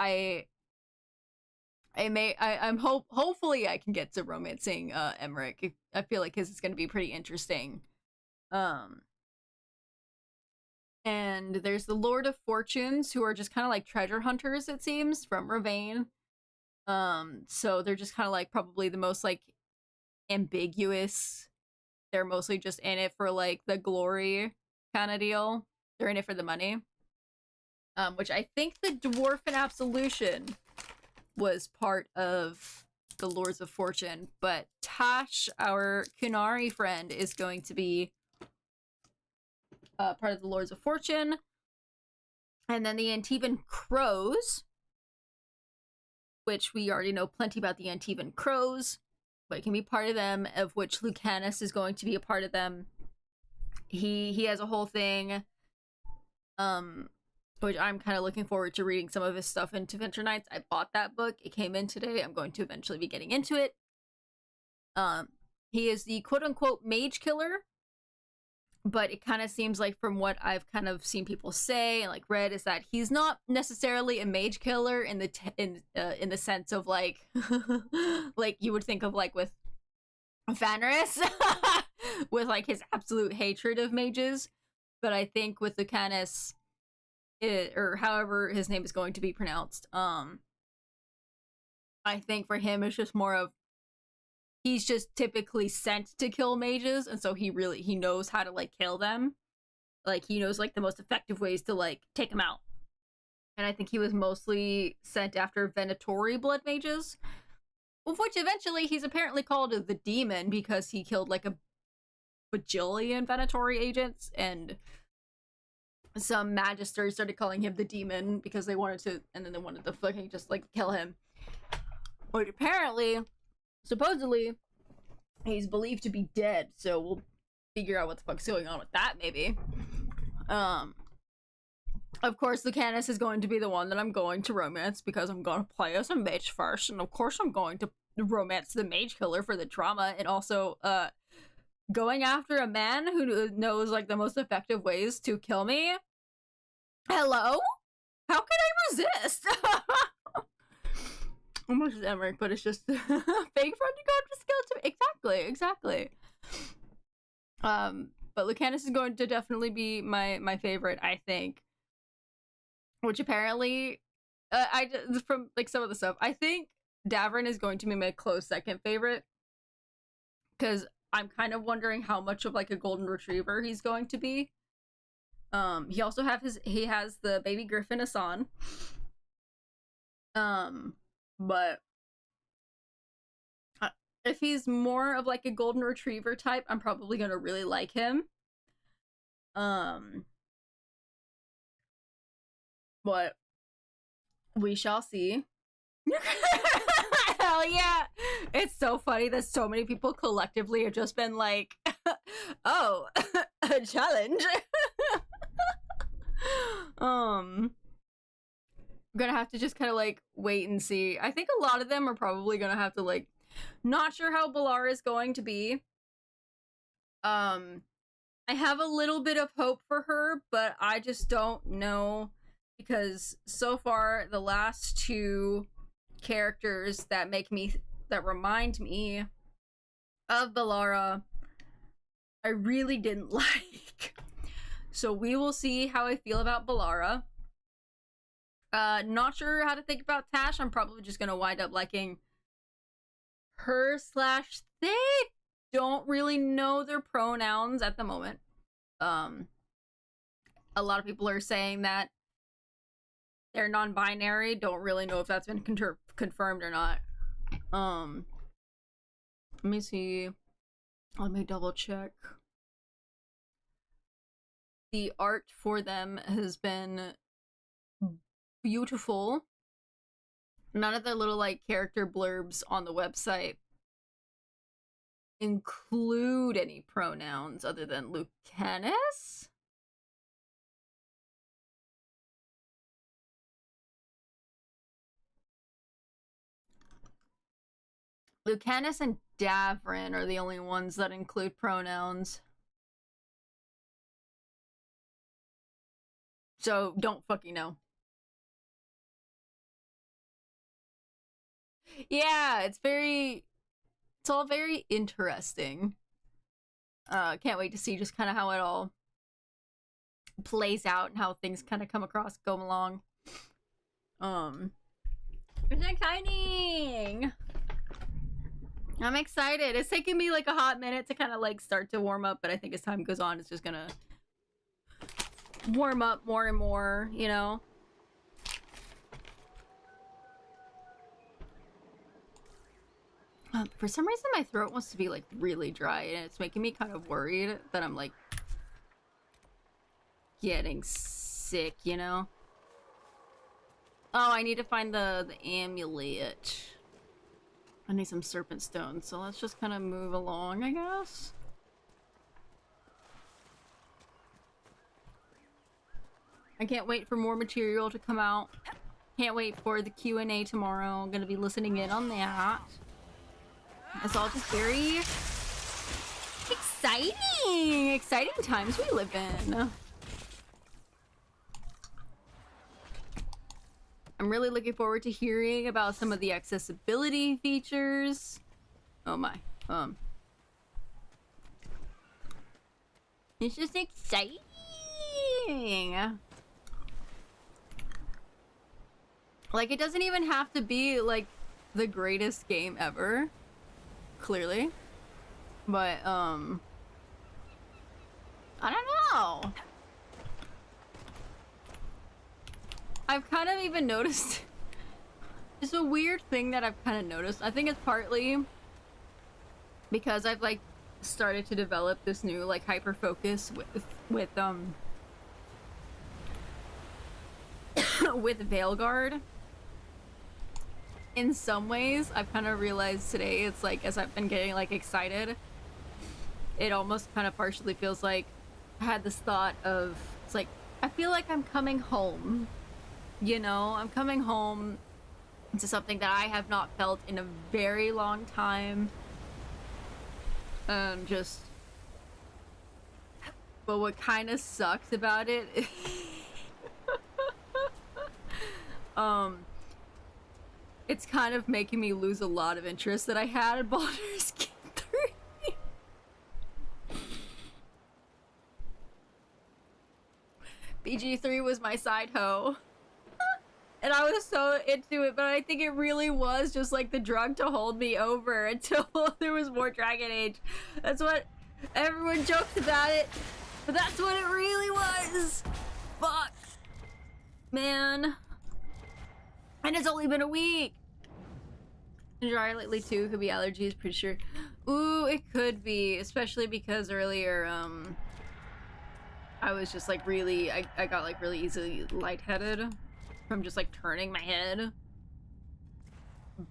hopefully I can get to romancing Emmerich. I feel like his is gonna be pretty interesting. And there's the Lord of Fortunes, who are just kind of like treasure hunters, it seems, from Ravane. So they're just kind of like probably the most like ambiguous. They're mostly just in it for like the glory kind of deal. They're in it for the money. Which I think the Dwarfen Absolution was part of the Lords of Fortune, but Tash, our Kunari friend, is going to be part of the Lords of Fortune. And then the Antivan Crows, which we already know plenty about the Antivan Crows, but it can be part of them, of which Lucanus is going to be a part of them. He has a whole thing, which I'm kind of looking forward to reading some of his stuff into Venture Nights. I bought that book. It came in today. I'm going to eventually be getting into it. He is the quote-unquote mage killer, but it kind of seems like from what I've kind of seen people say and like read is that he's not necessarily a mage killer in the sense of like like you would think of like with Fenris with like his absolute hatred of mages, but I think with Lucanus, or however his name is going to be pronounced, I think for him it's just more of he's just typically sent to kill mages, and so he knows how to like kill them. Like he knows like the most effective ways to like take them out. And I think he was mostly sent after Venatori blood mages, of which eventually he's apparently called the demon because he killed like a bajillion Venatori agents, and some magisters started calling him the demon because they wanted to, and then they wanted to fucking just like kill him. Which apparently, supposedly, he's believed to be dead, so we'll figure out what the fuck's going on with that, maybe. Of course, Lucanus is going to be the one that I'm going to romance because I'm going to play as a mage first, and of course I'm going to romance the mage killer for the drama, and also, going after a man who knows, like, the most effective ways to kill me? Hello? How can I resist? Almost Emmerich, but it's just fake front to go to skeleton. Exactly. But Lucanus is going to definitely be my favorite, I think. Which apparently, from like some of the stuff, I think Davrin is going to be my close second favorite. Because I'm kind of wondering how much of like a golden retriever he's going to be. He also has the baby griffin Asan. But if he's more of like a golden retriever type, I'm probably gonna really like him. But we shall see. Hell yeah! It's so funny that so many people collectively have just been like, oh, a challenge. I'm gonna have to just kind of like wait and see. I think a lot of them are probably gonna have to like, not sure how Balara is going to be. I have a little bit of hope for her, but I just don't know, because so far the last two characters that remind me of Balara, I really didn't like. So we will see how I feel about Balara. Not sure how to think about Tash. I'm probably just gonna wind up liking her / they don't really know their pronouns at the moment. A lot of people are saying that they're non-binary. Don't really know if that's been confirmed or not. Let me see. Let me double check. The art for them has been beautiful. None of the little like character blurbs on the website include any pronouns other than Lucanus. Lucanus and Davrin are the only ones that include pronouns. So don't fucking know. Yeah, it's all very interesting. Can't wait to see just kind of how it all plays out and how things kind of go along. It's exciting! I'm excited. It's taking me like a hot minute to kind of like start to warm up, but I think as time goes on, it's just gonna warm up more and more, you know? For some reason, my throat wants to be like really dry, and it's making me kind of worried that I'm like getting sick, you know? Oh, I need to find the amulet. I need some serpent stones, so let's just kind of move along, I guess. I can't wait for more material to come out. Can't wait for the Q&A tomorrow. I'm gonna be listening in on that. It's all just very exciting! Exciting times we live in. I'm really looking forward to hearing about some of the accessibility features. Oh my. It's just exciting. Like, it doesn't even have to be like the greatest game ever, clearly. But I don't know. I've kind of even noticed it's a weird thing that I've kind of noticed. I think it's partly because I've like started to develop this new like hyper focus with with Veilguard. In some ways, I've kind of realized today, it's like as I've been getting like excited, it almost kind of partially feels like I had this thought of, it's like, I feel like I'm coming home. You know, I'm coming home to something that I have not felt in a very long time. Just... But what kind of sucks about it it's kind of making me lose a lot of interest that I had in Baldur's Gate 3. BG3 was my side hoe. And I was so into it, but I think it really was just like the drug to hold me over until there was more Dragon Age. That's what everyone jokes about it, but that's what it really was. Fuck. Man. And it's only been a week. Dry lately too, could be allergies, pretty sure. Ooh, it could be, especially because earlier, I was just like really, I got like really easily lightheaded from just like turning my head.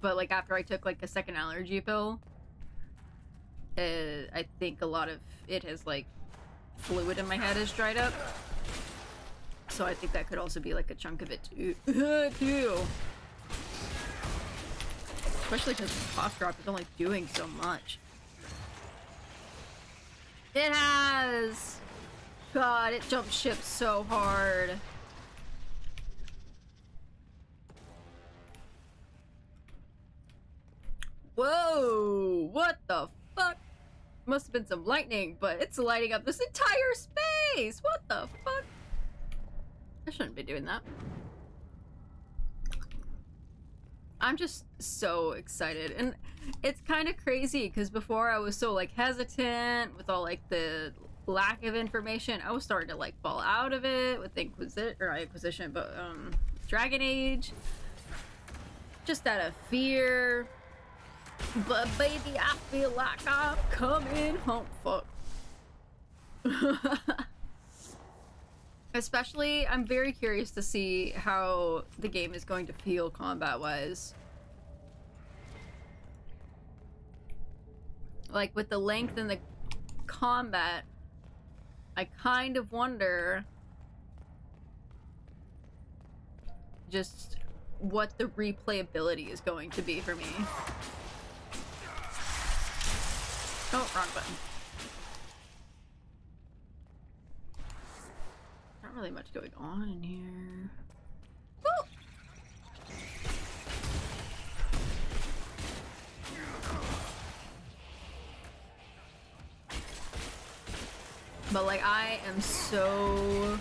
But like after I took like a second allergy pill, I think a lot of it has like fluid in my head has dried up. So I think that could also be like a chunk of it too. Especially because the cough drop is only doing so much. It has! God, it jumped ship so hard. Whoa! What the fuck? Must have been some lightning, but it's lighting up this entire space! What the fuck? I shouldn't be doing that. I'm just so excited, and it's kind of crazy because before I was so like hesitant with all like the lack of information. I was starting to like fall out of it with Inquisition, but Dragon Age, just out of fear. But baby, I feel like I'm coming home. Fuck. Especially, I'm very curious to see how the game is going to feel combat-wise. Like, with the length and the combat, I kind of wonder just what the replayability is going to be for me. Oh, wrong button. Not really much going on in here. Woo! But like, I am so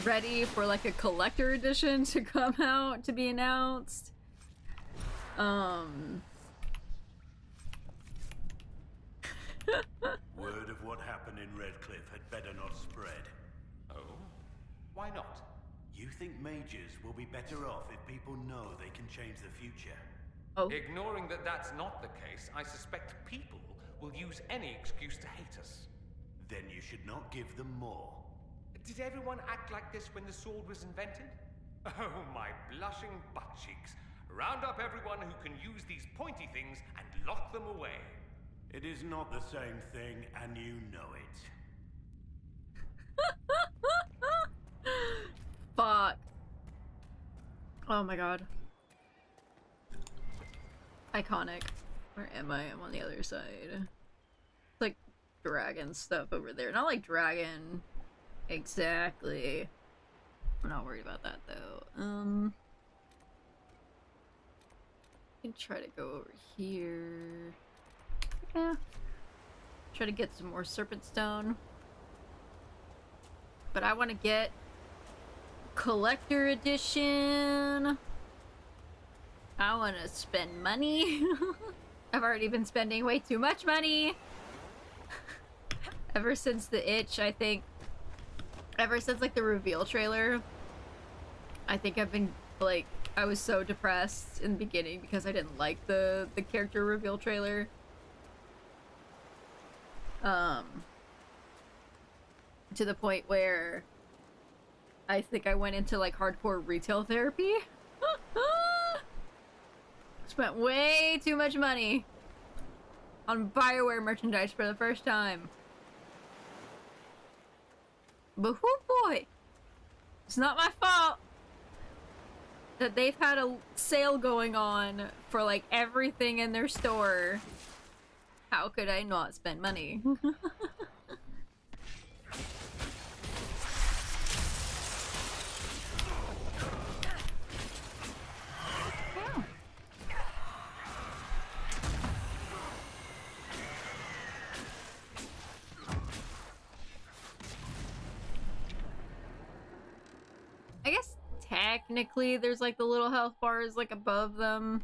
ready for like a collector edition to come out, to be announced. Word of what happened in Redcliffe had better not spread. Oh? Why not? You think mages will be better off if people know they can change the future? Oh. Ignoring that that's not the case, I suspect people will use any excuse to hate us. Then you should not give them more. Did everyone act like this when the sword was invented? Oh, my blushing butt cheeks. Round up everyone who can use these pointy things and lock them away. It is not the same thing, and you know it. Fuck. Oh my god. Iconic. Where am I? I'm on the other side. Like, dragon stuff over there. Not like dragon exactly. I'm not worried about that though. I can try to go over here. Yeah. Try to get some more serpent stone. But I want to get collector edition. I want to spend money. I've already been spending way too much money. Ever since the itch, I think. Ever since like the reveal trailer. I think I've been like, I was so depressed in the beginning because I didn't like the character reveal trailer. To the point where I think I went into like hardcore retail therapy. Spent way too much money on BioWare merchandise for the first time. But oh boy, it's not my fault that they've had a sale going on for like everything in their store. How could I not spend money? I guess technically there's like the little health bars like above them.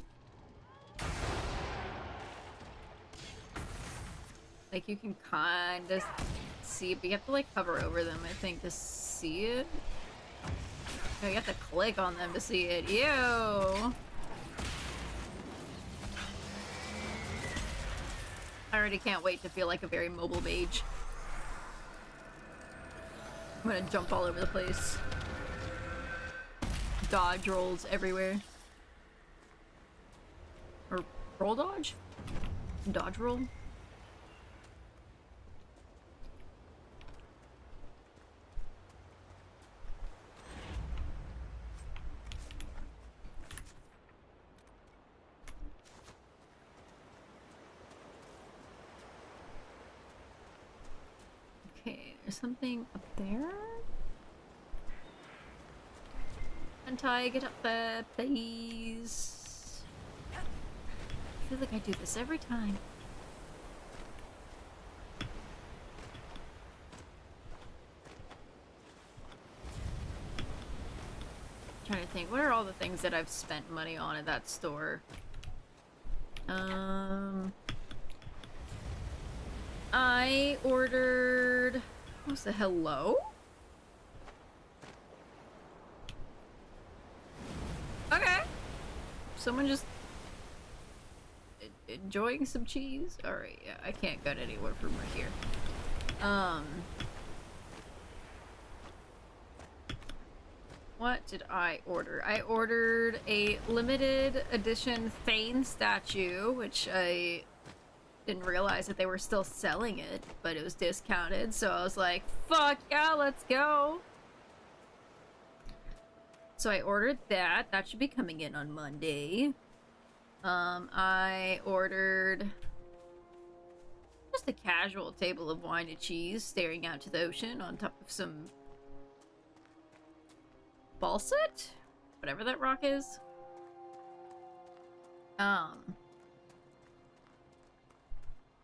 Like you can kind of see it, but you have to like hover over them, I think, to see it. No, you have to click on them to see it. Ew! I already can't wait to feel like a very mobile mage. I'm gonna jump all over the place. Dodge rolls everywhere. Or roll dodge? Dodge roll? Okay, there's something up there? Untie, get up there, please. I feel like I do this every time. I'm trying to think, what are all the things that I've spent money on at that store? I ordered... What's the hello? Okay. Someone just enjoying some cheese? Alright, yeah, I can't get anywhere from right here. What did I order? I ordered a limited edition Thane statue, which I didn't realize that they were still selling it, but it was discounted, so I was like, fuck yeah, let's go! So I ordered that. That should be coming in on Monday. I ordered just a casual table of wine and cheese staring out to the ocean on top of some balsat? Whatever that rock is.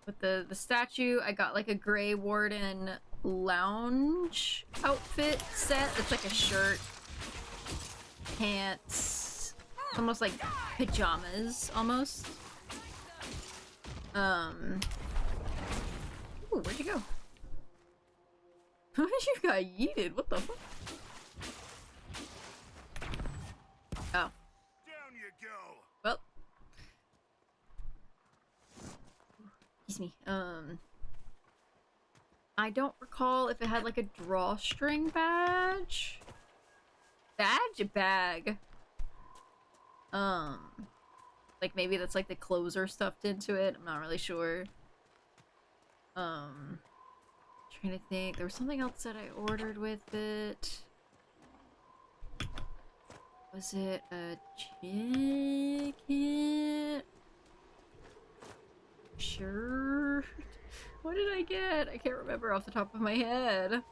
With the statue, I got like a Grey Warden lounge outfit set. It's like a shirt, pants, almost like pajamas, almost. Ooh, where'd you go? You got yeeted, what the fuck? Oh. Down you go. Well. Excuse me. I don't recall if it had like a drawstring badge. Bag. Like maybe that's like the closer stuffed into it. I'm not really sure. Trying to think. There was something else that I ordered with it. Was it a jacket? Shirt? What did I get? shit. I can't remember off the top of my head.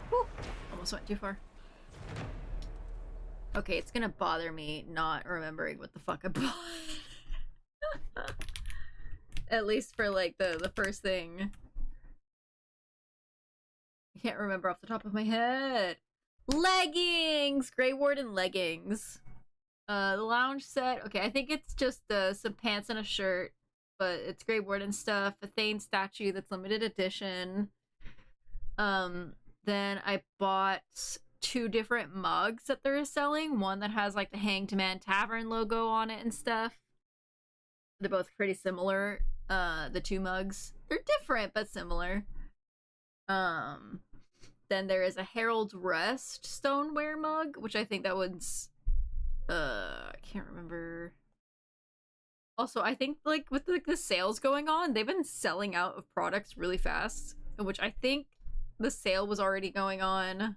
Whew, almost went too far. Okay, it's gonna bother me not remembering what the fuck I bought. At least for like the first thing. I can't remember off the top of my head. Leggings! Grey Warden leggings. The lounge set. Okay, I think it's just some pants and a shirt. But it's Grey Warden stuff. A Thane statue that's limited edition. Then I bought 2 different mugs that they're selling. One that has like the Hanged Man Tavern logo on it and stuff. They're both pretty similar. The 2 mugs. They're different but similar. Then there is a Herald's Rest stoneware mug, which I think that one's I can't remember. Also, I think like with like the sales going on, they've been selling out of products really fast, which I think the sale was already going on.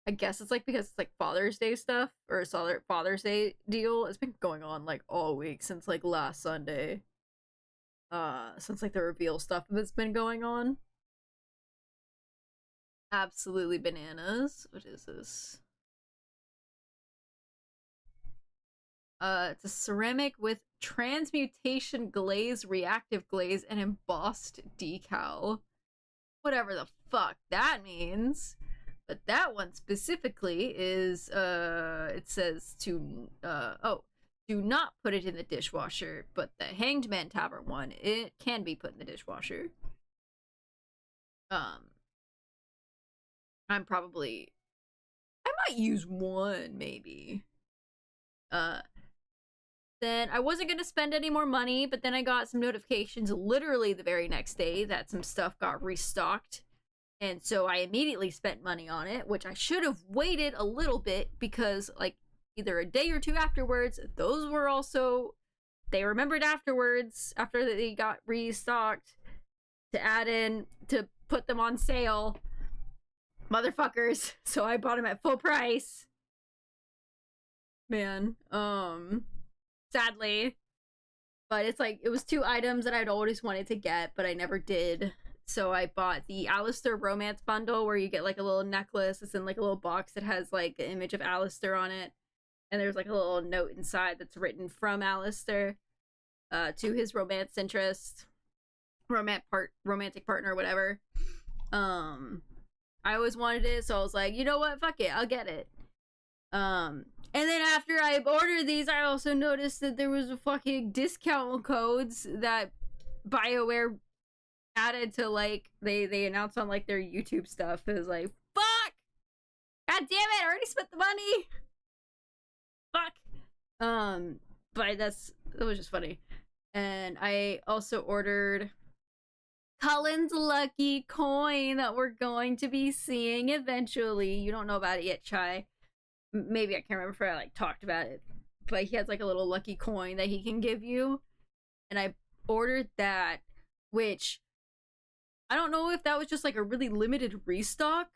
I guess it's like because it's like Father's Day stuff or Father's Day deal. It's been going on like all week since like last Sunday. Since like the reveal stuff that's been going on. Absolutely bananas. What is this? It's a ceramic with transmutation glaze, reactive glaze, and embossed decal. Whatever the fuck that means. But that one specifically is, it says to, do not put it in the dishwasher, but the Hanged Man Tavern one, it can be put in the dishwasher. I might use one, maybe. Then I wasn't gonna spend any more money, but then I got some notifications literally the very next day that some stuff got restocked. And so I immediately spent money on it, which I should have waited a little bit because like either a day or 2 afterwards, those were also, they remembered afterwards, after they got restocked, to add in, to put them on sale. Motherfuckers. So I bought them at full price. Man, sadly. But it's like, it was 2 items that I'd always wanted to get, but I never did. So I bought the Alistair Romance Bundle where you get like a little necklace. It's in like a little box that has like an image of Alistair on it. And there's like a little note inside that's written from Alistair to his romance interest. Romantic partner, whatever. I always wanted it, so I was like, you know what? Fuck it, I'll get it. And then after I ordered these, I also noticed that there was a fucking discount codes that BioWare added to like they announced on like their YouTube stuff. It was like, fuck! God damn it, I already spent the money! Fuck! But it was just funny. And I also ordered Cullen's lucky coin that we're going to be seeing eventually. You don't know about it yet, Chai. Maybe I can't remember if I like talked about it. But he has like a little lucky coin that he can give you. And I ordered that, which I don't know if that was just like a really limited restock,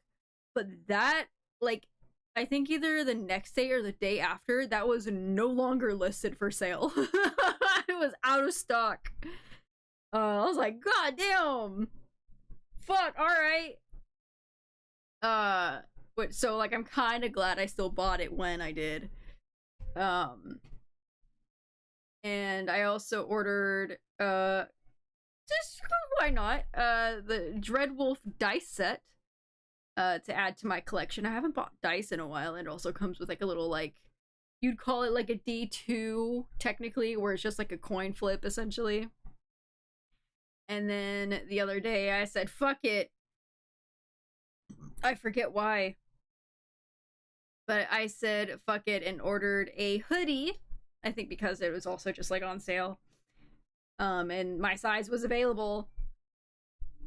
but that like I think either the next day or the day after, that was no longer listed for sale. It was out of stock. I was like, God damn. Fuck, alright. So like I'm kind of glad I still bought it when I did. And I also ordered just why not? The Dreadwolf dice set to add to my collection. I haven't bought dice in a while, and it also comes with like a little like, you'd call it like a D2 technically, where it's just like a coin flip essentially. And then the other day I said, fuck it. I forget why. But I said, fuck it, and ordered a hoodie. I think because it was also just like on sale. And my size was available.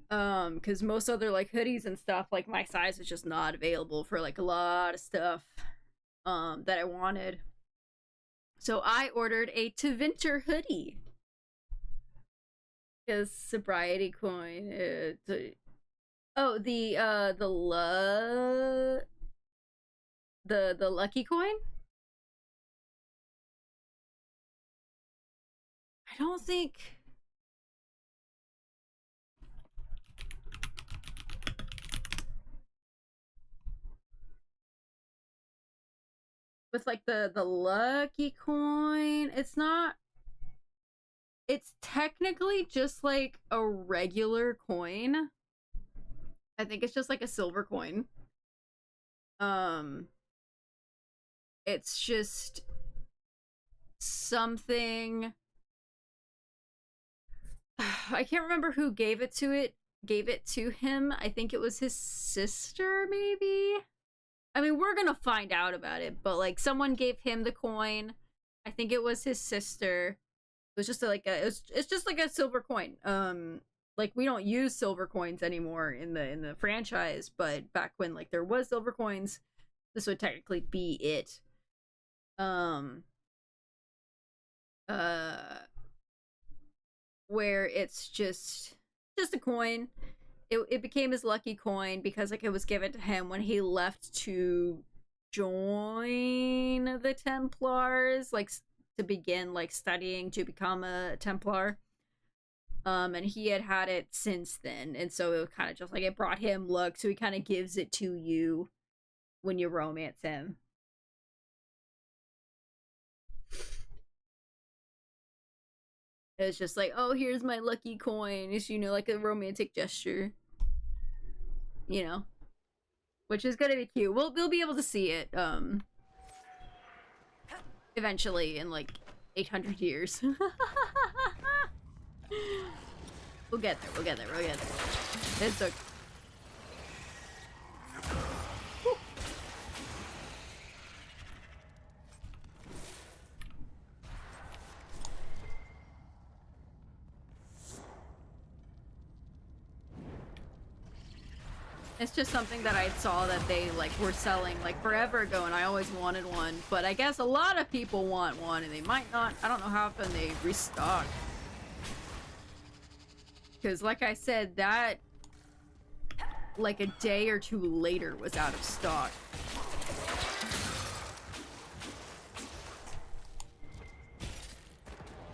Because most other like hoodies and stuff, like my size is just not available for like a lot of stuff that I wanted. So I ordered a Tevinter hoodie. a sobriety coin. Oh, the lucky coin? I don't think with like the lucky coin, it's not, it's technically just like a regular coin. I think it's just like a silver coin. It's just something. I can't remember who gave it to him. I think it was his sister, maybe. I mean, we're gonna find out about it, but like someone gave him the coin. I think it was his sister. It was just like it's just like a silver coin. Like we don't use silver coins anymore in the franchise, but back when like there was silver coins, this would technically be it. Where it's just a coin. It became his lucky coin because like it was given to him when he left to join the Templars, like to begin like studying to become a Templar. And he had it since then, and so it was kind of just like it brought him luck, so he kind of gives it to you when you romance him. It's just like, oh, here's my lucky coin. It's, you know, like a romantic gesture. You know? Which is gonna be cute. We'll be able to see it, eventually in like 800 years. We'll get there, we'll get there. It's okay. It's just something that I saw that they like were selling like forever ago, and I always wanted one, but I guess a lot of people want one and they might not. I don't know how often they restock. Because like I said, that like a day or two later was out of stock.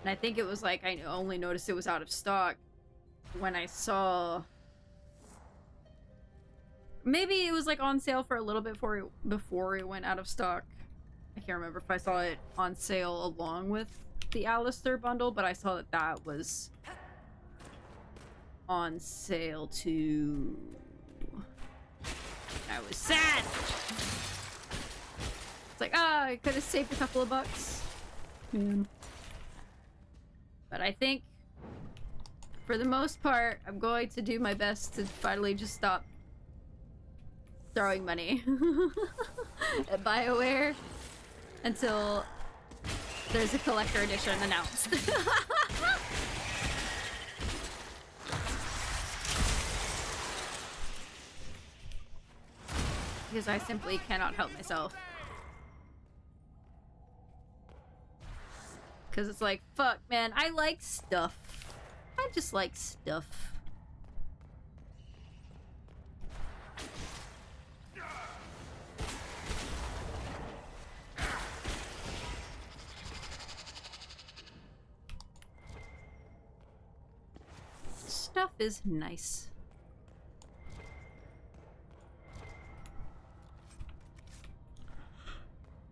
And I think it was like I only noticed it was out of stock when I saw, maybe it was like on sale for a little bit before it went out of stock. I can't remember if I saw it on sale along with the Alistair bundle, but I saw that was on sale too. I was sad. It's like, I could have saved a couple of bucks. Man. But I think for the most part, I'm going to do my best to finally just stop throwing money at BioWare until there's a collector edition announced. Because I simply cannot help myself. Because it's like, fuck, man, I like stuff. I just like stuff. Stuff is nice.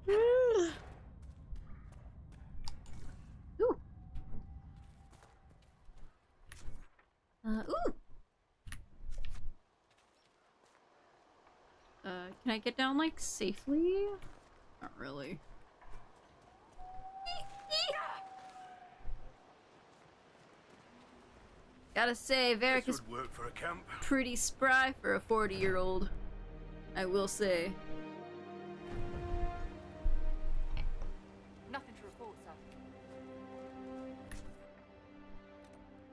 Ooh. Ooh. Can I get down like safely? Not really. Gotta say, Varric is work for a camp. Pretty spry for a 40-year-old. I will say. Nothing to report, sir.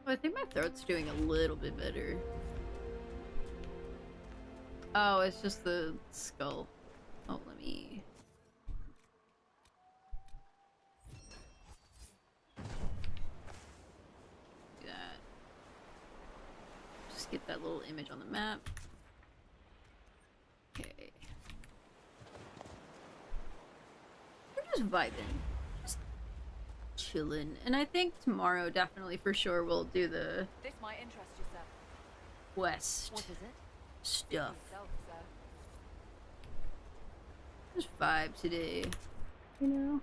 Oh, I think my throat's doing a little bit better. Oh, it's just the skull. Oh, let me... do that. get that little image on the map. Okay. We're just vibing. Just chilling. And I think tomorrow, definitely for sure, we'll do the This might interest you, sir. quest What is it? stuff. Yourself, sir. Just vibe today, you know?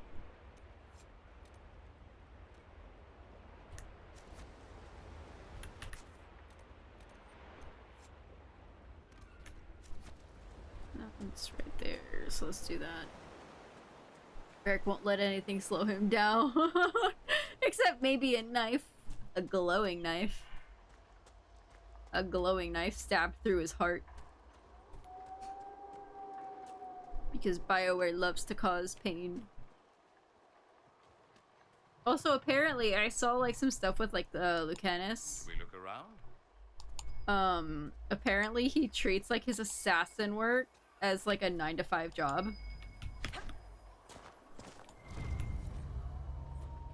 Nothing's right there, so let's do that. Eric won't let anything slow him down. Except maybe a knife. A glowing knife. A glowing knife stabbed through his heart. Because BioWare loves to cause pain. Also, apparently, I saw like some stuff with like the Lucanus. We look around. Apparently he treats like his assassin work as like a 9-to-5 job.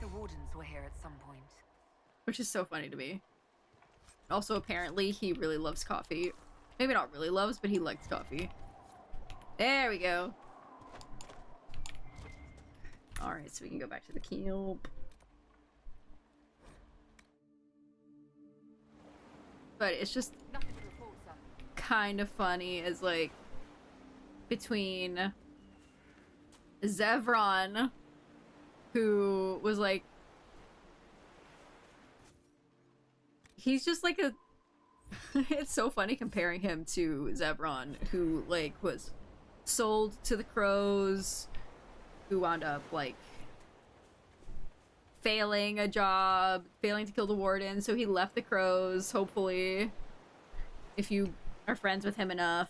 The wardens were here at some point. Which is so funny to me. Also, apparently he really loves coffee. Maybe not really loves, but he likes coffee. There we go. Alright, so we can go back to the keep. But it's just kind of funny as like between Zevron, who was like, he's just like a it's so funny comparing him to Zevron, who like was sold to the crows, who wound up like failing a job, failing to kill the warden, so he left the crows, hopefully, if you are friends with him enough.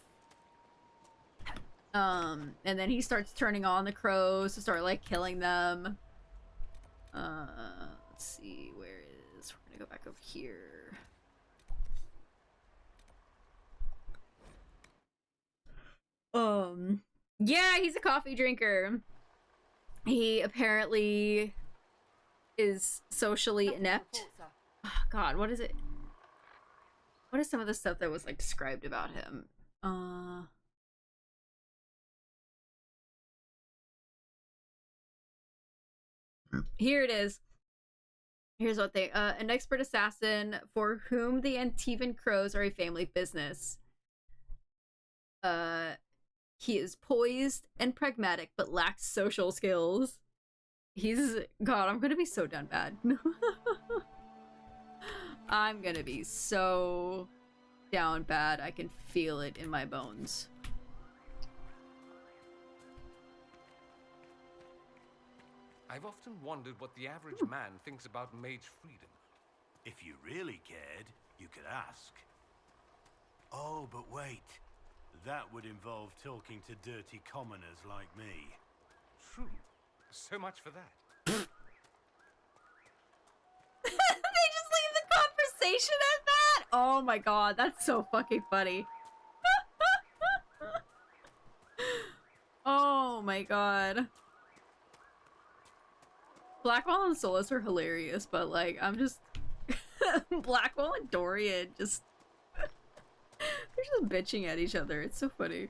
And then he starts turning on the crows to start like killing them. Let's see, where is, we're gonna go back over here. Yeah, he's a coffee drinker. He apparently is socially inept. Oh, God, what is it? What is some of the stuff that was like described about him? Here it is. Here's what they an expert assassin for whom the Antivan crows are a family business. He is poised and pragmatic but lacks social skills. He's, God, I'm gonna be so done bad. I'm gonna be so down bad. I can feel it in my bones. I've often wondered what the average man thinks about mage freedom. If you really cared, you could ask. Oh, but wait. That would involve talking to dirty commoners like me. True. So much for that. They just leave the conversation at that? Oh my God, that's so fucking funny. Oh my God. Blackwall and Solus are hilarious, but like, I'm just... Blackwall and Dorian just... They're just bitching at each other. It's so funny.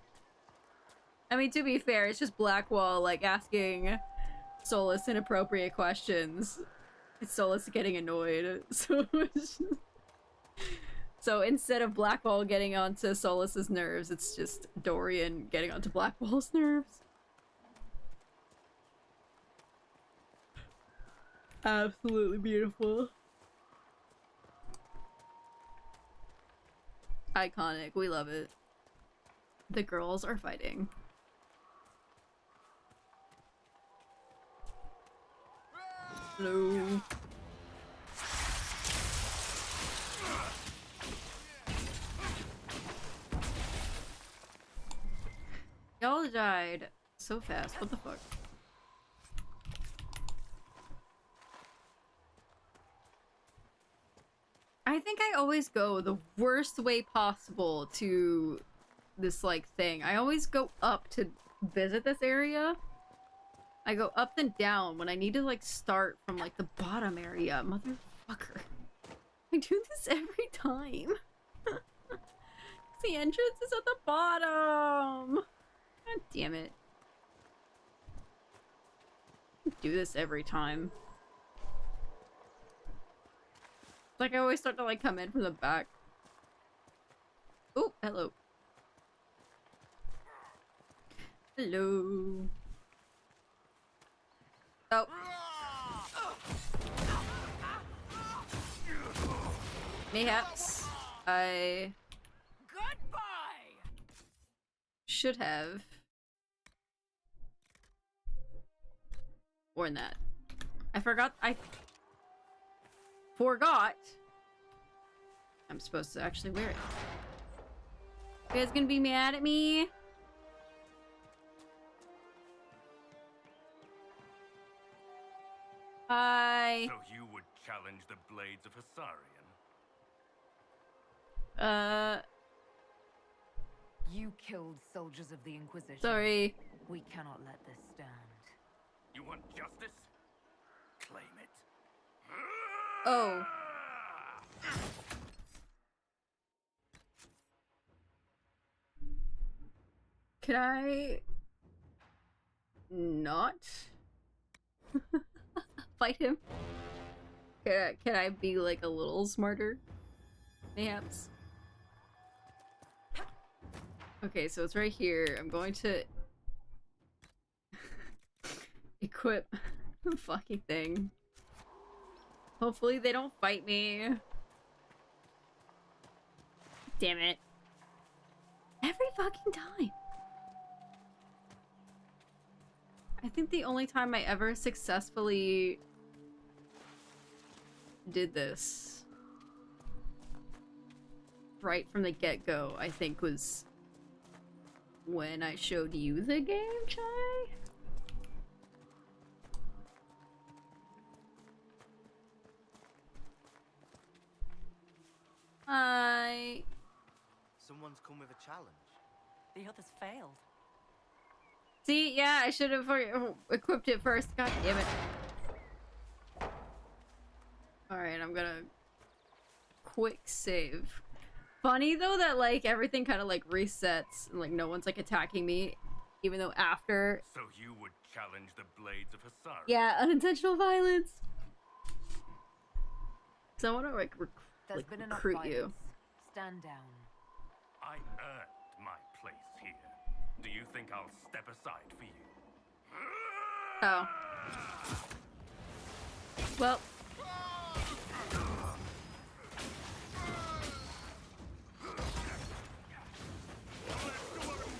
I mean, to be fair, it's just Blackwall, like, asking Solus inappropriate questions. It's Solus getting annoyed. So instead of Blackwall getting onto Solus's nerves, it's just Dorian getting onto Blackwall's nerves. Absolutely beautiful. Iconic. We love it. The girls are fighting. Hello. Y'all died so fast. What the fuck? I think I always go the worst way possible to this, like, thing. I always go up to visit this area. I go up and down when I need to, like, start from, like, the bottom area. Motherfucker. I do this every time. The entrance is at the bottom. God damn it. Do this every time. It's like I always start to like come in from the back. Oh, hello. Hello. Oh. Mayhaps I should have worn that. I forgot I'm supposed to actually wear it. You guys gonna be mad at me? Hi. So you would challenge the blades of Hasarian? You killed soldiers of the Inquisition. Sorry. We cannot let this stand. You want justice? Claim it. Oh. Can I not fight him? Can I be like a little smarter? Mayhaps. Okay, so it's right here. I'm going to equip the fucking thing. Hopefully they don't fight me. Damn it. Every fucking time. I think the only time I ever successfully did this right from the get-go, I think, was when I showed you the game, Chai? Someone's come with a challenge. The others failed. See, yeah, I should have equipped it first. God damn it. Alright, I'm gonna quick save. Funny though that like everything kind of like resets and like no one's like attacking me, even though after. So you would challenge the blades of Hasarian? Yeah, unintentional violence. So I want to like, recruit you. Stand down. I earned my place here. Do you think I'll step aside for you? Oh. Well.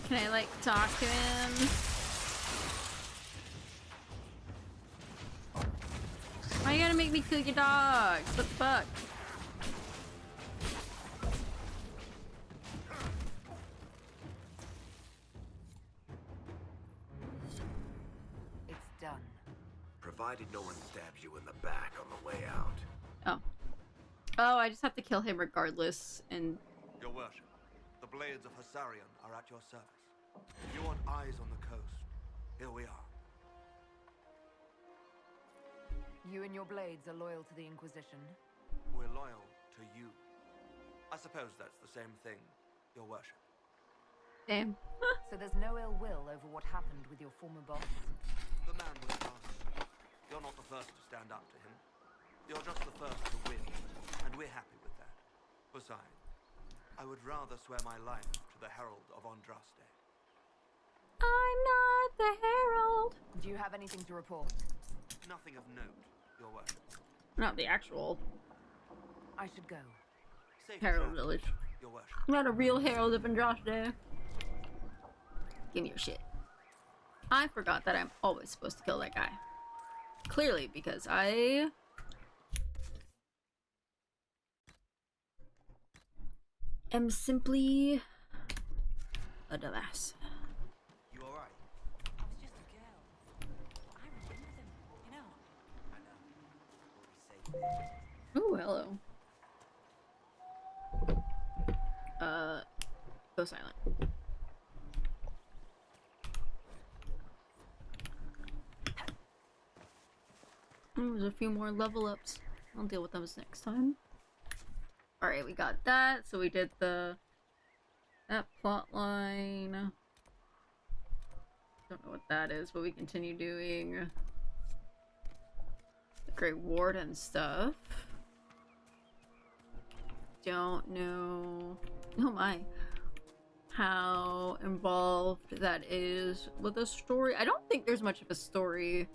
Can I like talk to him? Why you gotta make me kill your dog? What the fuck? It's done. Provided no one stabs you in the back on the way out. Oh. Oh, I just have to kill him regardless, and... Your worship, the blades of Hasarian are at your service. If you want eyes on the coast, here we are. You and your blades are loyal to the Inquisition? We're loyal to you. I suppose that's the same thing, your worship. Damn. So there's no ill will over what happened with your former boss? The man was lost. You're not the first to stand up to him. You're just the first to win, and we're happy with that. Besides, I would rather swear my life to the Herald of Andraste. I'm not the Herald. Do you have anything to report? Nothing of note, your worship. Not the actual I should go. Safe Herald travel, Village. your worship. I'm not a real Herald of Andraste. Give me your shit. I forgot that I'm always supposed to kill that guy. Clearly, because I... am simply... a dumbass. You alright? I was just a girl. I remember them, you know. I know. What we say. Ooh, hello. Go silent. There's a few more level ups. I'll deal with those next time. Alright, we got that. So we did that plot line. Don't know what that is, but we continue doing the Great Warden stuff. Don't know. Oh my. How involved that is with a story. I don't think there's much of a story.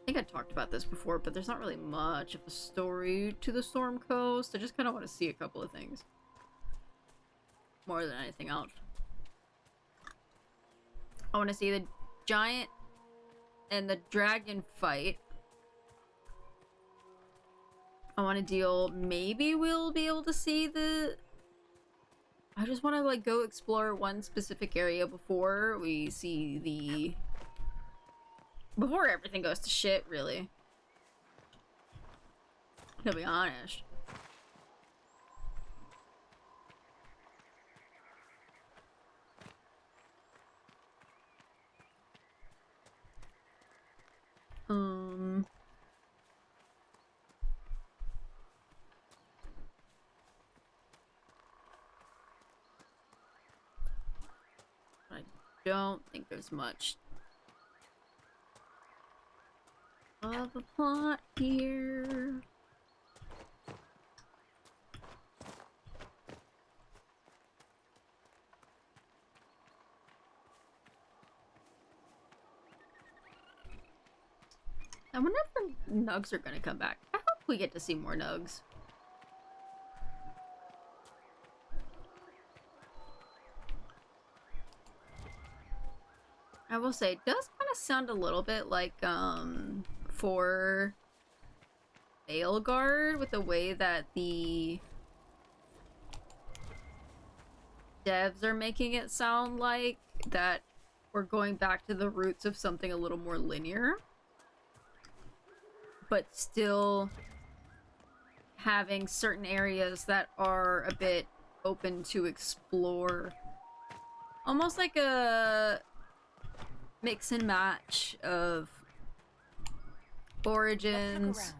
I think I talked about this before, but there's not really much of a story to the Storm Coast. I just kind of want to see a couple of things. More than anything else. I want to see the giant and the dragon fight. I want to deal... Maybe we'll be able to see the... I just want to, like, go explore one specific area before we see the... Before everything goes to shit, really. To be honest. I don't think there's much of a plot here. I wonder if the nugs are gonna come back. I hope we get to see more nugs. I will say, it does kind of sound a little bit like, for Veilguard, with the way that the devs are making it sound like that we're going back to the roots of something a little more linear, but still having certain areas that are a bit open to explore. Almost like a mix and match of Origins,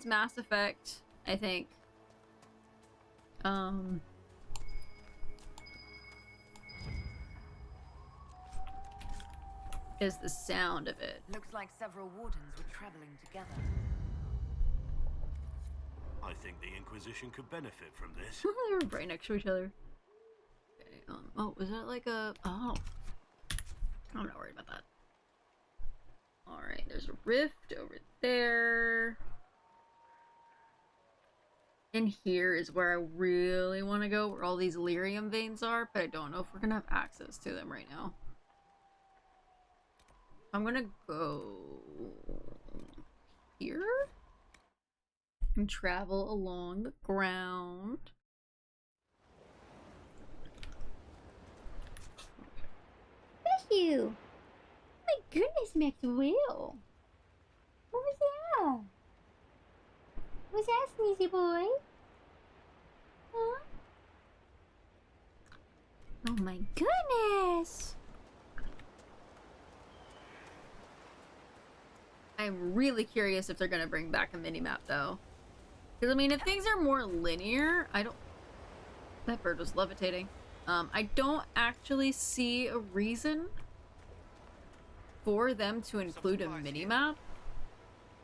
Mass Effect, I think. Is the sound of it. Looks like several wardens were traveling together. I think the Inquisition could benefit from this. They were right next to each other. Okay, oh, was that like a... Oh. I'm not worried about that. Alright, there's a rift over there. In here is where I really want to go, where all these lyrium veins are, but I don't know if we're gonna have access to them right now. I'm gonna go here and travel along the ground. Bless you! My goodness, Maxwell! What was that? Was that, sneezy boy? Huh? Oh my goodness! I'm really curious if they're gonna bring back a mini-map, though. Because, I mean, if things are more linear, I don't... That bird was levitating. I don't actually see a reason for them to include a mini-map.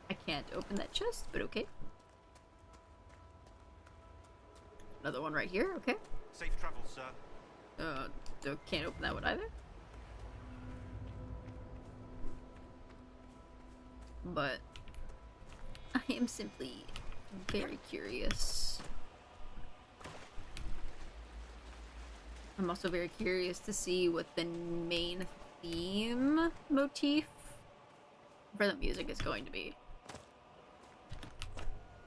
I can't open that chest, but okay. Another one right here, okay. Safe travels, sir. Can't open that one either. But I am simply very curious. I'm also very curious to see what the main theme motif for the music is going to be.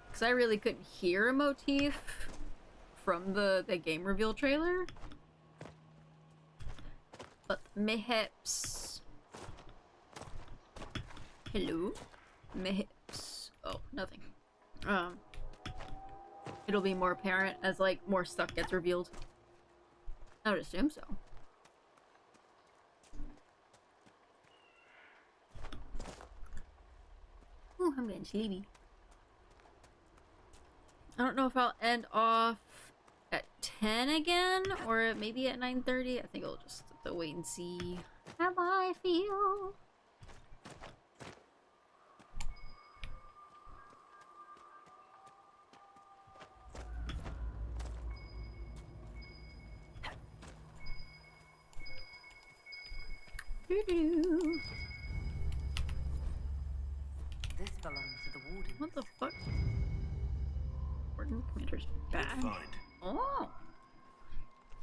Because I really couldn't hear a motif from the game reveal trailer. But mayhaps... Hello? Mayhaps... Oh, nothing. It'll be more apparent as, like, more stuff gets revealed. I would assume so. Ooh, I'm getting sleepy. I don't know if I'll end off at 10 again or maybe at 9:30. I think I'll just have to wait and see how I feel. Doo-doo. This belongs to the warden. What the fuck? Warden Commander's bad. Oh.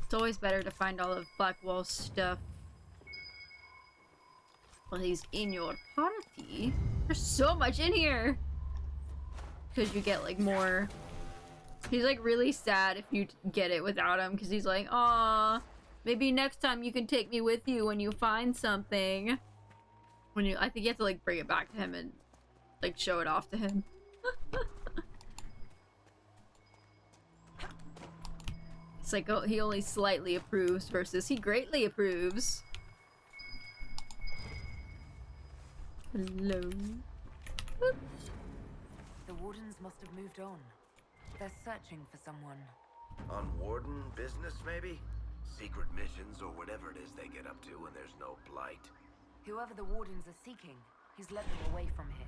It's always better to find all of Blackwall's stuff while he's in your party. There's so much in here! Because you get like more. He's like really sad if you get it without him because he's like, aw, maybe next time you can take me with you when you find something. I think you have to like bring it back to him and like show it off to him. It's like, oh, he only slightly approves versus he greatly approves. Hello. Oops. The wardens must have moved on. They're searching for someone. On warden business, maybe? Secret missions or whatever it is they get up to when there's no blight. Whoever the wardens are seeking, he's led them away from here.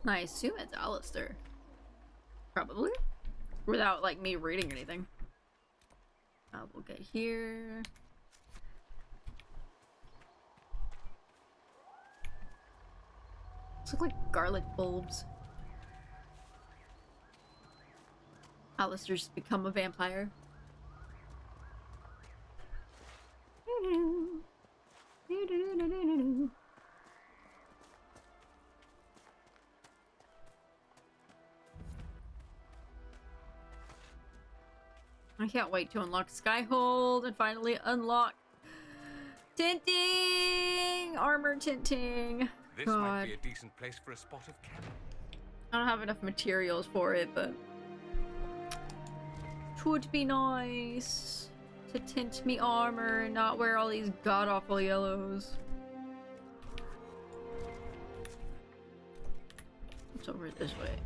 I assume it's Alistair. Probably. Without, like, me reading anything. We'll get here. These look like garlic bulbs. Alistair's become a vampire. I can't wait to unlock Skyhold and finally unlock tinting! Armor tinting. This God. might be a decent place for a spot of camp. I don't have enough materials for it, but it would be nice to tint me armor and not wear all these god-awful yellows. It's over this way.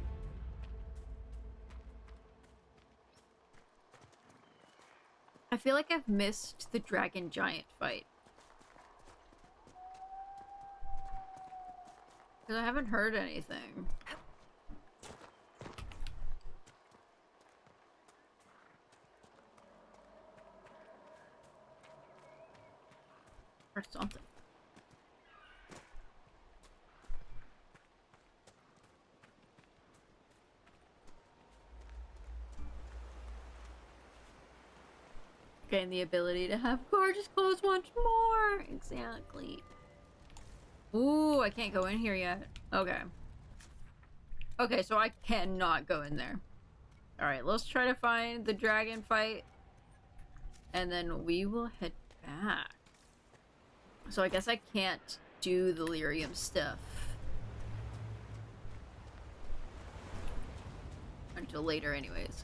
I feel like I've missed the dragon giant fight. Because I haven't heard anything. Or something. Gain the ability to have gorgeous clothes once more. Exactly. Ooh, I can't go in here yet. Okay. Okay, so I cannot go in there. Alright, let's try to find the dragon fight. And then we will head back. So I guess I can't do the lyrium stuff until later anyways.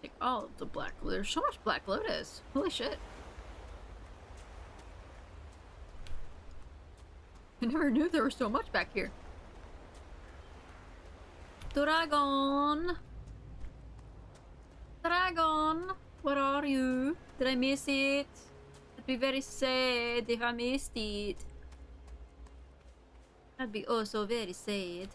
Take all of the black. There's so much Black Lotus. Holy shit. I never knew there was so much back here. Dragon! Dragon! Where are you? Did I miss it? I'd be very sad if I missed it. I'd be oh so very sad.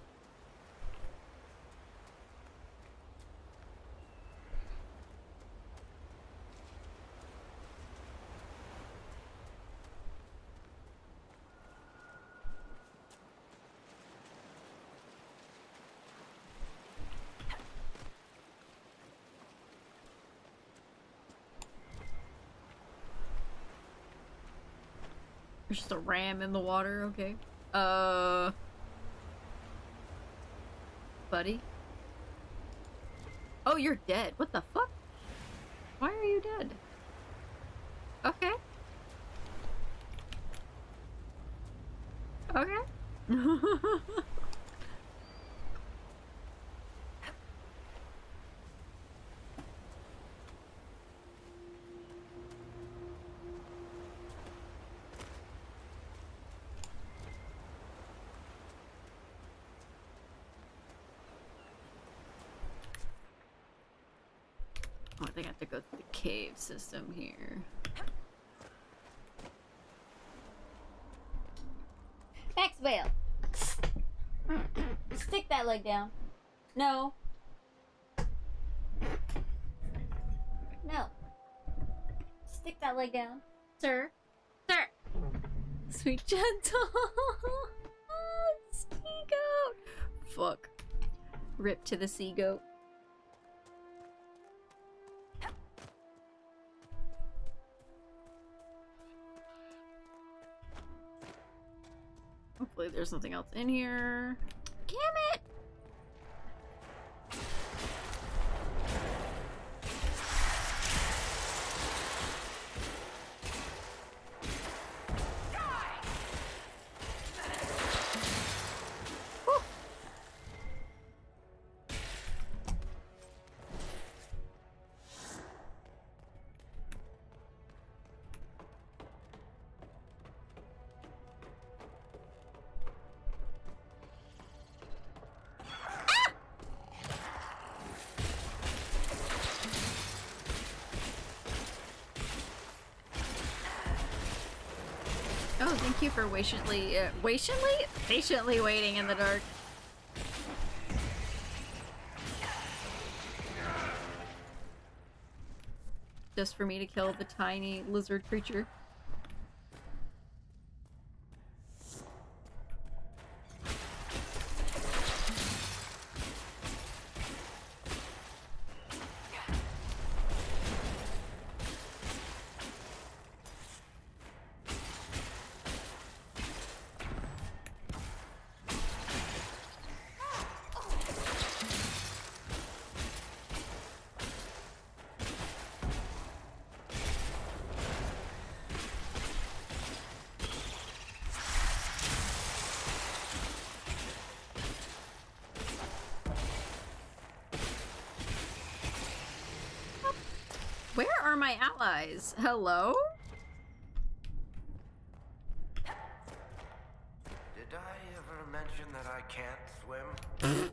There's just a ram in the water, okay. Buddy? Oh, you're dead. What the fuck? Why are you dead? Okay. Okay. Oh, I think I have to go through the cave system here. Maxwell! Stick that leg down. No. No. Stick that leg down. Sir. Sir! Sweet gentle. Sea goat. Fuck. Rip to the sea goat. Hopefully there's something else in here. Damn it! Oh, thank you for patiently waiting in the dark. Just for me to kill the tiny lizard creature. Where are my allies? Hello? Did I ever mention that I can't swim?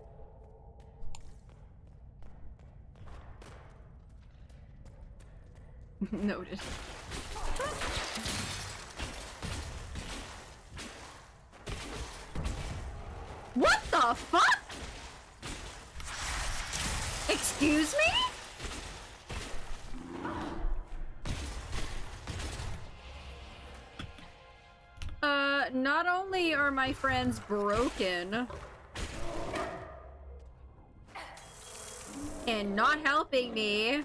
Noted. What the fuck? Excuse me? Not only are my friends broken and not helping me,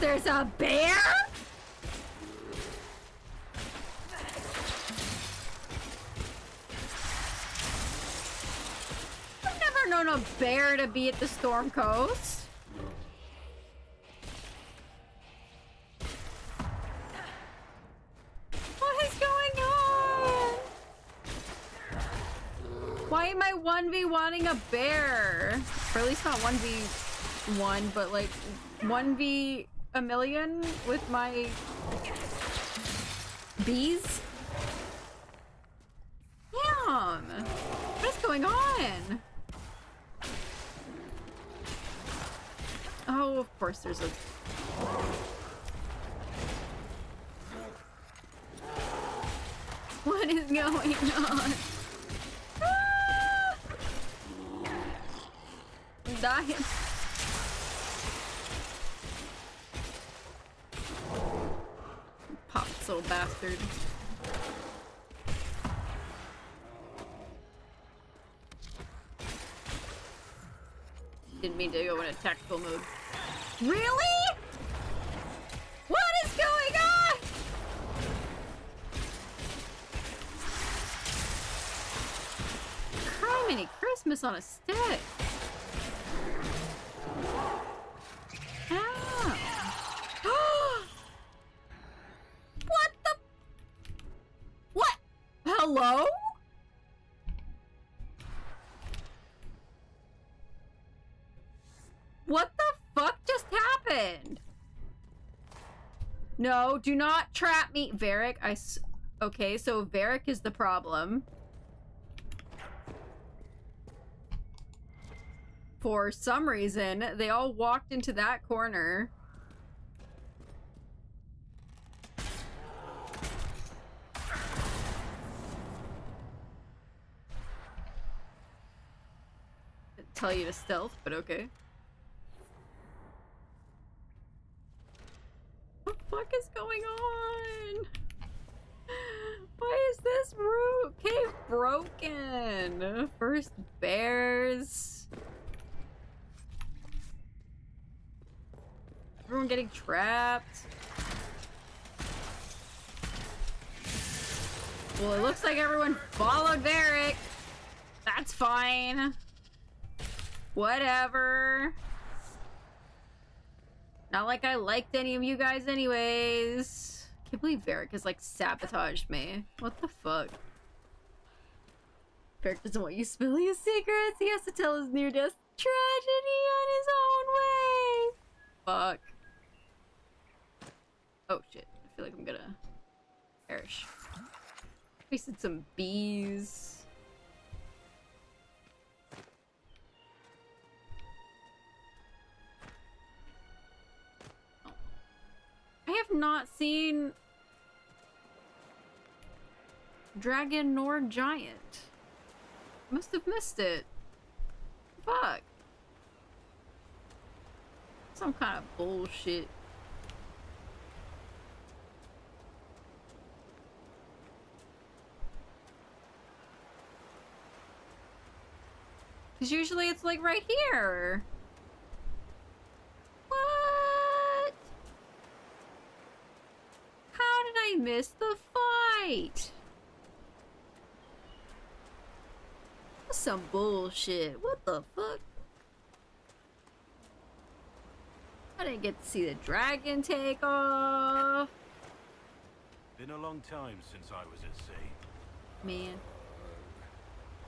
there's a bear? I've never known a bear to be at the Storm Coast. What is going on? Why am I 1v1ing a bear? Or at least not 1v1, but like 1v a million with my bees? Damn! What is going on? Oh, of course there's a... What is going on? Ah! I'm dying. Pop this little bastard. Didn't mean to go in a tactical mode. Really? What is going on? Criminy Christmas on a stick. Ow. What the? What? Hello? No, do not trap me. Varric, okay, so Varric is the problem. For some reason, they all walked into that corner. Tell you to stealth, but okay. What the fuck is going on? Why is this cave broken? First bears. Everyone getting trapped. Well, it looks like everyone followed Varric. That's fine. Whatever. Not like I liked any of you guys anyways. Can't believe Varric has like sabotaged me. What the fuck? Varric doesn't want you spilling his secrets. He has to tell his near-death tragedy on his own way. Fuck. Oh shit. I feel like I'm gonna perish. Wasted some bees. I have not seen dragon nor giant. Must have missed it. Fuck. Some kind of bullshit. Because usually it's like right here. What? How did I miss the fight? That's some bullshit. What the fuck? I didn't get to see the dragon take off. Been a long time since I was at sea. Man.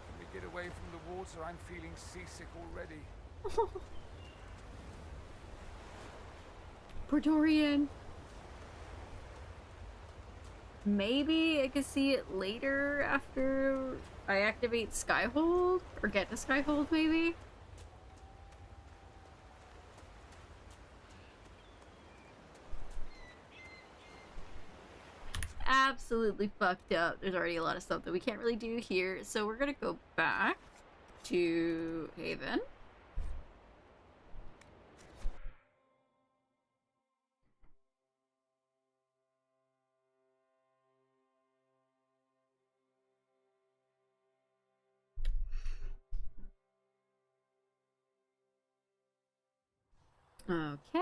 Can we get away from the water? I'm feeling seasick already. Praetorian. Maybe I could see it later after I activate Skyhold? Or get to Skyhold, maybe? Absolutely fucked up. There's already a lot of stuff that we can't really do here, so we're gonna go back to Haven. Okay.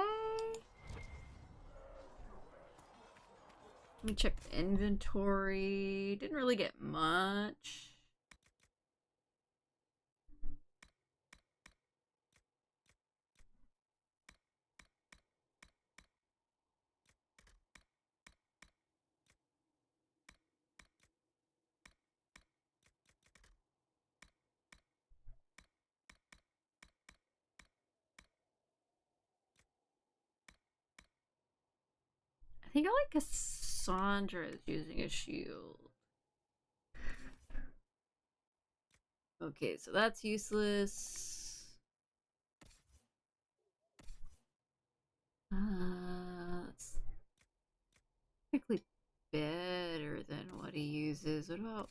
Let me check the inventory. Didn't really get much. I think I like Cassandra is using a shield. Okay, so that's useless. It's technically better than what he uses. What about...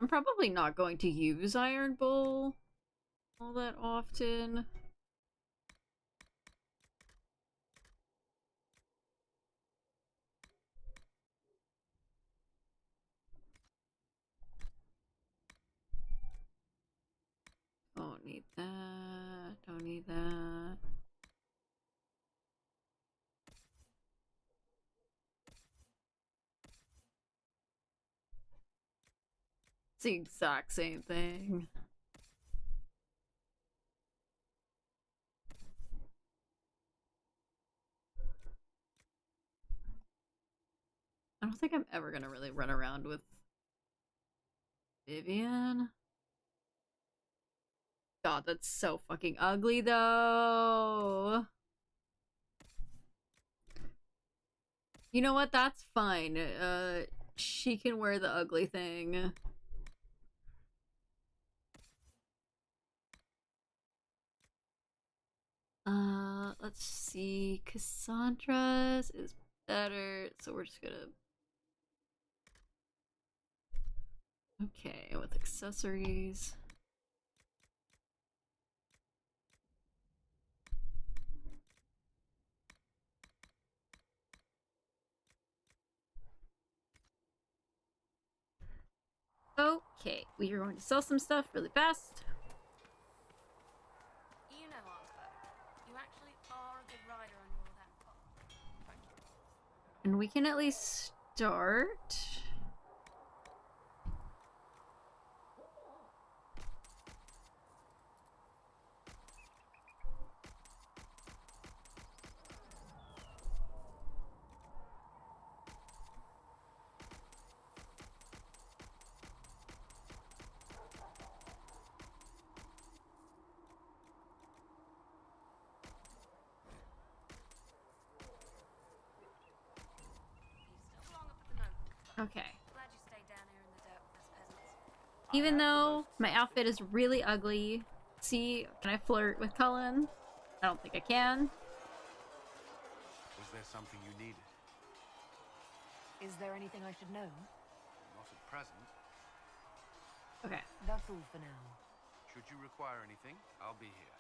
I'm probably not going to use Iron Bull all that often. Don't need that. Don't need that. It's the exact same thing. I don't think I'm ever gonna really run around with Vivian. God, that's so fucking ugly though. You know what? That's fine. She can wear the ugly thing. Let's see. Cassandra's is better, so we're just gonna... Okay, with accessories. Okay, we are going to sell some stuff really fast. You know, Arthur, you actually are a good rider on all that far. And we can at least start. Okay. Glad you stayed down here in the dirt with us peasants. Even though my outfit is really ugly, see, can I flirt with Cullen? I don't think I can. Was there something you needed? Is there anything I should know? Not at present. Okay. That's all for now. Should you require anything, I'll be here.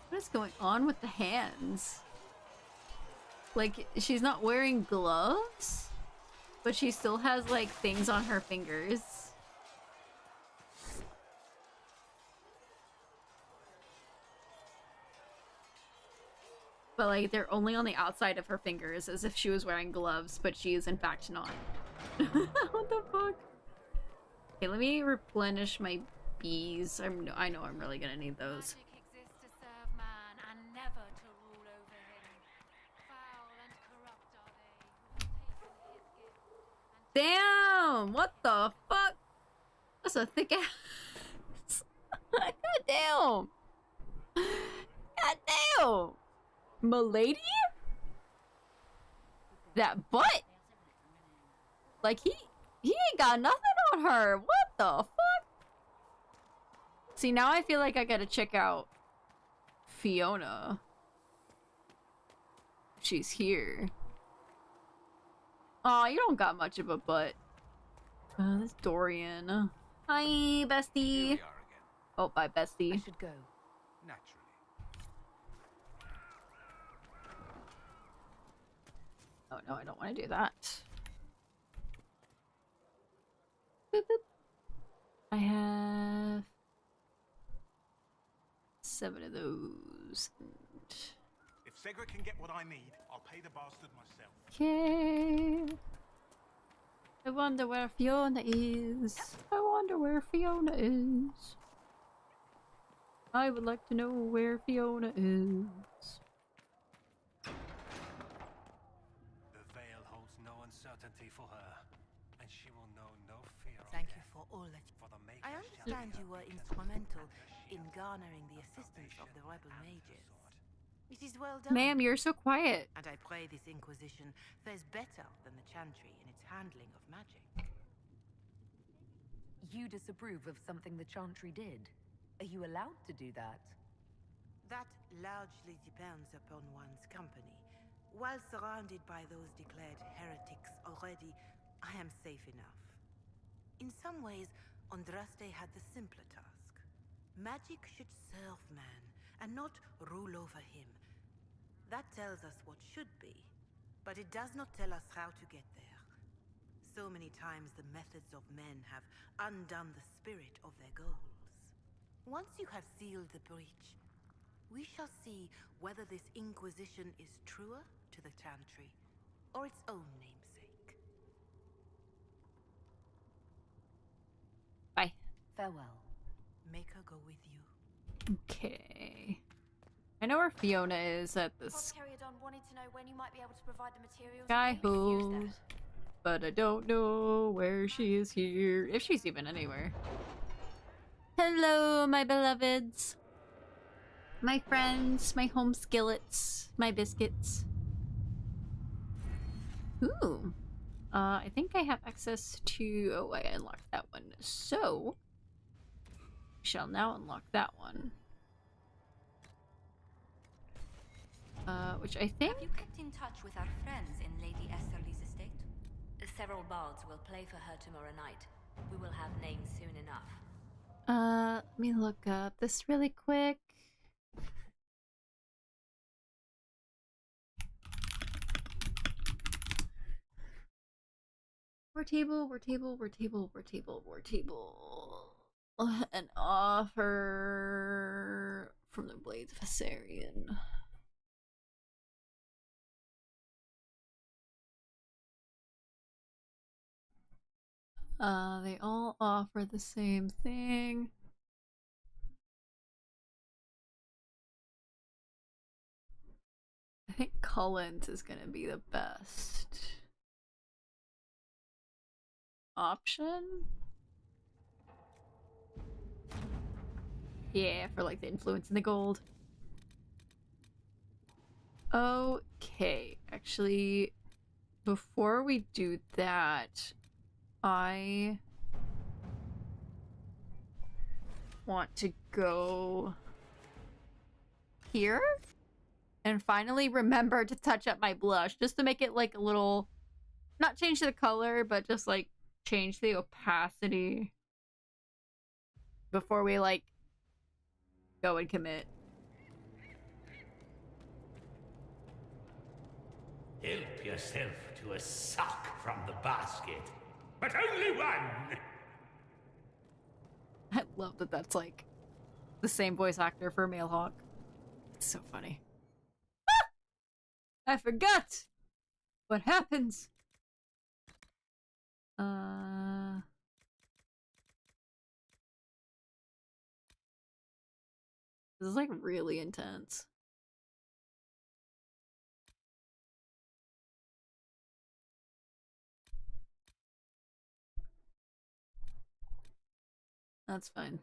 What is going on with the hands? Like, she's not wearing gloves, but she still has, like, things on her fingers. But, like, they're only on the outside of her fingers, as if she was wearing gloves, but she is, in fact, not. What the fuck? Okay, let me replenish my bees. I know I'm really gonna need those. Damn! What the fuck? That's a thick ass. God damn! God damn! Milady? That butt? Like he ain't got nothing on her. What the fuck? See, now I feel like I gotta check out Fiona. She's here. Aw, you don't got much of a butt. That's Dorian. Hi, bestie. Oh, bye, bestie. I should go. Naturally. Oh, no, I don't want to do that. Boop, boop. I have 7 of those. If Segra can get what I need, I'll pay the bastard myself. Okay. I wonder where Fiona is. I wonder where Fiona is. I would like to know where Fiona is. The veil holds no uncertainty for her, and she will know no fear of Thank you death. for all that. For the maker I shall understand be you her were maker, instrumental and her in shield, garnering the the assistance of the foundation, rebel and the mages. sword. It is well done. Ma'am, you're so quiet. And I pray this Inquisition fares better than the Chantry in its handling of magic. You disapprove of something the Chantry did? Are you allowed to do that? That largely depends upon one's company. While surrounded by those declared heretics already, I am safe enough. In some ways, Andraste had the simpler task. Magic should serve man, and not rule over him. That tells us what should be, but it does not tell us how to get there. So many times the methods of men have undone the spirit of their goals. Once you have sealed the breach, we shall see whether this Inquisition is truer to the Chantry, or its own namesake. Bye. Farewell. Make her go with you. Okay. I know where Fiona is at this Carrierdon wanted to know when you might be able to provide the materials. guy who, but I don't know where she is here. If she's even anywhere. Hello, my beloveds. My friends, my home skillets, my biscuits. Ooh. I think I have access to... Oh, I unlocked that one. So, we shall now unlock that one. Which I think... Have you kept in touch with our friends in Lady Esterly's estate? Several bards will play for her tomorrow night. We will have names soon enough. Let me look up this really quick. War table. An offer from the Blades of Hessarian. They all offer the same thing. I think Cullen's is gonna be the best option. Yeah, for like the influence and the gold. Okay, actually, before we do that, I want to go here and finally remember to touch up my blush just to make it like a little, not change the color, but just like change the opacity before we like go and commit. Help yourself to a sock from the basket. But only one! I love that that's like the same voice actor for Mailhawk. It's so funny. Ah! I forgot! What happens? This is like really intense. That's fine.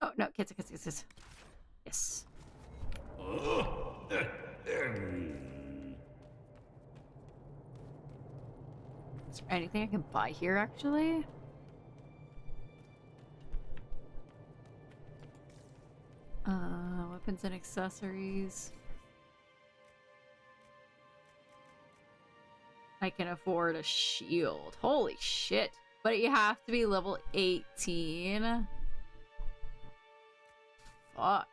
Oh, no, kids. Yes. Is there anything I can buy here, actually? Weapons and accessories. I can afford a shield. Holy shit. But you have to be level 18. Fuck.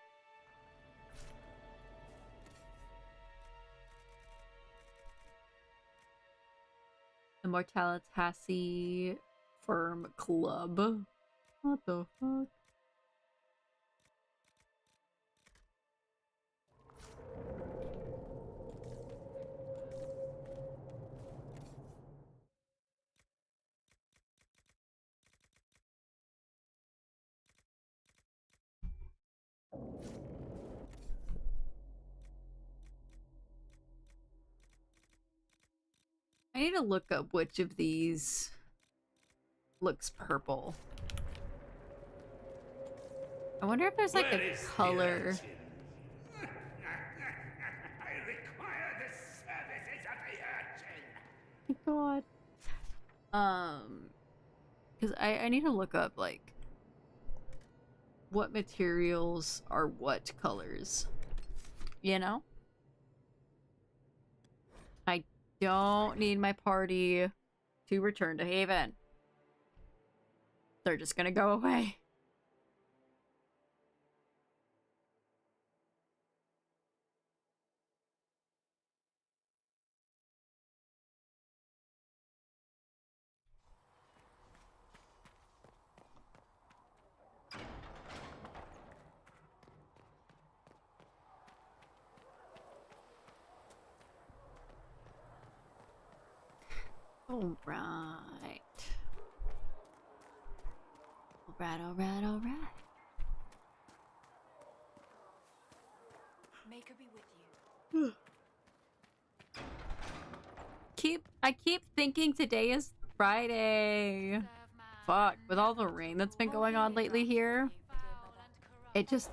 Immortalitasi Firm Club. What the fuck? I need to look up which of these looks purple. I wonder if there's like a color. I require the services of the urchin. Oh god. Because I need to look up like what materials are what colors. You know? I don't need my party to return to Haven. They're just gonna go away. Alright. Alright. May her be with you. I keep thinking today is Friday. Fuck, with all the rain that's been going on lately here. It just...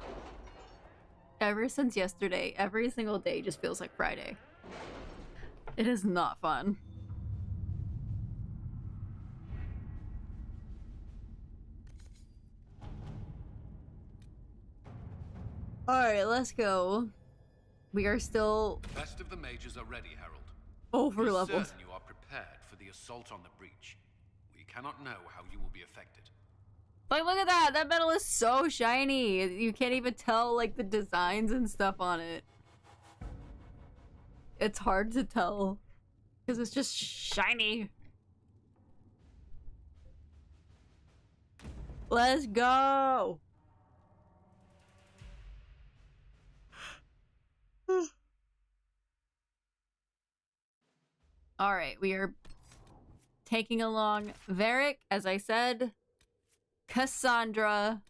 Ever since yesterday, every single day just feels like Friday. It is not fun. Alright, let's go. We are still... Best of the mages are ready, Herald. Over Be leveled. certain you are prepared for the assault on the breach. We cannot know how you will be affected. Like, look at that! That metal is so shiny! You can't even tell, like, the designs and stuff on it. It's hard to tell. Because it's just shiny. Let's go! Alright, we are taking along Varric, as I said, Cassandra,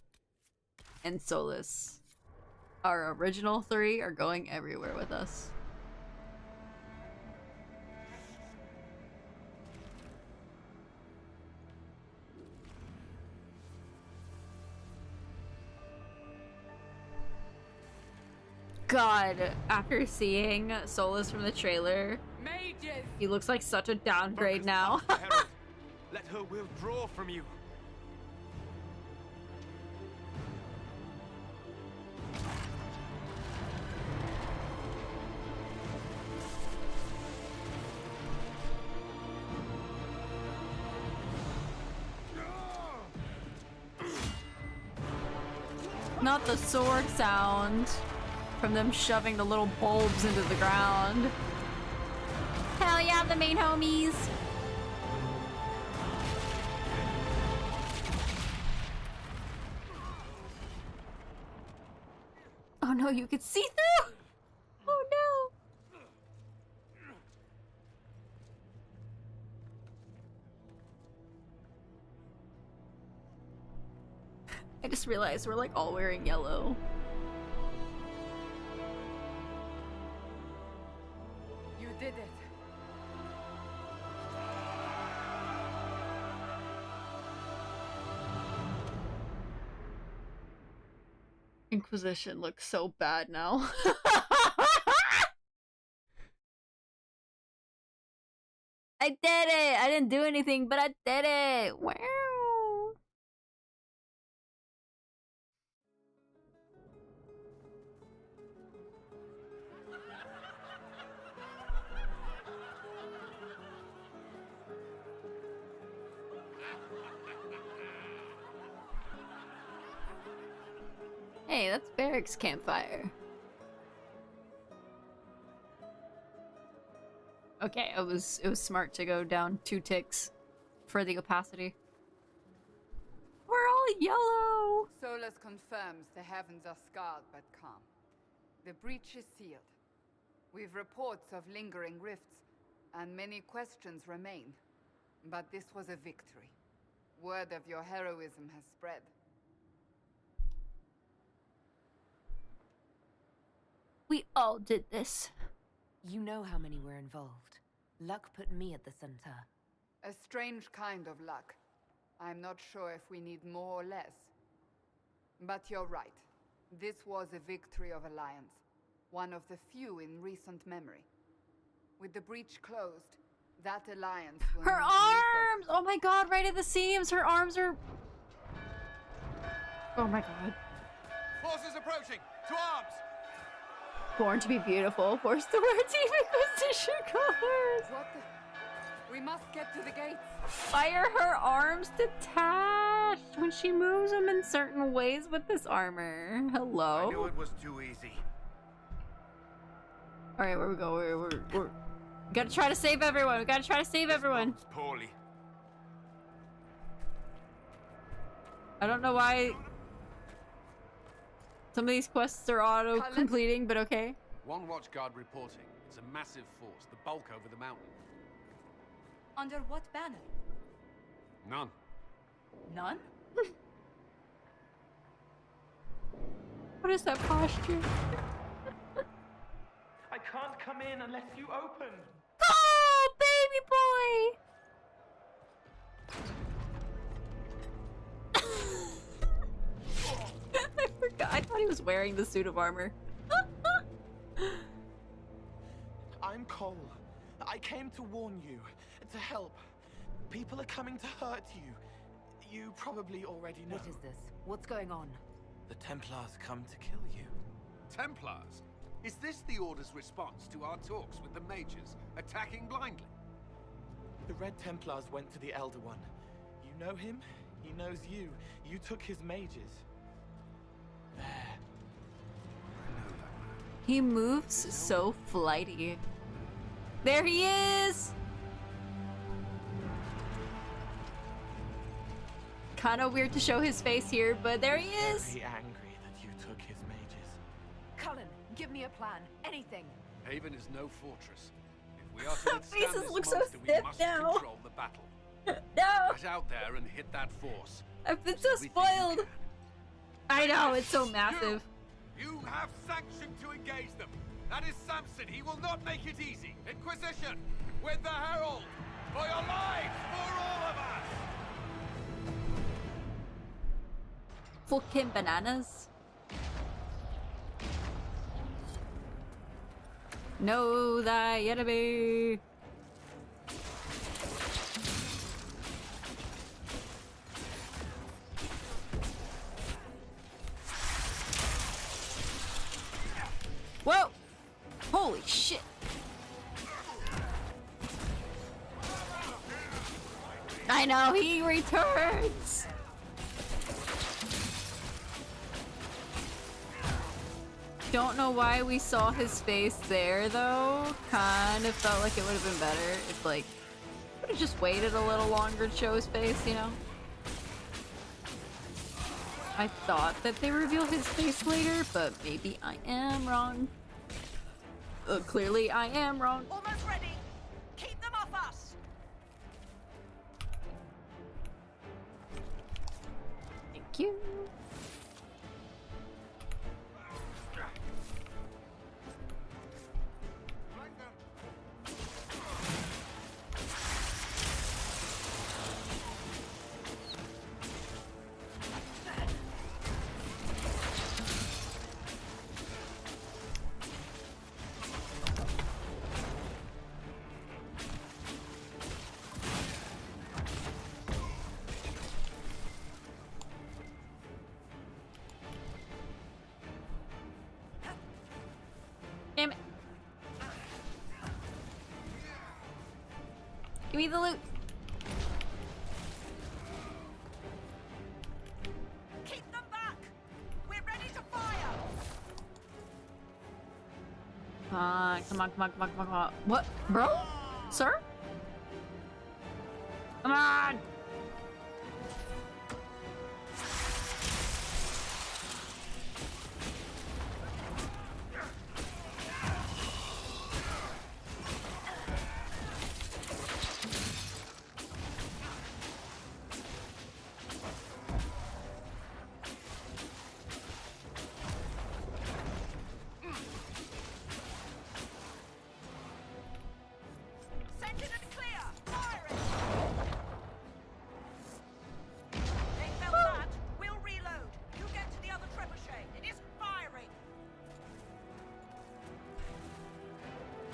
and Solus. Our original 3 are going everywhere with us. God, after seeing Solus from the trailer, he looks like such a downgrade now. Herald, let her will draw from you. Not the sword sound from them shoving the little bulbs into the ground. Hell yeah, the main homies. Oh no, you could see through! Oh no! I just realized we're like all wearing yellow. You did it. Inquisition looks so bad now. I did it! I didn't do anything, but I did it! Wow! Hey, that's Barrick's campfire. Okay, it was smart to go down 2 ticks for the opacity. We're all yellow! Solus confirms the heavens are scarred but calm. The breach is sealed. We've reports of lingering rifts, and many questions remain. But this was a victory. Word of your heroism has spread. We all did this. You know how many were involved. Luck put me at the center. A strange kind of luck. I'm not sure if we need more or less. But you're right. This was a victory of Alliance. One of the few in recent memory. With the breach closed, that alliance will... Her arms! Oh my god, right at the seams! Her arms are... Oh my god. Forces approaching! To arms! Born to be beautiful, forced to wear Team Inquisition colors! What the... We must get to the gates! Why are her arms detached when she moves them in certain ways with this armor? Hello? I knew it was too easy. Alright, where we go? We're... We gotta try to save everyone! We gotta try to save everyone! Poorly. I don't know why... Some of these quests are auto-completing, but okay. One watchguard reporting. It's a massive force, the bulk over the mountain. Under what banner? None. None? What is that posture? I can't come in unless you open. Oh, baby boy! I forgot. I was wearing the suit of armor. I'm Cole. I came to warn you, to help. People are coming to hurt you. You probably already know. What is this? What's going on? The Templars come to kill you. Templars? Is this the Order's response to our talks with the mages, attacking blindly? The Red Templars went to the Elder One. You know him? He knows you. You took his mages. There. He moves so flighty. There he is! Kinda weird to show his face here, but there he is! Very angry that you took his mages. Cullen, give me a plan. Anything. Haven is no fortress. If we are to withstand Faces this look so monster, we stiff must now. control the battle. No! Get out there and hit that force. I've been so spoiled! I know, it's so massive. You have sanction to engage them. That is Samson. He will not make it easy. Inquisition, with the Herald, for your lives, for all of us. Fucking bananas. Know thy enemy. Whoa! Holy shit! I know, he returns! Don't know why we saw his face there, though. Kind of felt like it would have been better if, like, would have just waited a little longer to show his face, you know? I thought that they reveal his face later, but maybe I am wrong. Clearly I am wrong. Almost ready. Keep them off us. Thank you. Damn it. Give me the loot. Keep them back. We're ready to fire. Come on, come on, come on, come on, come on. What? Bro? Sir? Come on!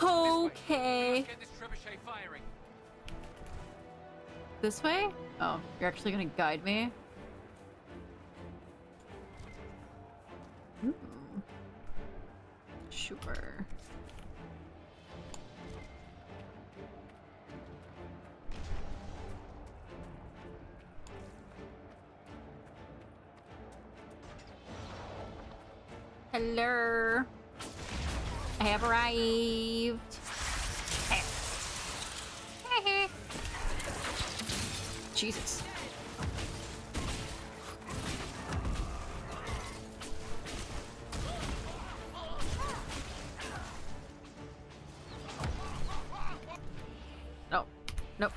Okay. Get this trebuchet firing. This way? Oh, you're actually gonna guide me? Ooh. Sure. Hello. I have arrived. Jesus. No. Nope.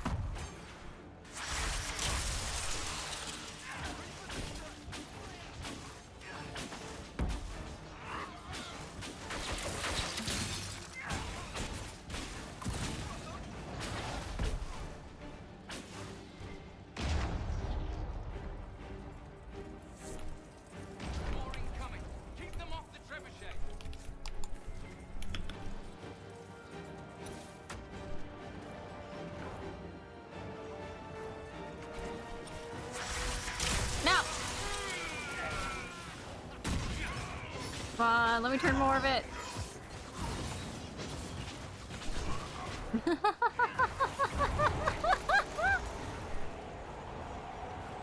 Come on, let me turn more of it.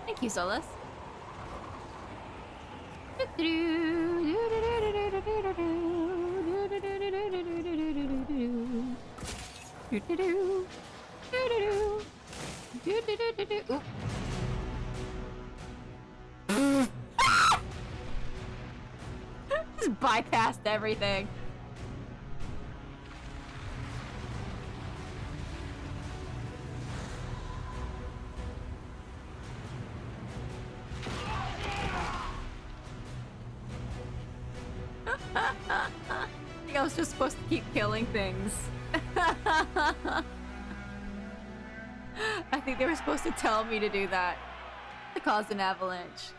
Thank you, Solus. Just bypassed everything. I think I was just supposed to keep killing things. I think they were supposed to tell me to do that to cause an avalanche.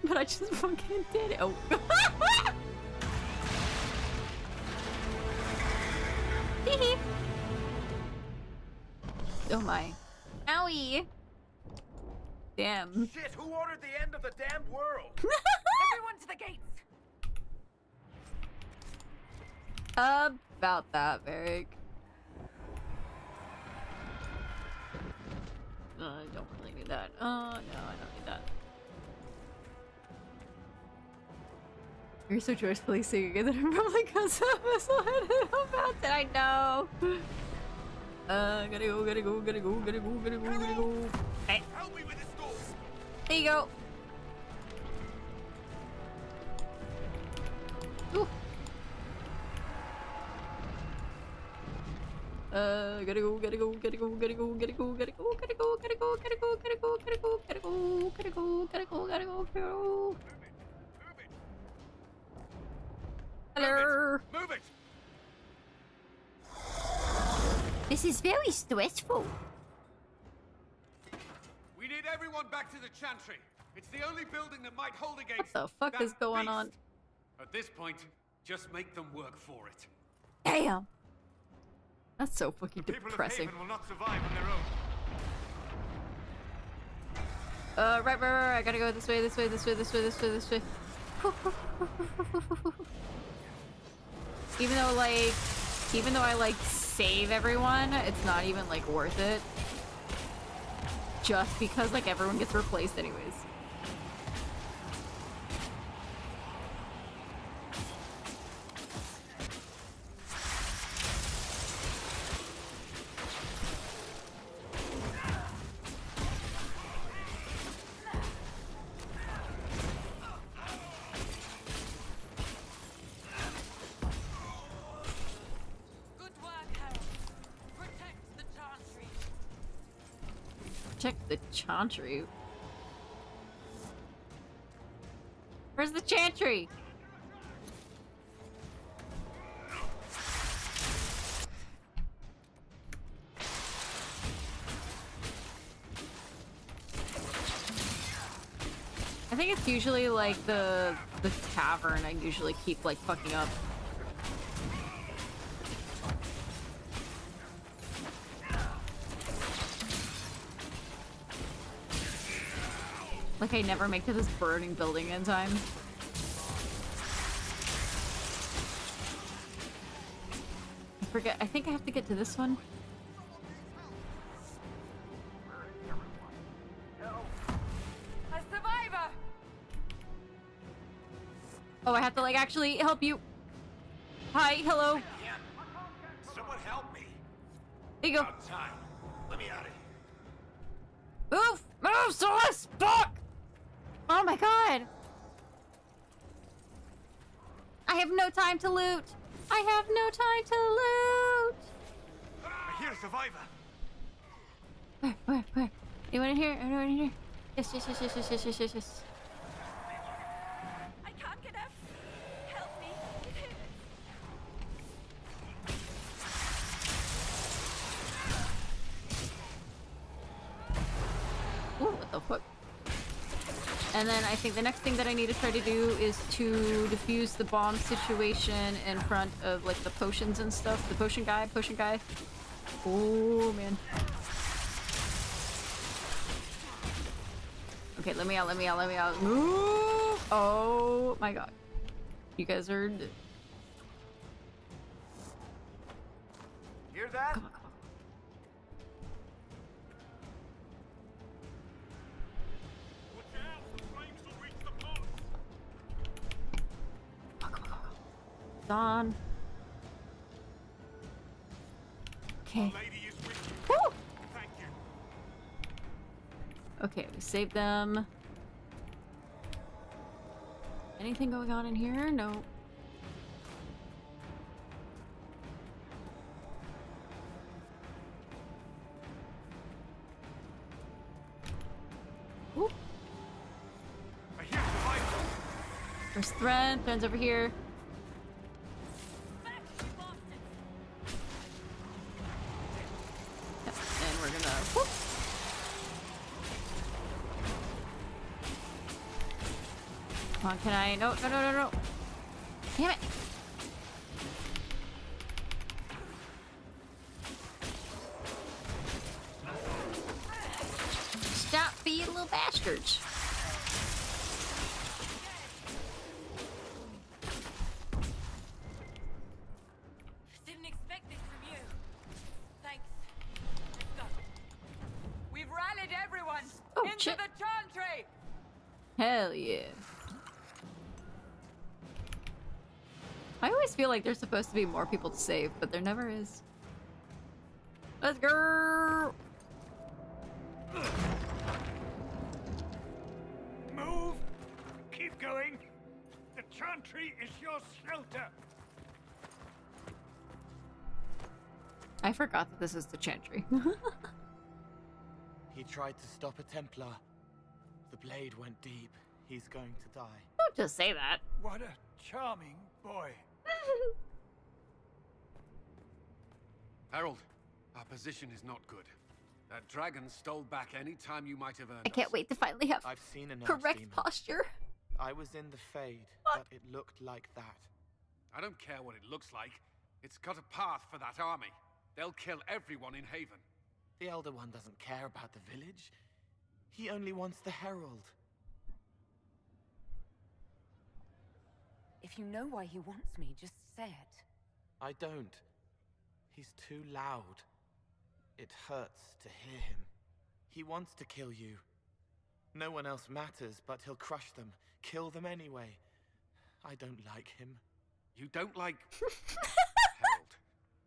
But I just fucking did it. Oh. Oh my. Owie. Damn. Shit, who ordered the end of the damned world? Everyone to the gates! About that, Varric. I don't really need that. Oh, no, I don't need that. You're so joyfully singing and then I'm probably because I'm headed about that. I know. Gotta go, gotta go, gotta go, gotta go, gotta go, gotta go. Hey. Help me with this door. There you go. Ooh. Gotta go, gotta go, gotta go, gotta go, gotta go, gotta go, gotta go, gotta go, gotta go, gotta go, gotta go, gotta go, gotta go, gotta go, gotta go, gotta go. Hello. Move it. This is very stressful. We need everyone back to the Chantry. It's the only building that might hold against What the fuck is going on? At this point, just make them work for it. Damn. That's so fucking depressing. People of Haven will not survive on their own. Right. I gotta go this way, this way, this way, this way, this way, this way. Even though I like save everyone, it's not even like worth it. Just because like everyone gets replaced anyways. Check the Chantry. Where's the Chantry? I think it's usually like the tavern I usually keep like fucking up. Like I never make to this burning building in time. I forget. I think I have to get to this one. A survivor! Oh, I have to like actually help you. Hi, hello. Someone help me. There you go. About time. Let me out of here. Move! Move, Solus! Fuck! Oh my god! I have no time to loot! I have no time to loot! I hear a survivor. Where? Anyone in here? Anyone in here? Yes. I can't get up. Help me. Ooh, what the fuck? And then I think the next thing that I need to try to do is to defuse the bomb situation in front of like the potions and stuff. The potion guy. Oh man. Okay, let me out. Move! Oh my god. You guys are... Hear that? Come on, come on. On. Okay. Woo! Okay, we saved them. Anything going on in here? No. Ooh. First thread. Thread's over here. Yep. And we're gonna. Whoop. Come on, can I? No, no, no, no, no. Damn it. Stop being little bastards. Didn't expect this from you. Thanks. Let's go. We've rallied everyone Oh, into shit. the chantry. Hell yeah. I always feel like there's supposed to be more people to save, but there never is. Let's go! Move! Keep going! The chantry is your shelter! I forgot that this is the chantry. He tried to stop a Templar. The blade went deep. He's going to die. Don't just say that. What a charming boy. Harold, our position is not good. That dragon stole back any time you might have earned I can't us. wait to finally have I've seen enough, correct demon. posture. I was in the Fade, but it looked like that. I don't care what it looks like. It's got a path for that army. They'll kill everyone in Haven. The Elder One doesn't care about the village. He only wants the Herald. If you know why he wants me, just say it. I don't. He's too loud. It hurts to hear him. He wants to kill you. No one else matters, but he'll crush them, kill them anyway. I don't like him. You don't like... Harold,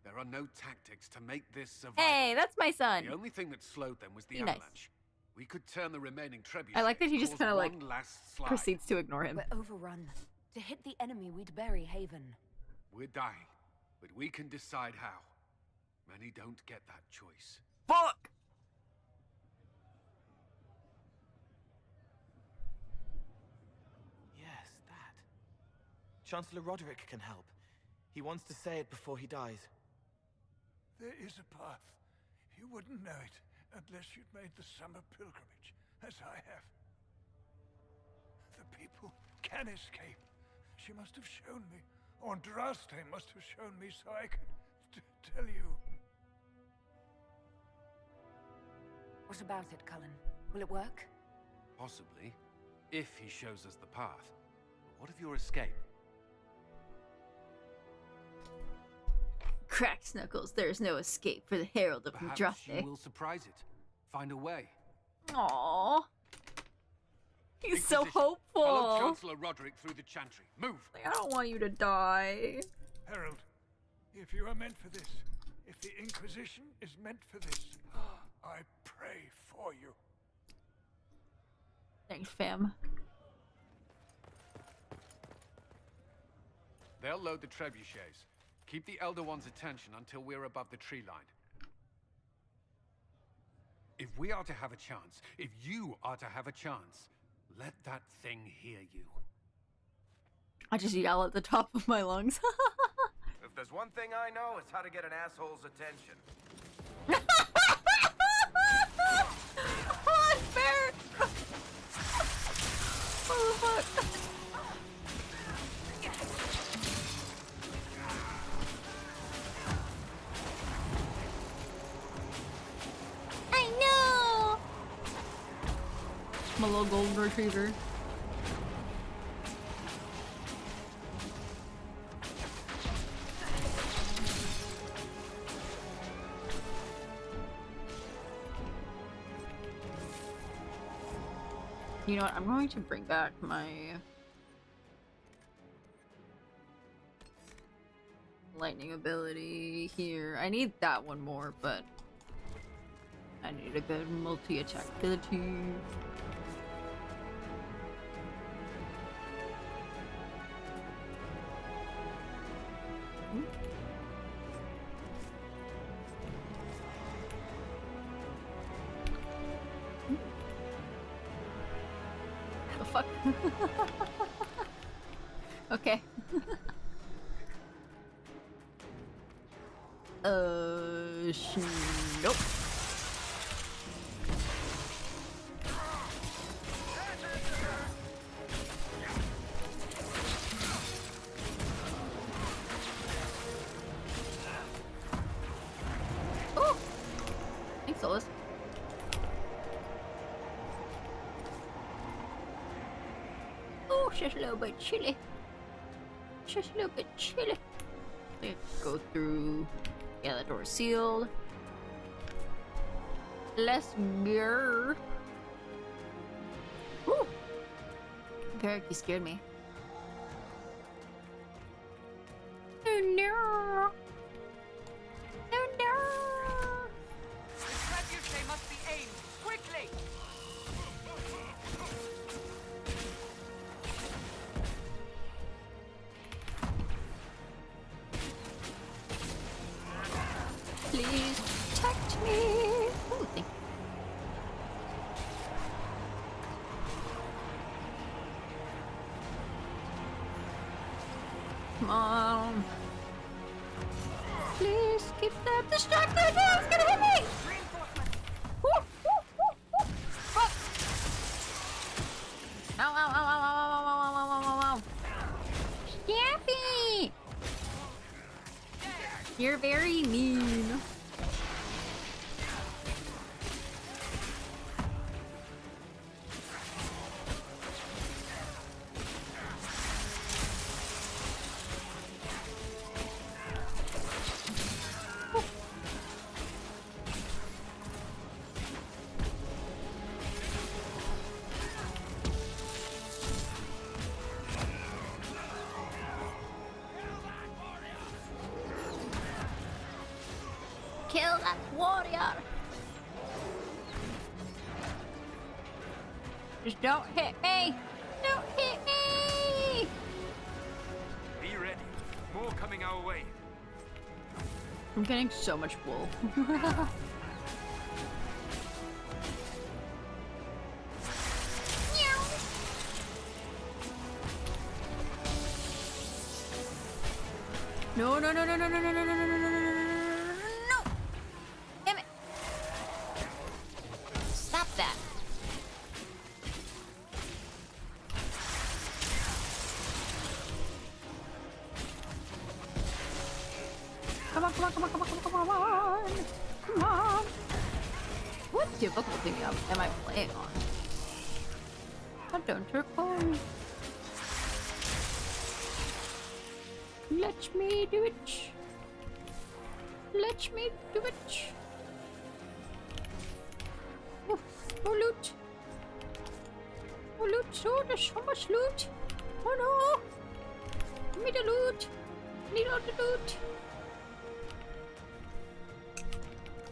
there are no tactics to make this survive. Hey, that's my son. The only thing that slowed them was the Be nice. avalanche. We could turn the remaining trebuchet. I like that he just cause kind of like one last slide. proceeds to ignore him. We're overrun. To hit the enemy, we'd bury Haven. We're dying, but we can decide how. Many don't get that choice. Fuck! Yes, that. Chancellor Roderick can help. He wants to say it before he dies. There is a path. You wouldn't know it unless you'd made the summer pilgrimage, as I have. The people can escape. She must have shown me. Andraste must have shown me so I could tell you. What about it, Cullen? Will it work? Possibly, if he shows us the path. But what of your escape? Crack Snuggles, there's no escape for the Herald of Perhaps Andraste. you will surprise it. Find a way. Aww. He's so Inquisition, Follow hopeful. Chancellor Roderick through the chantry. Move! I don't want you to die. Harold, if you are meant for this, if the Inquisition is meant for this, I pray for you. Thanks, fam. They'll load the trebuchets. Keep the Elder One's attention until we're above the tree line. If we are to have a chance, if you are to have a chance, let that thing hear you. I just yell at the top of my lungs. If there's one thing I know, it's how to get an asshole's attention. Oh, unfair! Oh, fuck. I know! My little golden retriever. You know what? I'm going to bring back my lightning ability here. I need that one more, but I need a good multi-attack ability. The fuck? Okay. Nope. Oh! Thanks, Solus. Oh, just a little bit chilly. Just a little bit chilly. Let's go through. Yeah, the door's sealed. Let's go. Woo! Varric, you scared me. Oh no! Oh no! The trebuchet must be aimed quickly. Please protect me. Ooh, thank you. Come on. Please keep them distracted. No, it's gonna hit me. Woo, woo, woo, woo. Fuck. Ow, ow, ow, ow, ow, ow, ow, ow, ow, ow, ow. Yappy. You're very mean. Kill that warrior! Just don't hit me! Don't hit me! Be ready. More coming our way. I'm getting so much wool. No, no, no, no, no, no, no, no, no, no, no, no, no, no! Damn it! Stop that! Come on, come on, come on, come on, come on, come on, come on! What difficulty am I playing on? I don't recall. Let me do it. Let me do it. Oh, oh loot. Oh loot. Oh, there's so much loot. Oh no. Give me the loot. Need all the loot.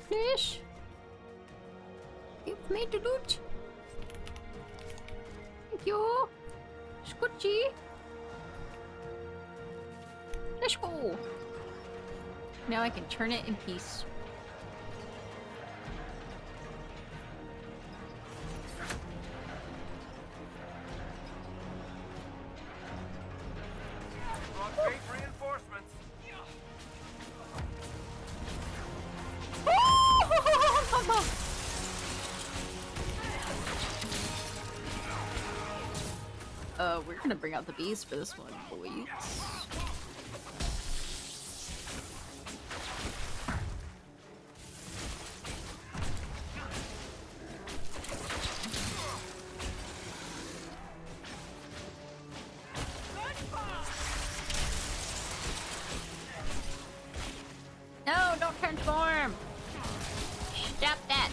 Please. Give me the loot. Thank you. Scotchy. Let's go. Now I can turn it in peace. Brought big reinforcements. We're gonna bring out the beast for this one, boys. No, don't transform! Stop that!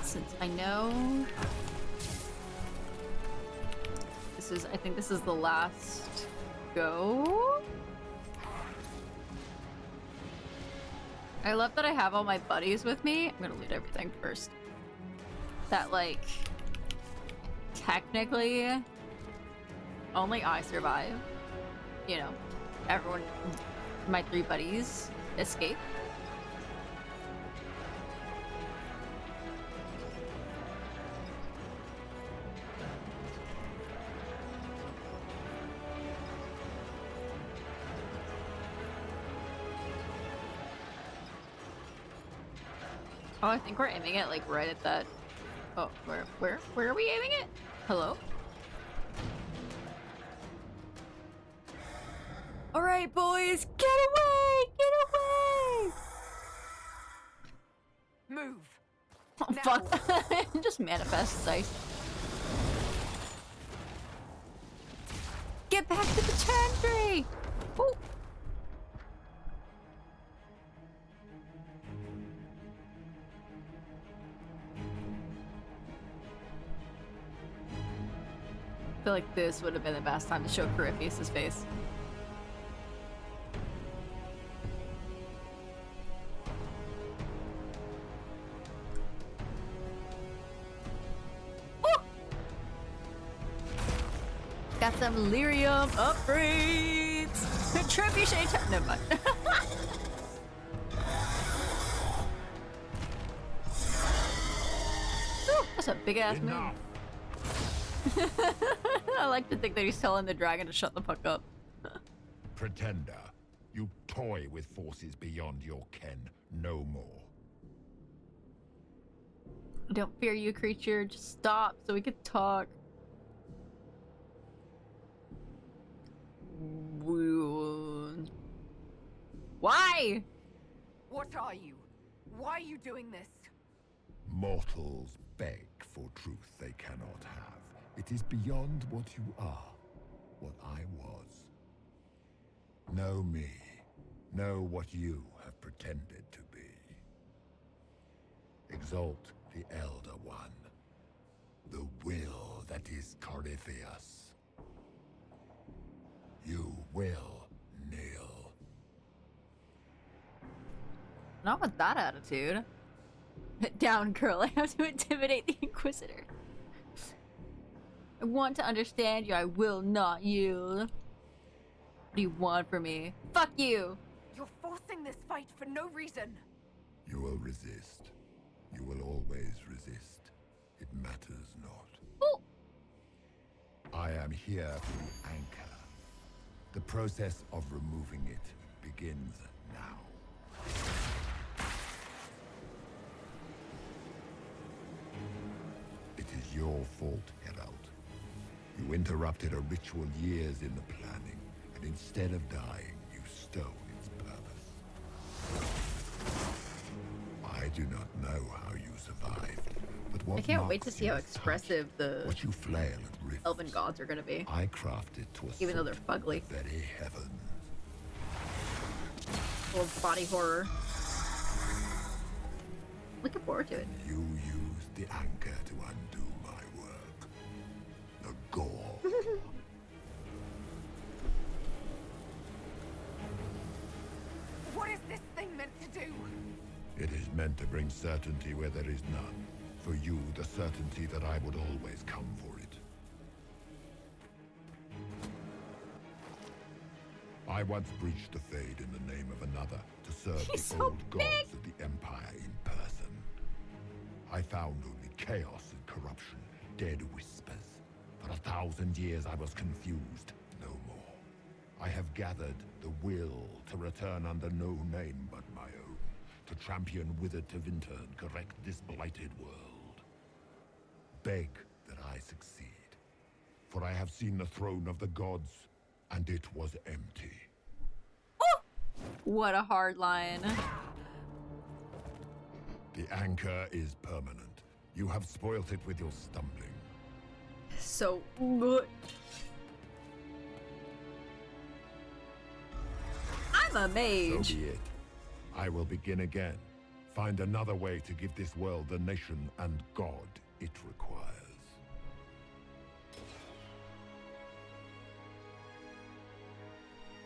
since I know this is, I think this is the last go. I love that I have all my buddies with me. I'm gonna loot everything first. That, like, technically only I survive. You know, everyone, my 3 buddies escape. Oh, I think we're aiming it like right at that. Oh, where are we aiming it? Hello? All right, boys, get away! Get away! Move. Oh, fuck! Just manifest dice. Get back to the chantry! Ooh. I feel like this would have been the best time to show Corypheus' face. Oh! Got some lyrium upgrades! Trebuchet time. Never mind. Ooh, that's a big ass move. I like to think that he's telling the dragon to shut the fuck up. Pretender, you toy with forces beyond your ken no more. Don't fear you, creature. Just stop so we can talk. Why? What are you? Why are you doing this? Mortals beg for truth they cannot have. It is beyond what you are, what I was. Know me. Know what you have pretended to be. Exalt the Elder One. The will that is Corypheus. You will kneel. Not with that attitude. Down, girl. I have to intimidate the Inquisitor. I want to understand you. I will not yield. What do you want from me? Fuck you! You're forcing this fight for no reason. You will resist. You will always resist. It matters not. Ooh. I am here for the anchor. The process of removing it begins now. It is your fault, Herald. You interrupted a ritual years in the planning, and instead of dying, you stole its purpose. I do not know how you survived, but what I can't wait to marks see how your expressive the what you flail at rifts, elven gods are gonna be. I crafted to Even though they're fugly. the very heavens. Full of body horror. Looking forward to it. You used the anchor to undo my work. The gore. What is this thing meant to do? It is meant to bring certainty where there is none. For you, the certainty that I would always come for it. I once breached the Fade in the name of another to serve the old gods of the Empire in person. I found only chaos and corruption, dead whispers. For 1,000 years I was confused, no more. I have gathered the will to return under no name but my own, to champion Wither to Winter and correct this blighted world. Beg that I succeed, for I have seen the throne of the gods, and it was empty. Oh! What a hard line. The anchor is permanent. You have spoilt it with your stumbling. So good. I'm a mage. So be it. I will begin again, Find another way to give this world the nation and God it requires.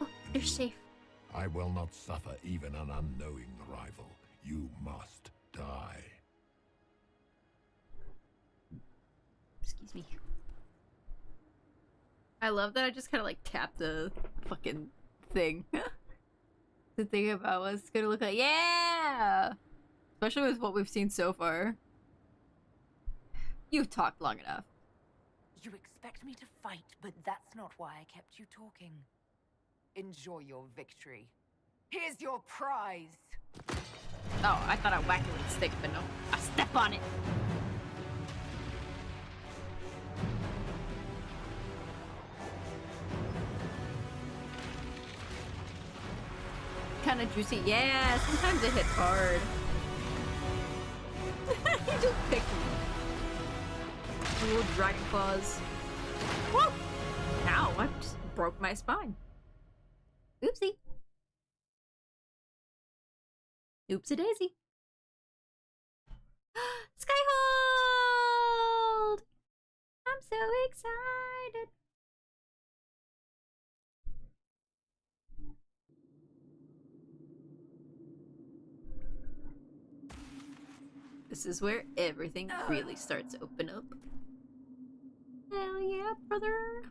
Oh, you're safe. I will not suffer even an unknowing rival. You must die. Excuse me. I love that I just kind of like tapped the fucking thing to think about what it's gonna look like. Yeah! Especially with what we've seen so far. You've talked long enough. You expect me to fight, but that's not why I kept you talking. Enjoy your victory. Here's your prize! Oh, I thought I whacked it with a stick, but no. I step on it! Kind of juicy. Yeah, sometimes it hits hard. He just picked me. Little dragon claws. Woo! Ow, I just broke my spine. Oopsie. Oopsie daisy. Skyhold! I'm so excited. This is where everything really starts to open up. Hell yeah, brother.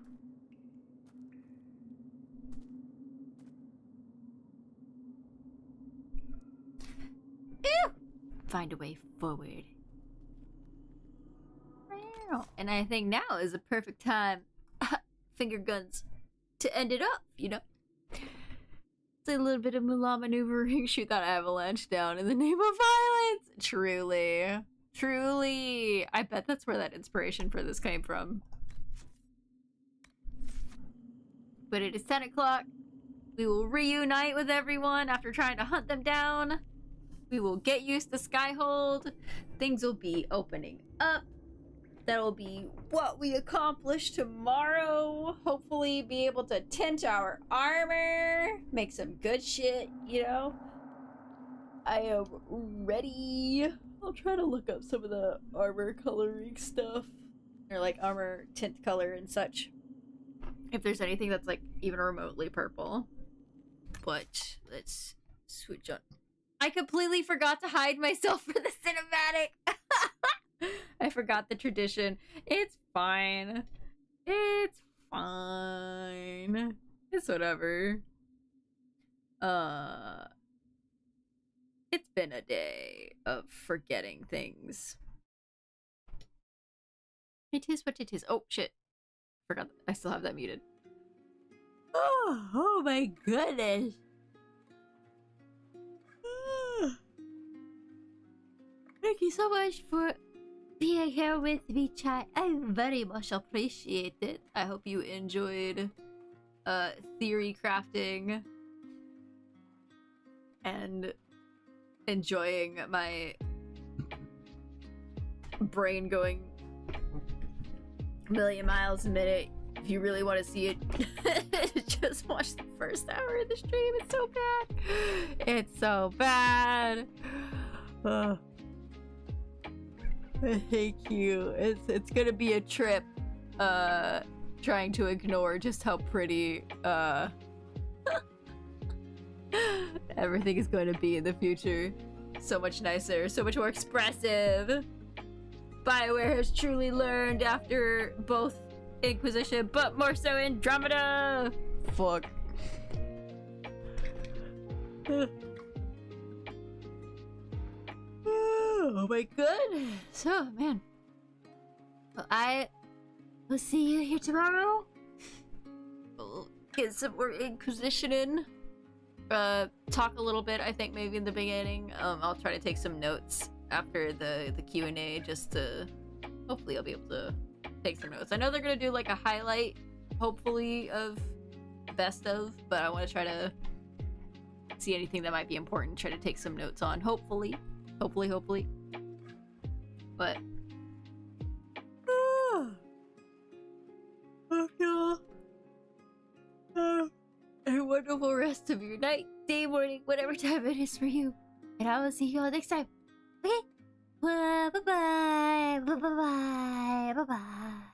Ew! Find a way forward. And I think now is the perfect time, finger guns, to end it up, you know? It's a little bit of Mulan maneuvering, shoot that avalanche down in the name of violence! Truly. Truly. I bet that's where that inspiration for this came from. But it is 10 o'clock. We will reunite with everyone after trying to hunt them down. We will get used to Skyhold. Things will be opening up. That'll be what we accomplish tomorrow. Hopefully be able to tint our armor. Make some good shit, you know? I am ready. I'll try to look up some of the armor coloring stuff. Or like armor tint color and such. If there's anything that's like even remotely purple. But let's switch on. I completely forgot to hide myself for the cinematic. I forgot the tradition. It's fine. It's fine. It's whatever. It's been a day of forgetting things. It is what it is. Oh shit. Forgot I still have that muted. Oh my goodness. Thank you so much for being here with me, chat. I very much appreciate it. I hope you enjoyed theory crafting and enjoying my brain going a million miles a minute. If you really want to see it, just watch the first hour of the stream. It's so bad. It's so bad. Thank you. It's gonna be a trip trying to ignore just how pretty everything is going to be in the future. So much nicer, so much more expressive. BioWare has truly learned after both Inquisition, but more so Andromeda. Fuck. Oh my goodness. So, man. Well, I will see you here tomorrow. We'll get some more Inquisition in. Talk a little bit, I think, maybe in the beginning. I'll try to take some notes after the Q&A just to... Hopefully I'll be able to take some notes. I know they're gonna do like a highlight, hopefully, of best of, but I want to try to see anything that might be important, try to take some notes on. Hopefully. But a wonderful rest of your night, day, morning, whatever time it is for you. And I will see you all next time. Okay? Bye bye. Bye bye. Bye bye. Bye bye.